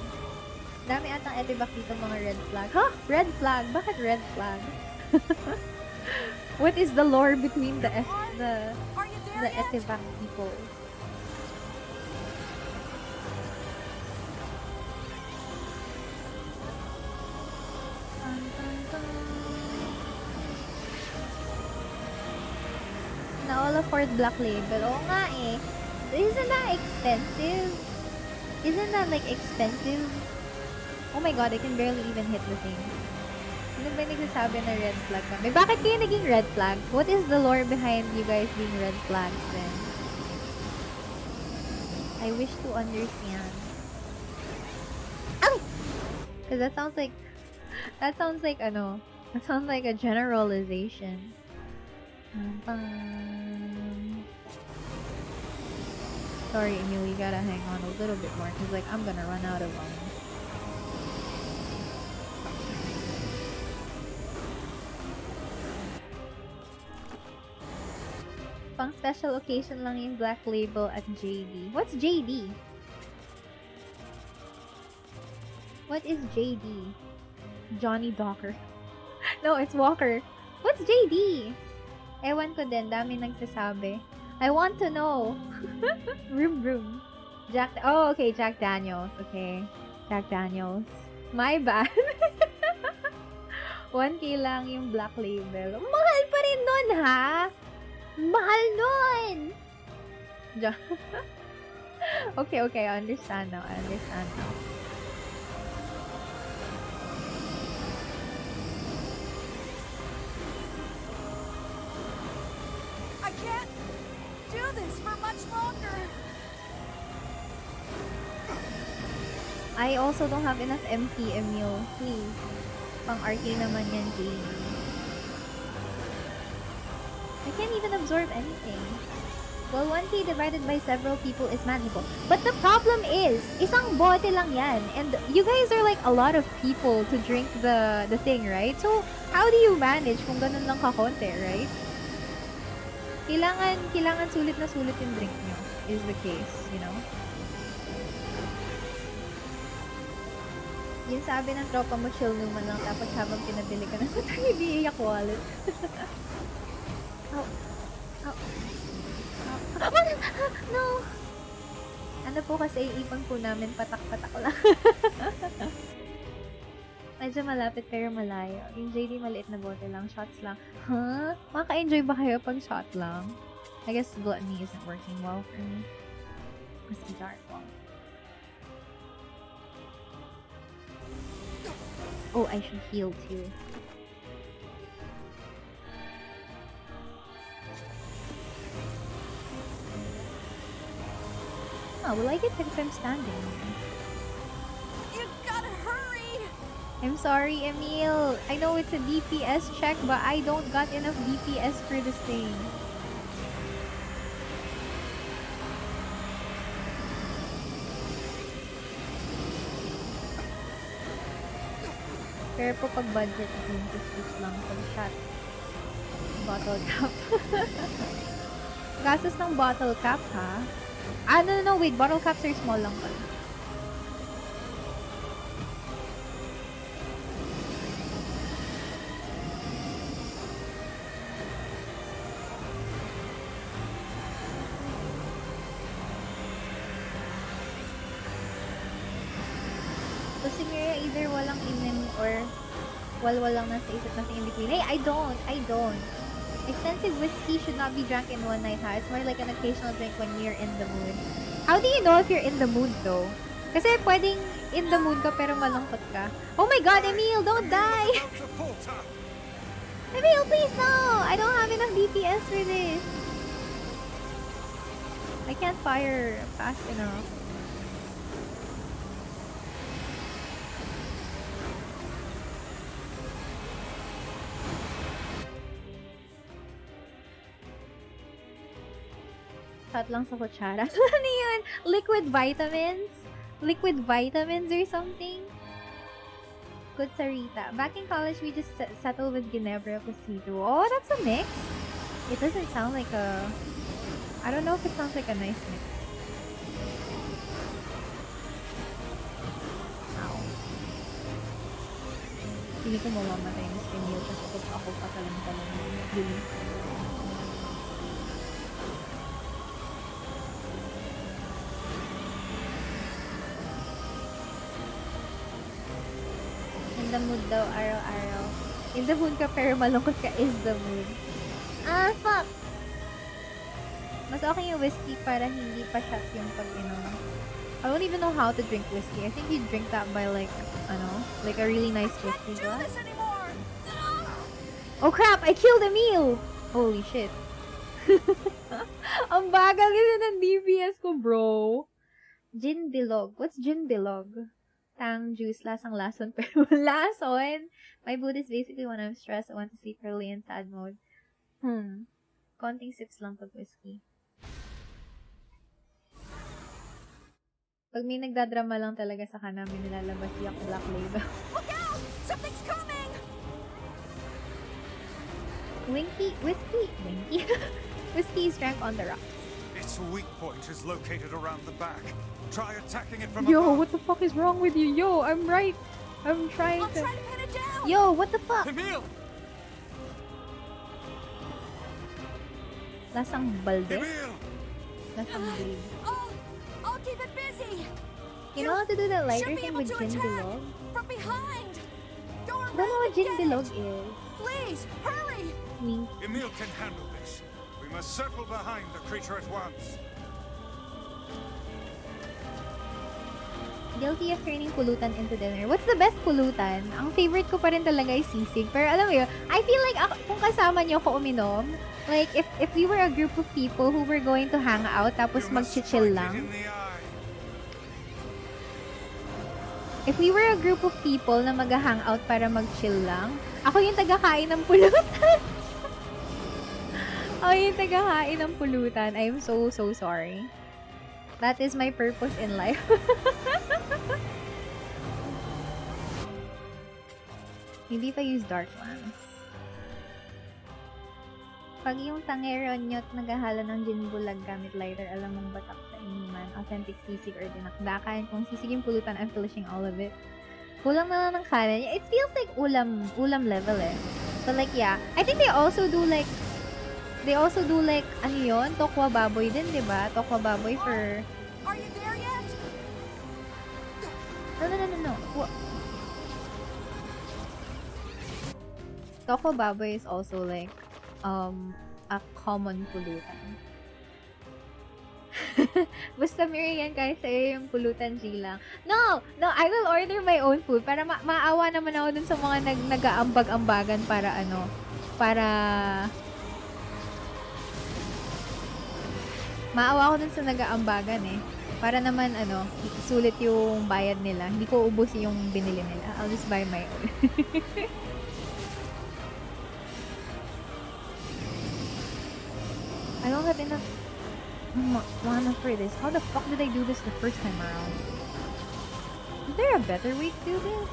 Dami atang etivac dito mga red flag. Huh? Red flag? Bakit red flag? What is the lore between the etivac people? Na all afford Black Label. Oo nga eh. Isn't that expensive? Isn't that like expensive? Oh my god, I can barely even hit the thing. Ano ba nagsasabi na red flag kami? Bakit kayo naging red flag? What is the lore behind you guys being red flags then? I wish to understand. Because that sounds like a generalization. Sorry, Emil, you gotta hang on a little bit more because like I'm gonna run out of pang special occasion lang yung Black Label at JD. What's JD? What is JD? Johnny Docker. No, it's Walker. What's JD? Ewan ko din, dami nagsasabi. I want to know. Vroom vroom. Oh, okay, Jack Daniels. Okay. Jack Daniels. My bad. 1K lang yung Black Label. Mahal pa rin nun, ha? Mahal nun! Okay, I understand now. can't do this for much longer. I also don't have enough MP, Emil. Please. Pang-RK naman yan, Jane. I can't even absorb anything. Well, 1K divided by several people is manageable. But the problem is, isang bote lang yan. And you guys are like a lot of people to drink the thing, right? So, how do you manage kung ganun lang kakonte, right? Kailangan sulit na sulit yung drink nyo, is the case, you know? Yung sabi ng tropa mo, chill naman lang, tapos habang pinabili ka na sa tayo, di iyak wallet. Ow. Ow. No! Ano po kasi ipon po namin, patak-patak lang. Medyo malapit pero malayo. Yung JD maliit na bote lang, shots lang. Huh? Maka-enjoy ba kayo pag shot lang? I guess gluttony isn't working well for me. Whiskey dark well. Oh, I should heal too. Oh, will I get hit if I'm standing? You gotta hurry! I'm sorry, Emil. I know it's a DPS check, but I don't got enough DPS for this thing. Pero po pag budget, switch lang pag shot. Bottle cap. Gastos ng bottle cap, ha? Ah, no, wait. Bottle caps are small lang pala. So, si Miria either walang inim or walang nasa isip, nothing in between. Hey, I don't. Expensive whiskey should not be drank in one night, ha? It's more like an occasional drink when you're in the mood. How do you know if you're in the mood, though? Kasi pwedeng in the mood ka pero malungkot ka. Oh my god, Emil, don't die! Emil, please, no! I don't have enough DPS for this. I can't fire fast enough. Shot lang sa kutsara. Ano yun? Liquid vitamins? Liquid vitamins or something? Good Sarita. Back in college, we just settled with Ginebra Cosito. Oh, that's a mix? It doesn't sound like a... I don't know if it sounds like a nice mix. Ow. Hindi ko mamamatay na Spinil kasi kung ako patalang-talang yun. In the mood daw, araw-araw. In the mood ka pero malungkot ka is the mood. Ah, fuck! Mas okay yung whiskey para hindi pa shot yung pag-inom. I don't even know how to drink whiskey. I think you drink that by like, like a really nice whiskey glass. Oh crap! I killed Emil! Holy shit. Ang bagal kasi ng DPS ko, bro. Gin bilog. What's gin bilog? Tang juice, lasang-lason pero lason. My mood is basically when I'm stressed, I want to sleep early in sad mode. Konting sips lang pag whiskey. Pag may nagdadrama lang talaga sa kanami, nilalabas yung black label. Look out! Something's coming! Whiskey is drank on the rock. Its weak point is located around the back. Try attacking it from Yo, above. what the fuck is wrong with you? Yo, I'm right. I'm trying to... Try to pin it down! Yo, what the fuck? Emil! Lasang balde? Emil! Lasang bleed. I'll keep it busy! You know how to do the lighter should be thing able with to gin attack bilog? from behind! Go I don't know what gin bilog is. Please, hurry! Emil can handle this. We must circle behind the creature at once. Guilty of turning pulutan into dinner. What's the best pulutan? Ang favorite ko pa rin talaga ay sisig. Pero alam mo yun, I feel like kung kasama niyo ako uminom, like if we were a group of people who were going to hang out tapos mag-chill lang. If we were a group of people na mag-hang out para mag-chill lang, ako yung taga-kain ng pulutan. Ako yung taga-kain ng pulutan. I am so sorry. That is my purpose in life. Hindi pa use dark ones. Pag yung tangero nyo't naghahala ng gin bulag gamit lighter, alam mong batak sa inuman, authentic sisig or dinakdakan. Kung sisig yung pulutan, I'm finishing all of it. Kulang na lang ng kanin. It feels like ulam level eh. So like yeah, I think they also do like ano yun? Tokwa baboy din, di ba? Tokwa baboy for... Are you there yet? No. Tokwa baboy is also like a common pulutan. Basta Miriam, kahit sa'yo yung pulutan G lang. No, I will order my own food para maawa naman ako dun sa mga nag-aambag-ambagan para maawa ako dun sa nag-aambagan eh. Para naman sulit yung bayad nila. Hindi ko ubos yung binili nila. I'll just buy my own. I don't have enough mana for this. How the fuck did I do this the first time around? Is there a better way to do this?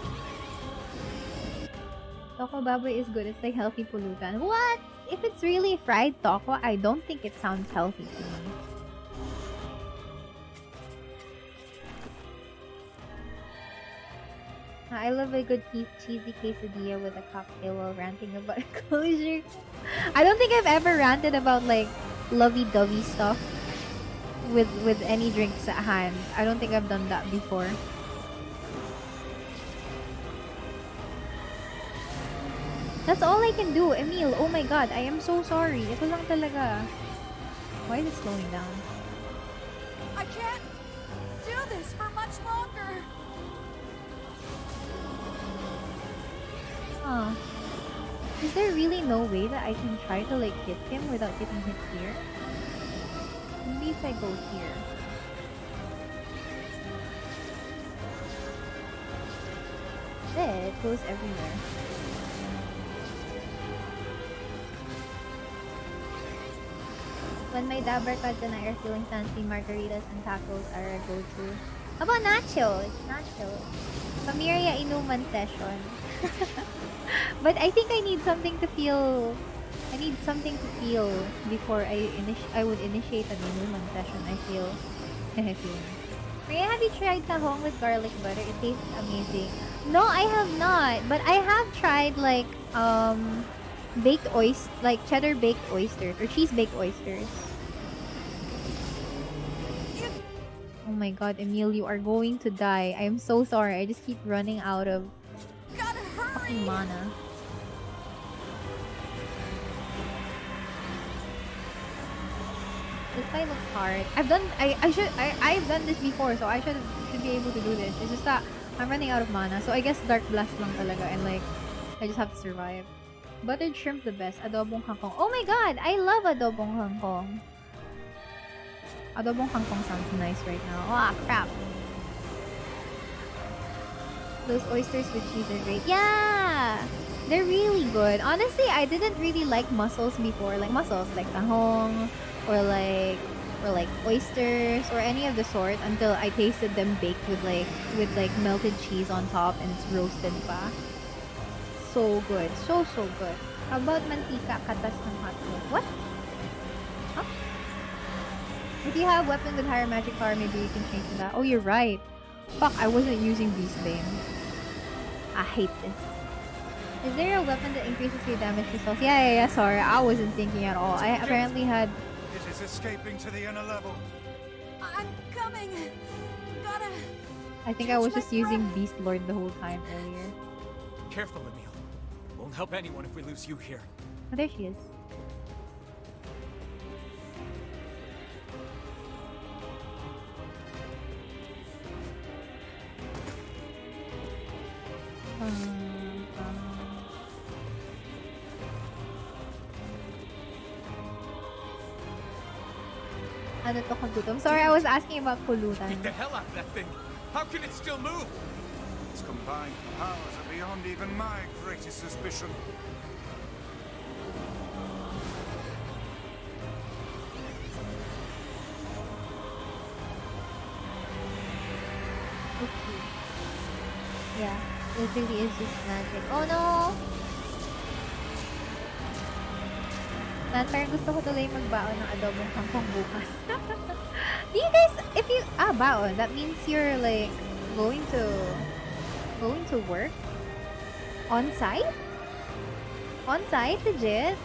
Toko baboy is good. It's like healthy pulutan. What? If it's really fried toko, I don't think it sounds healthy to me. I love a good cheesy quesadilla with a cocktail while ranting about closure. I don't think I've ever ranted about like lovey-dovey stuff with any drinks at hand. I don't think I've done that before. That's all I can do, Emil. Oh my god, I am so sorry. Ito lang talaga. Why is it slowing down? I can't do this for much longer. Huh. Is there really no way that I can try to like hit him without getting hit here? Maybe if I go here. It goes everywhere. When my dabber cuts and I are feeling fancy, margaritas and tacos are a go-to. How about nachos? Nachos. Miria inuman session. But I think I need something to feel. I need something to feel before I would initiate an inuman session. I feel. Maria, have you tried tahong with garlic butter? It tastes amazing. No, I have not. But I have tried like baked oysters, like cheddar baked oysters or cheese baked oysters. Oh my god, Emil, you are going to die. I am so sorry. I just keep running out of fucking mana. This guy looks hard. I've done this before, so I should be able to do this. It's just that I'm running out of mana, so I guess Dark Blast lang talaga, and like I just have to survive. Buttered shrimp the best. Adobong kangkong. Oh my god, I love adobong kangkong. Adobong kangkong sounds nice right now. Ah, crap. Those oysters with cheese are great. Yeah! They're really good. Honestly, I didn't really like mussels before. Like mussels, like tahong, or like oysters, or any of the sort until I tasted them baked with like melted cheese on top and it's roasted pa. So good. So good. How about mantika katas ng hotdog? What? Huh? If you have weapon with higher magic power, maybe you can change to that. Oh, you're right. Fuck, I wasn't using Beast Bane. I hate this. Is there a weapon that increases your damage results? Yeah, sorry. I wasn't thinking at all. I apparently had... It is escaping to the inner level. I'm coming. Gotta... I think I was just using Beast Lord the whole time earlier. Careful, Emil. Won't help anyone if we lose you here. Oh, there she is. Ano to kagutom? Sorry, I was asking about pulutan. Beat the hell out of that thing. How can it still move? Its combined powers are beyond even my greatest suspicion. Okay. Yeah, it really is just magic. Oh no! Man, parang gusto ko tuloy magbaon ng adobong kangkong bukas. Do you guys, if you, baon, that means you're like, going to work? On-site? On-site? Legit?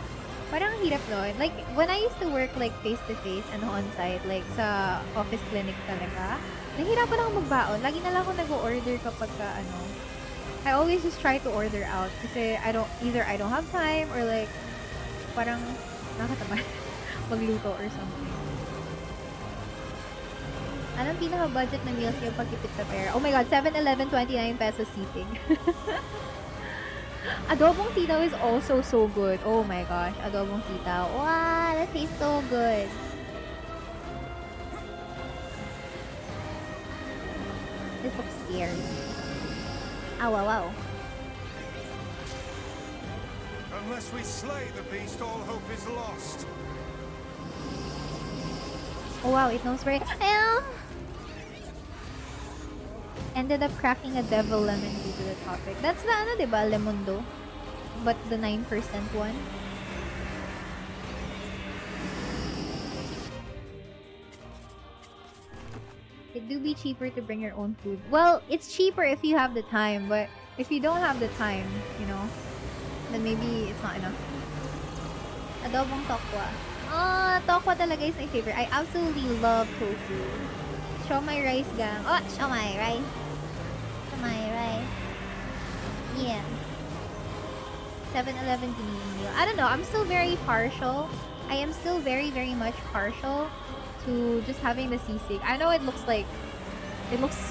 Parang hirap nun. Like, when I used to work like face-to-face and on-site, like sa office clinic talaga, nahirapan ako magbaon. Lagi na lang ako nag-order kapag I always just try to order out kasi I don't have time or like, parang nakataman magluto or something. Anong pinaka-budget na meals yung pagkipit sa pera? Oh my god, 7-Eleven, 29 pesos sisig. Adobong sitaw is also so good. Oh my gosh, adobong sitaw. Wow, that tastes so good. This looks scary. Ow, wow, wow. Unless we slay the beast, all hope is lost. Oh wow, it knows very. Ended up cracking a devil lemon due to the topic. That's the diba, Lemundo, but the 9% one. It do be cheaper to bring your own food. Well, it's cheaper if you have the time, but if you don't have the time, you know, then maybe it's not enough. Adobong tokwa. Tokwa talaga is my favorite. I absolutely love tofu. Siomai rice gang. Oh, siomai rice. Siomai rice. Yeah. 7-Eleven Canadian meal. I don't know. I'm still very partial. I am still very, very much partial to just having the sisig. I know it looks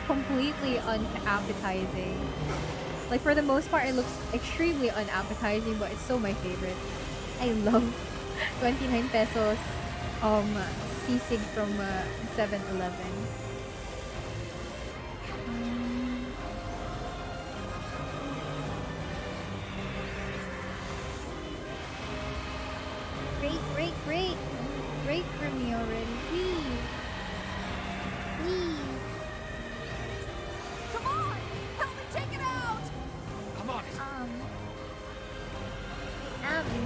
completely unappetizing. Like, for the most part, it looks extremely unappetizing, but it's so my favorite. I love 29 pesos sisig from 7-Eleven. Break for me already, please. Please. Come on! Help me take it out! Come on.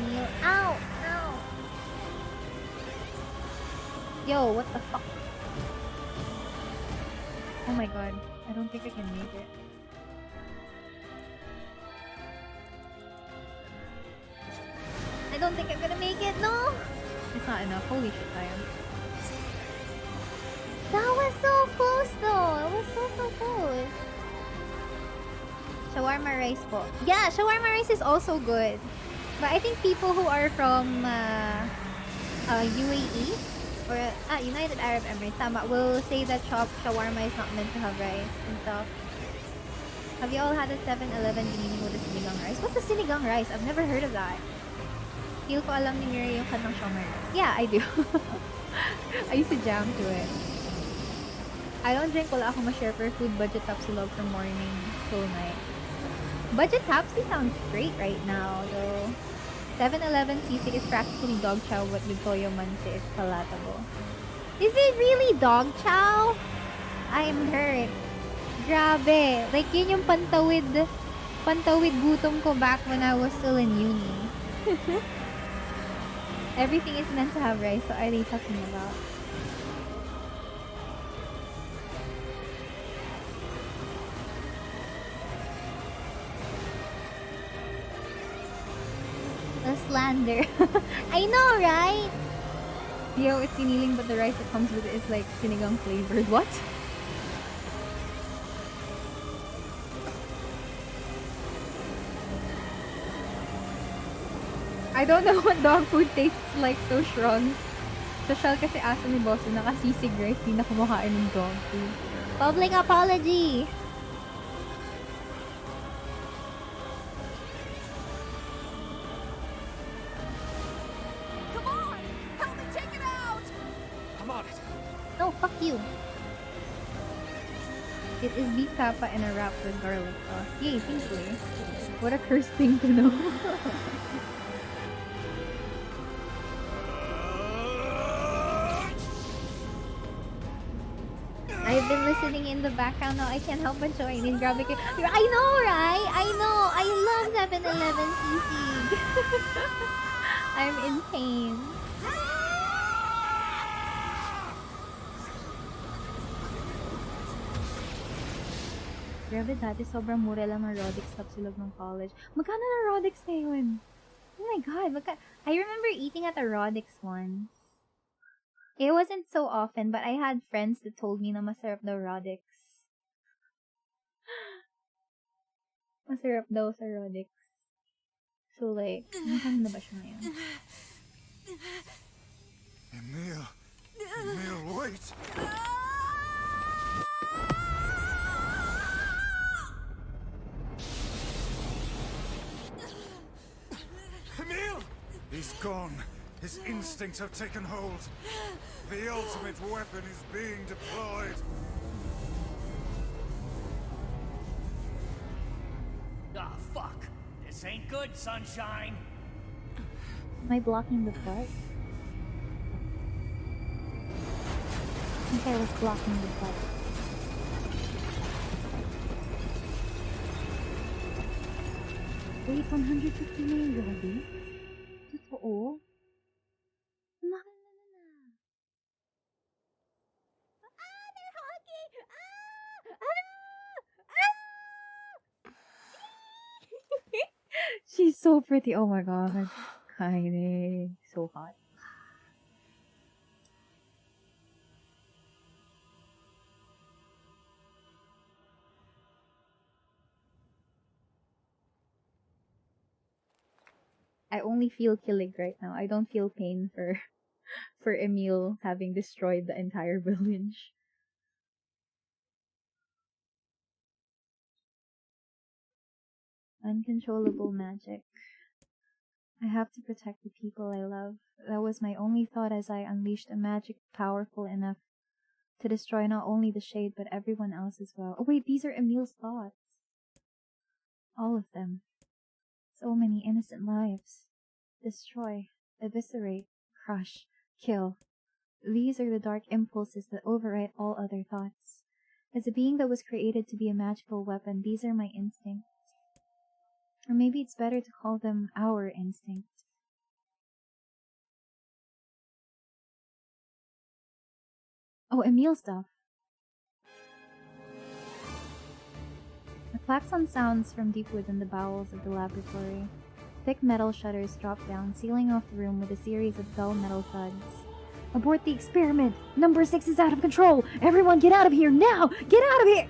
Neil. Ow! Ow! Yo, what the fuck? Oh my god. I don't think I can make it. I don't think I'm gonna make it, no! It's not enough. Holy shit, I am. That was so close though! It was so close! Shawarma rice po. Yeah, shawarma rice is also good. But I think people who are from UAE or United Arab Emirates will say that shawarma is not meant to have rice and stuff. Have you all had a 7-Eleven giniling with a sinigang rice? What's a sinigang rice? I've never heard of that. Feel ko alam ni Miria yung kantang siomai rice. Yeah, I do. I used to jam to it. I don't drink, wala ako ma-share per food. Budget Tapsi log from morning till night. Budget Tapsi sounds great right now, though. 7-Eleven sisig is practically dog chow, but with toyo manse is palatable. Is it really dog chow? I'm hurt. Grabe. Like, yun yung pantawid gutom ko back when I was still in uni. Everything is meant to have rice, so what are they talking about? The slander. I know, right? Yo, it's siniling, but the rice that comes with it is like sinigang flavored. What? I don't know what dog food tastes like so strong. Social kasi aso ni boss nakasisig rice, di na kumakain ng dog food. Public apology! Come on! Help me take it out! I'm on it. Phew. It is beef kappa and a wrap with garlic sauce. Yay, thankfully. What a cursed thing to know. I've been listening in the background now. I can't help but join in. Grab it. I know, right? I know. I love 7-Eleven sisig. I'm in pain. Grabe dati, sobrang mura lang ng Rodix sa silog ng college. Magkano na Rodix ngayon? Oh my god, I remember eating at a Rodix once. It wasn't so often, but I had friends that told me na masarap daw Rodix. Masarap daw sa Rodix. So like, magkano na ba siya ngayon? Emil, wait! Emil! He's gone. His instincts have taken hold. The ultimate weapon is being deployed. Ah, fuck. This ain't good, sunshine. Am I blocking the butt? I think I was blocking the butt. Wait, 150 na yung Rodix? Totoo? Na. They're honking! She's so pretty. Oh my god. Kaine. So hot. I only feel Killig right now. I don't feel pain for Emil having destroyed the entire village. Uncontrollable magic. I have to protect the people I love. That was my only thought as I unleashed a magic powerful enough to destroy not only the Shade but everyone else as well. Oh wait, these are Emil's thoughts. All of them. So many innocent lives. Destroy, eviscerate, crush, kill. These are the dark impulses that override all other thoughts. As a being that was created to be a magical weapon, these are my instincts. Or maybe it's better to call them our instincts. Oh, Emil stuff. A klaxon sounds from deep within the bowels of the laboratory. Thick metal shutters drop down, sealing off the room with a series of dull metal thuds. Abort the experiment! Number 6 is out of control! Everyone get out of here now! Get out of here!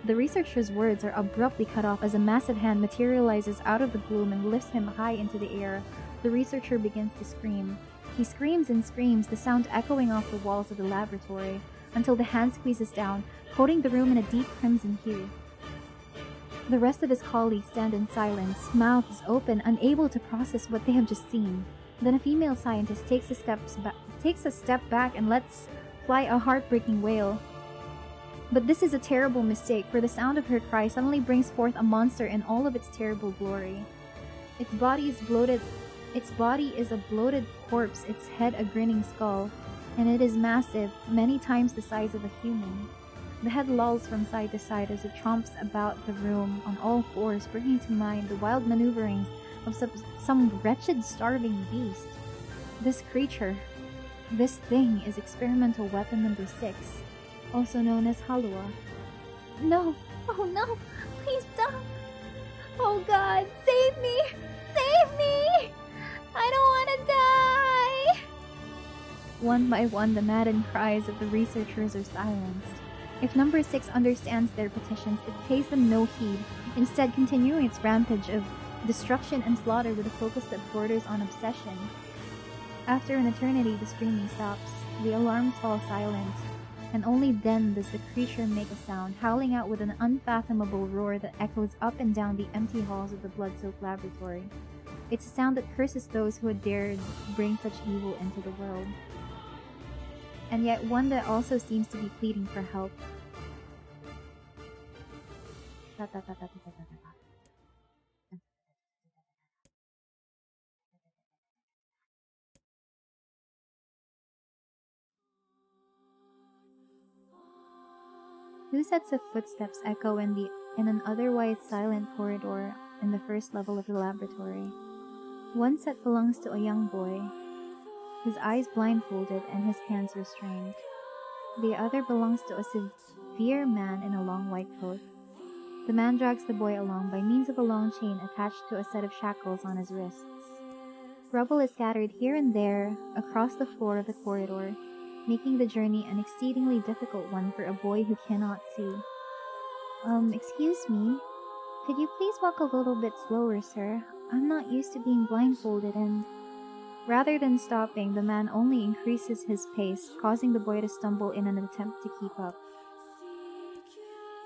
The researcher's words are abruptly cut off as a massive hand materializes out of the gloom and lifts him high into the air. The researcher begins to scream. He screams and screams, the sound echoing off the walls of the laboratory, until the hand squeezes down, coating the room in a deep crimson hue. The rest of his colleagues stand in silence, mouths open, unable to process what they have just seen. Then a female scientist takes a step back and lets fly a heartbreaking wail. But this is a terrible mistake, for the sound of her cry suddenly brings forth a monster in all of its terrible glory. Its body is a bloated corpse, its head a grinning skull, and it is massive, many times the size of a human. The head lolls from side to side as it tromps about the room on all fours, bringing to mind the wild maneuverings of some wretched starving beast. This creature, this thing, is experimental weapon number 6, also known as Halua. No! Oh no! Please stop! Oh god, save me! Save me! I don't want to die! One by one, the maddened cries of the researchers are silenced. If number 6 understands their petitions, it pays them no heed, instead continuing its rampage of destruction and slaughter with a focus that borders on obsession. After an eternity, the screaming stops. The alarms fall silent, and only then does the creature make a sound, howling out with an unfathomable roar that echoes up and down the empty halls of the blood-soaked laboratory. It's a sound that curses those who had dared bring such evil into the world. and yet one that also seems to be pleading for help. Two sets of footsteps echo in an otherwise silent corridor in the first level of the laboratory. One set belongs to a young boy, his eyes blindfolded and his hands restrained. The other belongs to a severe man in a long white coat. The man drags the boy along by means of a long chain attached to a set of shackles on his wrists. Rubble is scattered here and there across the floor of the corridor, making the journey an exceedingly difficult one for a boy who cannot see. Excuse me. Could you please walk a little bit slower, sir? I'm not used to being blindfolded and... Rather than stopping, the man only increases his pace, causing the boy to stumble in an attempt to keep up.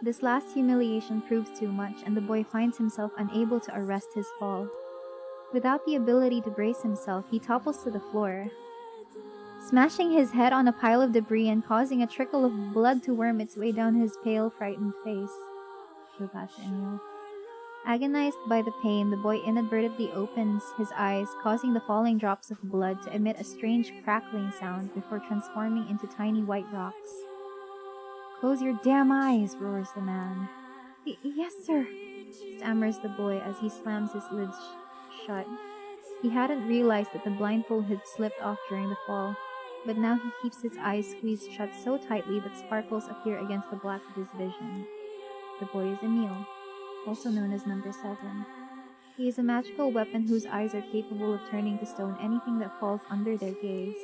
This last humiliation proves too much, and the boy finds himself unable to arrest his fall. Without the ability to brace himself, he topples to the floor, smashing his head on a pile of debris and causing a trickle of blood to worm its way down his pale, frightened face. Agonized by the pain, the boy inadvertently opens his eyes, causing the falling drops of blood to emit a strange crackling sound before transforming into tiny white rocks. "Close your damn eyes," roars the man. Yes, sir," stammers the boy as he slams his lids shut. He hadn't realized that the blindfold had slipped off during the fall, but now he keeps his eyes squeezed shut so tightly that sparkles appear against the black of his vision. The boy is Emil, also known as Number 7. He is a magical weapon whose eyes are capable of turning to stone anything that falls under their gaze.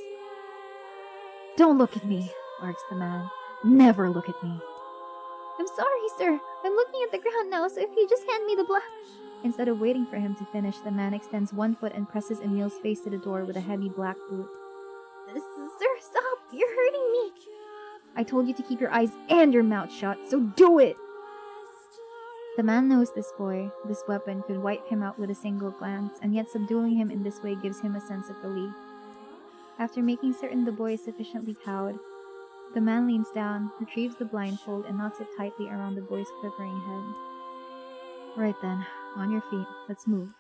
"Don't look at me," barks the man. "Never look at me." "I'm sorry, sir. I'm looking at the ground now, so if you just hand me the black..." Instead of waiting for him to finish, the man extends one foot and presses Emil's face to the door with a heavy black boot. "Sir, stop! You're hurting me!" "I told you to keep your eyes and your mouth shut, so do it!" The man knows this boy, this weapon, could wipe him out with a single glance, and yet subduing him in this way gives him a sense of relief. After making certain the boy is sufficiently cowed, the man leans down, retrieves the blindfold, and knots it tightly around the boy's quivering head. "Right then, on your feet, let's move."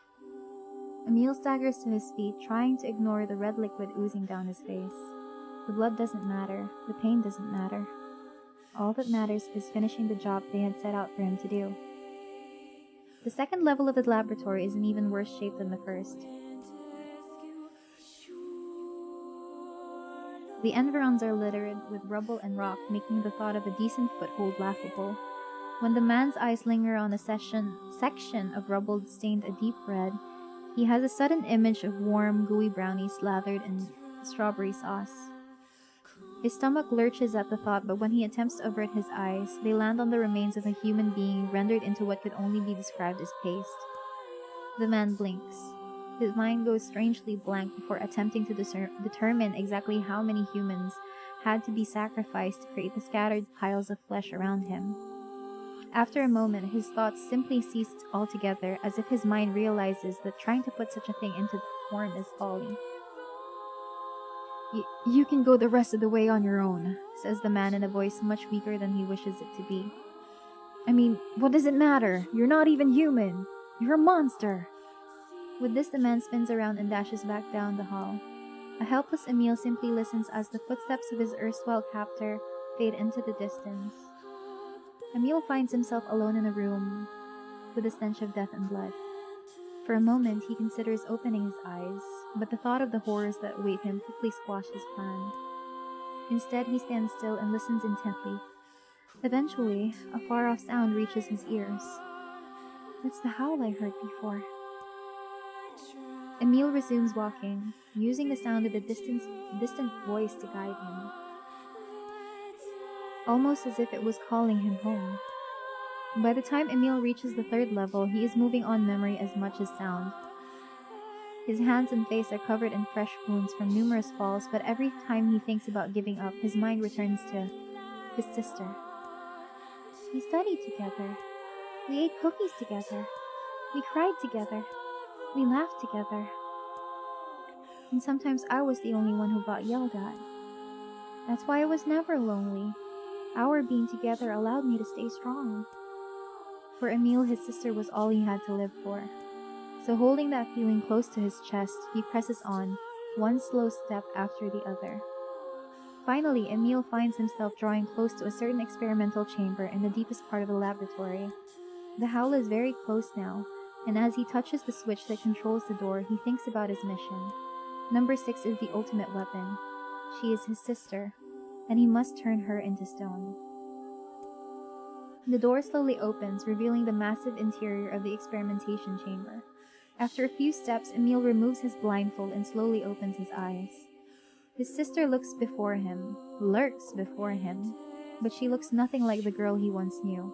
Emil staggers to his feet, trying to ignore the red liquid oozing down his face. The blood doesn't matter, the pain doesn't matter. All that matters is finishing the job they had set out for him to do. The second level of the laboratory is in even worse shape than the first. The environs are littered with rubble and rock, making the thought of a decent foothold laughable. When the man's eyes linger on a section of rubble stained a deep red, he has a sudden image of warm, gooey brownies slathered in strawberry sauce. His stomach lurches at the thought, but when he attempts to avert his eyes, they land on the remains of a human being rendered into what could only be described as paste. The man blinks. His mind goes strangely blank before attempting to determine exactly how many humans had to be sacrificed to create the scattered piles of flesh around him. After a moment, his thoughts simply ceased altogether, as if his mind realizes that trying to put such a thing into form is folly. You can go the rest of the way on your own," says the man in a voice much weaker than he wishes it to be. "I mean, what does it matter? You're not even human. You're a monster." With this, the man spins around and dashes back down the hall. A helpless Emil simply listens as the footsteps of his erstwhile captor fade into the distance. Emil finds himself alone in a room with a stench of death and blood. For a moment, he considers opening his eyes, but the thought of the horrors that await him quickly squashes his plan. Instead, he stands still and listens intently. Eventually, a far-off sound reaches his ears. It's the howl I heard before. Emil resumes walking, using the sound of the distant voice to guide him, almost as if it was calling him home. By the time Emil reaches the third level, he is moving on memory as much as sound. His hands and face are covered in fresh wounds from numerous falls, but every time he thinks about giving up, his mind returns to his sister. We studied together. We ate cookies together. We cried together. We laughed together. And sometimes I was the only one who got yelled at. That's why I was never lonely. Our being together allowed me to stay strong. For Emil, his sister was all he had to live for. So holding that feeling close to his chest, he presses on, one slow step after the other. Finally, Emil finds himself drawing close to a certain experimental chamber in the deepest part of the laboratory. The howl is very close now, and as he touches the switch that controls the door, he thinks about his mission. Number 6 is the ultimate weapon. She is his sister, and he must turn her into stone. The door slowly opens, revealing the massive interior of the experimentation chamber. After a few steps, Emil removes his blindfold and slowly opens his eyes. His sister lurks before him, but she looks nothing like the girl he once knew.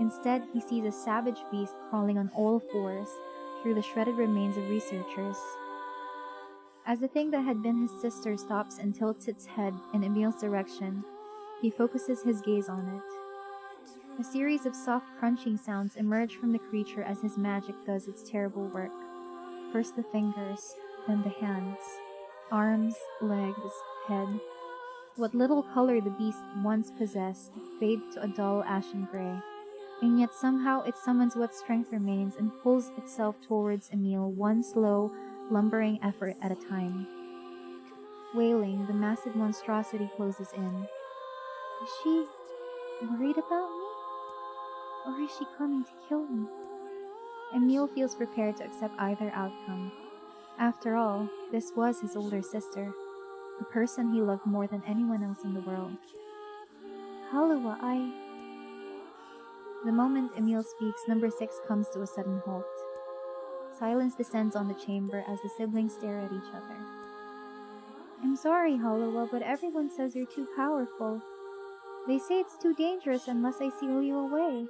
Instead, he sees a savage beast crawling on all fours through the shredded remains of researchers. As the thing that had been his sister stops and tilts its head in Emil's direction, he focuses his gaze on it. A series of soft crunching sounds emerge from the creature as his magic does its terrible work. First the fingers, then the hands, arms, legs, head. What little color the beast once possessed fades to a dull ashen gray, and yet somehow it summons what strength remains and pulls itself towards Emil, one slow, lumbering effort at a time. Wailing, the massive monstrosity closes in. Is she worried about me? Or is she coming to kill me? Emil feels prepared to accept either outcome. After all, this was his older sister, the person he loved more than anyone else in the world. Halua, The moment Emil speaks, number 6 comes to a sudden halt. Silence descends on the chamber as the siblings stare at each other. I'm sorry, Halua, but everyone says you're too powerful. They say it's too dangerous unless I seal you away.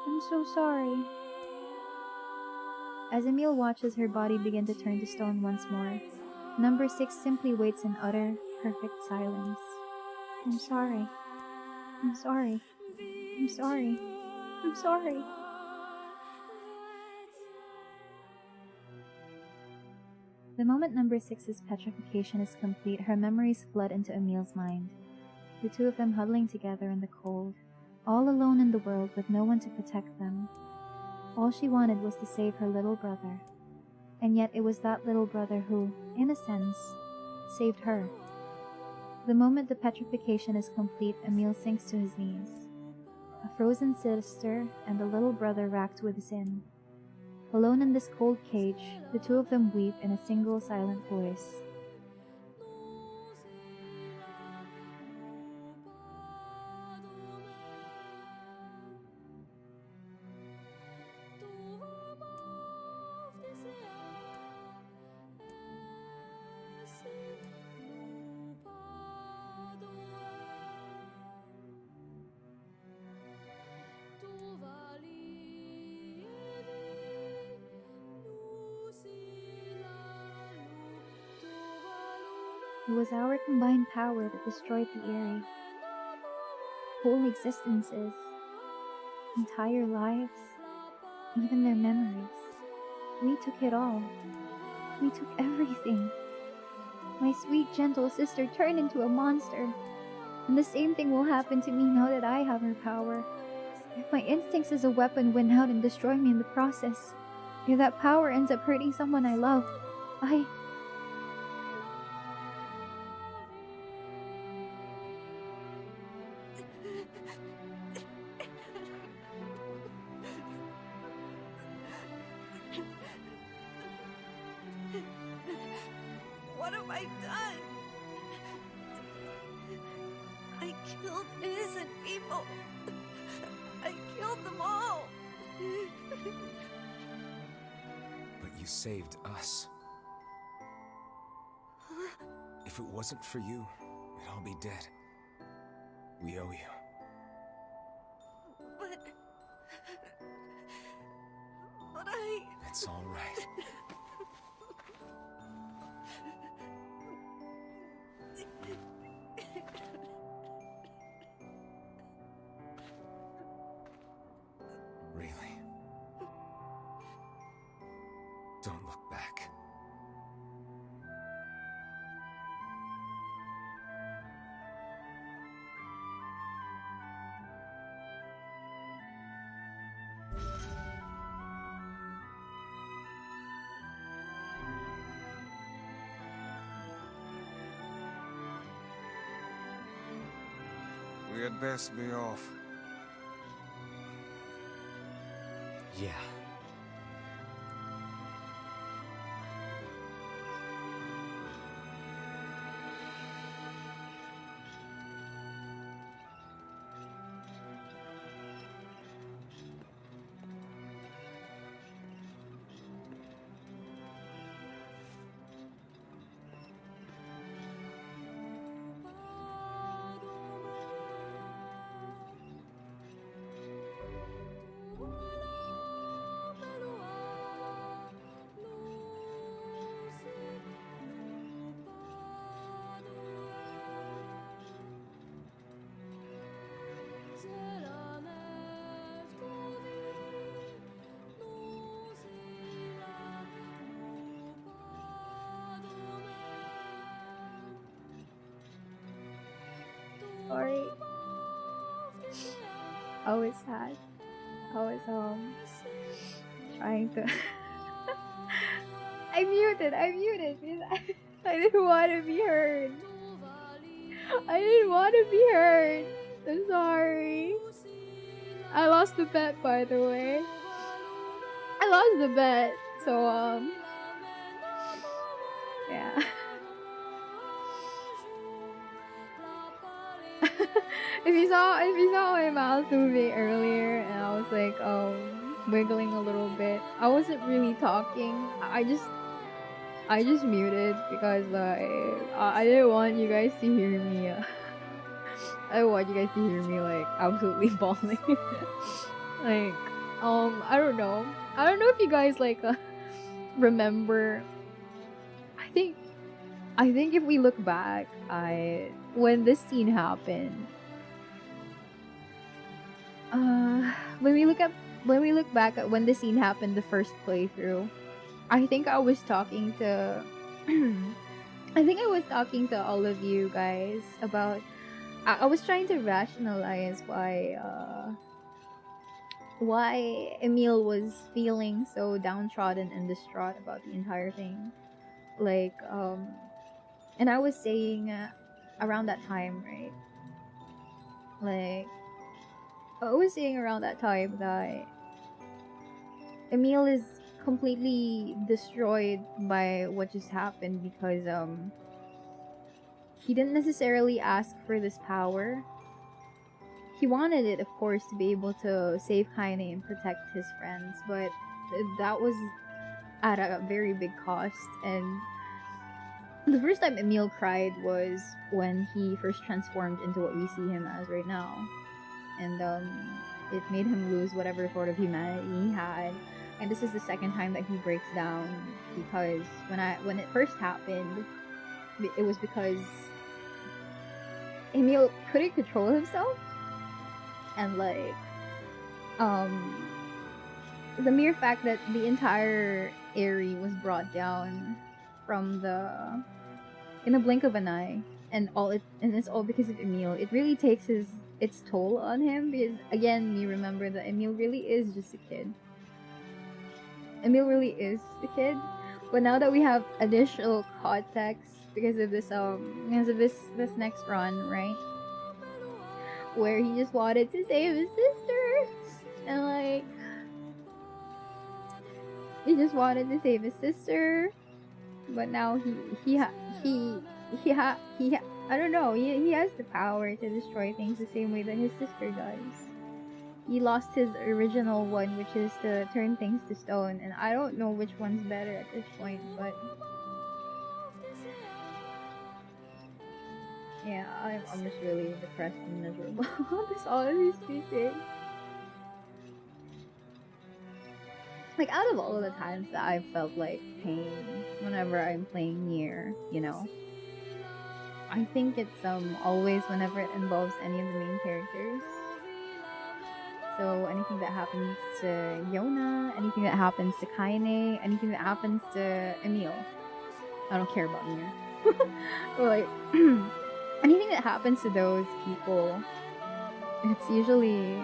I'm so sorry. As Emil watches her body begin to turn to stone once more, number 6 simply waits in utter, perfect silence. I'm sorry. I'm sorry. I'm sorry. I'm sorry. The moment number 6's petrification is complete, her memories flood into Emil's mind. The two of them huddling together in the cold, all alone in the world with no one to protect them. All she wanted was to save her little brother. And yet it was that little brother who, in a sense, saved her. The moment the petrification is complete, Emil sinks to his knees. A frozen sister and a little brother racked with sin. Alone in this cold cage, the two of them weep in a single silent voice. It was our combined power that destroyed the Eyrie. Whole existences, entire lives, even their memories. We took it all. We took everything. My sweet, gentle sister turned into a monster. And the same thing will happen to me now that I have her power. If my instincts as a weapon win out and destroy me in the process, if that power ends up hurting someone I love, What have I done? I killed innocent people. I killed them all. But you saved us. If it wasn't for you, we'd all be dead. We owe you. But It's all right. Really? Don't look back. We had best be off. Yeah. Sorry. I was sad. I was trying to I muted because I didn't want to be heard. I didn't want to be heard. I'm sorry. I lost the bet, by the way. I lost the bet. So yeah. if you saw my mouth moving earlier and I was like wiggling a little bit, I wasn't really talking. I just muted because I didn't want you guys to hear me. I didn't want you guys to hear me like absolutely bawling. Like I don't know if you guys like remember. I think if we look back, when this scene happened, when we look back at when the scene happened the first playthrough, I think I was talking to all of you guys about I was trying to rationalize why Emil was feeling so downtrodden and distraught about the entire thing. Like and I was saying around that time, right? Like I was saying around that time that Emil is completely destroyed by what just happened because he didn't necessarily ask for this power. He wanted it, of course, to be able to save Kaine and protect his friends, but that was at a very big cost. And the first time Emil cried was when he first transformed into what we see him as right now. And it made him lose whatever sort of humanity he had. And this is the second time that he breaks down because when it first happened, it was because Emil couldn't control himself. And like the mere fact that the entire area was brought down from in the blink of an eye, and it's all because of Emil. It really takes its toll on him because again, you remember that Emil really is just a kid. Emil really is just a kid. But now that we have additional context because of this next run, right? Where he just wanted to save his sister, and like he just wanted to save his sister, but now he I don't know, he has the power to destroy things the same way that his sister does. He lost his original one, which is to turn things to stone, and I don't know which one's better at this point, but yeah, I'm just really depressed and miserable. All of these two things. Like, out of all of the times that I've felt like pain whenever I'm playing NIER, you know, I think it's always whenever it involves any of the main characters. So anything that happens to Yona, anything that happens to Kaine, anything that happens to Emil. I don't care about NIER. But like anything that happens to those people, it's usually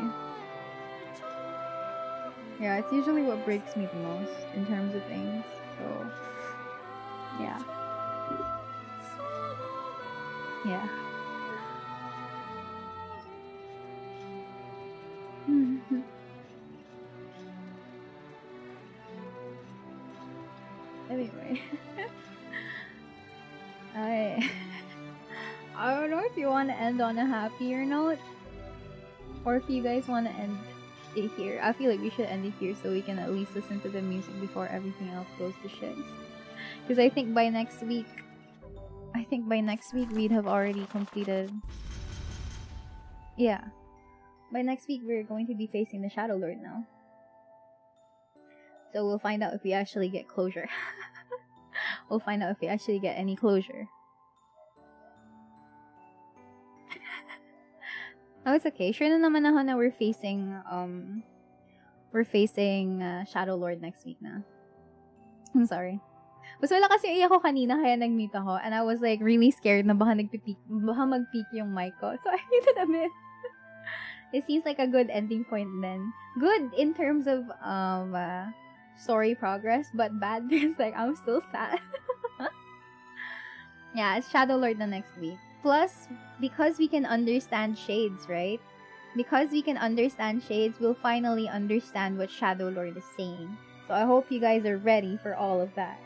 what breaks me the most in terms of things. So yeah. if you want to end on a happier note, or if you guys want to end it here. I feel like we should end it here so we can at least listen to the music before everything else goes to shit. Because I think by next week we'd have already completed. Yeah. By next week we're going to be facing the Shadow Lord now. So we'll find out if we actually get closure. We'll find out if we actually get any closure. Oh, it's okay. Sure na naman ako na we're facing Shadow Lord next week na. I'm sorry. Mas wala kasi iyak ko kanina kaya nag-mute ako and I was like really scared na baka mag-peak yung mic ko. So I muted a bit. It seems like a good ending point then. Good in terms of story progress, but bad because like I'm still sad. Yeah, it's Shadow Lord the next week. Plus, because we can understand shades, right? Because we can understand shades, we'll finally understand what Shadow Lord is saying. So I hope you guys are ready for all of that.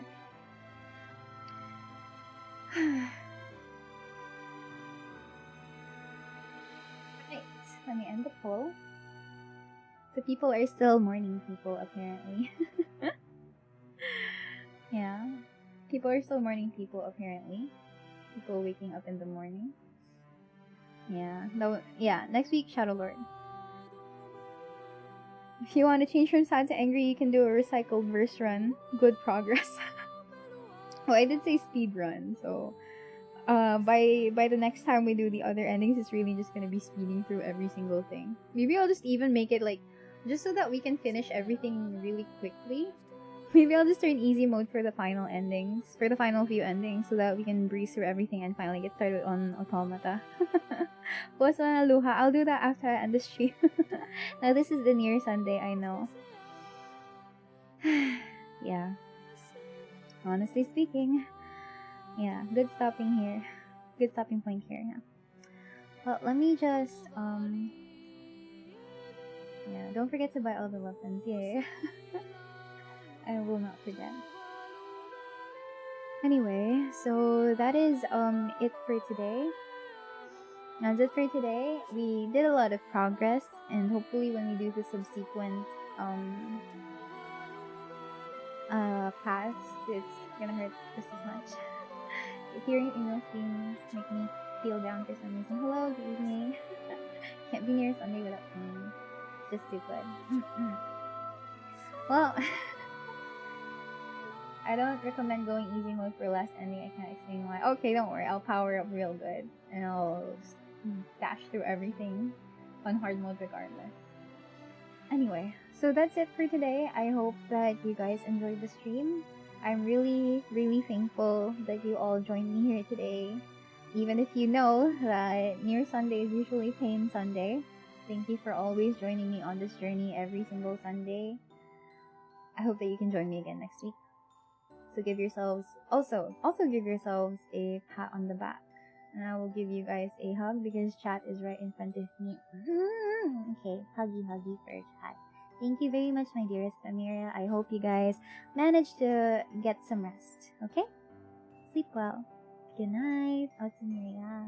Right, let me end the poll. So people are still morning people, apparently. Yeah. People are still morning people, apparently. People waking up in the morning. Yeah. No, yeah, next week, Shadow Lord. If you want to change from sad to angry, you can do a recycled verse run. Good progress. Oh, I did say speed run, so by the next time we do the other endings, it's really just gonna be speeding through every single thing. Maybe I'll just even make it like just so that we can finish everything really quickly. Maybe I'll just turn easy mode for the final endings, for the final few endings, so that we can breeze through everything and finally get started on Automata. What's na luha? I'll do that after I end the stream. Now this is the NIER Sunday, I know. Yeah. Honestly speaking, yeah, good stopping here. Good stopping point here, yeah. Well, let me just, yeah, don't forget to buy all the weapons, yeah. I will not forget. Anyway, so that is it for today. That's it for today. We did a lot of progress, and hopefully when we do the subsequent paths, it's gonna hurt just as much. Hearing emails make me feel down for some reason. Hello, good evening. Can't be near Sunday without pain. It's just stupid. Well, I don't recommend going easy mode for last ending. I can't explain why. Okay, don't worry. I'll power up real good. And I'll just dash through everything on hard mode regardless. Anyway, so that's it for today. I hope that you guys enjoyed the stream. I'm really, really thankful that you all joined me here today. Even if you know that NIER Sunday is usually Pain Sunday. Thank you for always joining me on this journey every single Sunday. I hope that you can join me again next week. So give yourselves, also give yourselves a pat on the back. And I will give you guys a hug because chat is right in front of me. Okay, huggy for chat. Thank you very much, my dearest Miria. I hope you guys managed to get some rest, okay? Sleep well. Good night. Miria.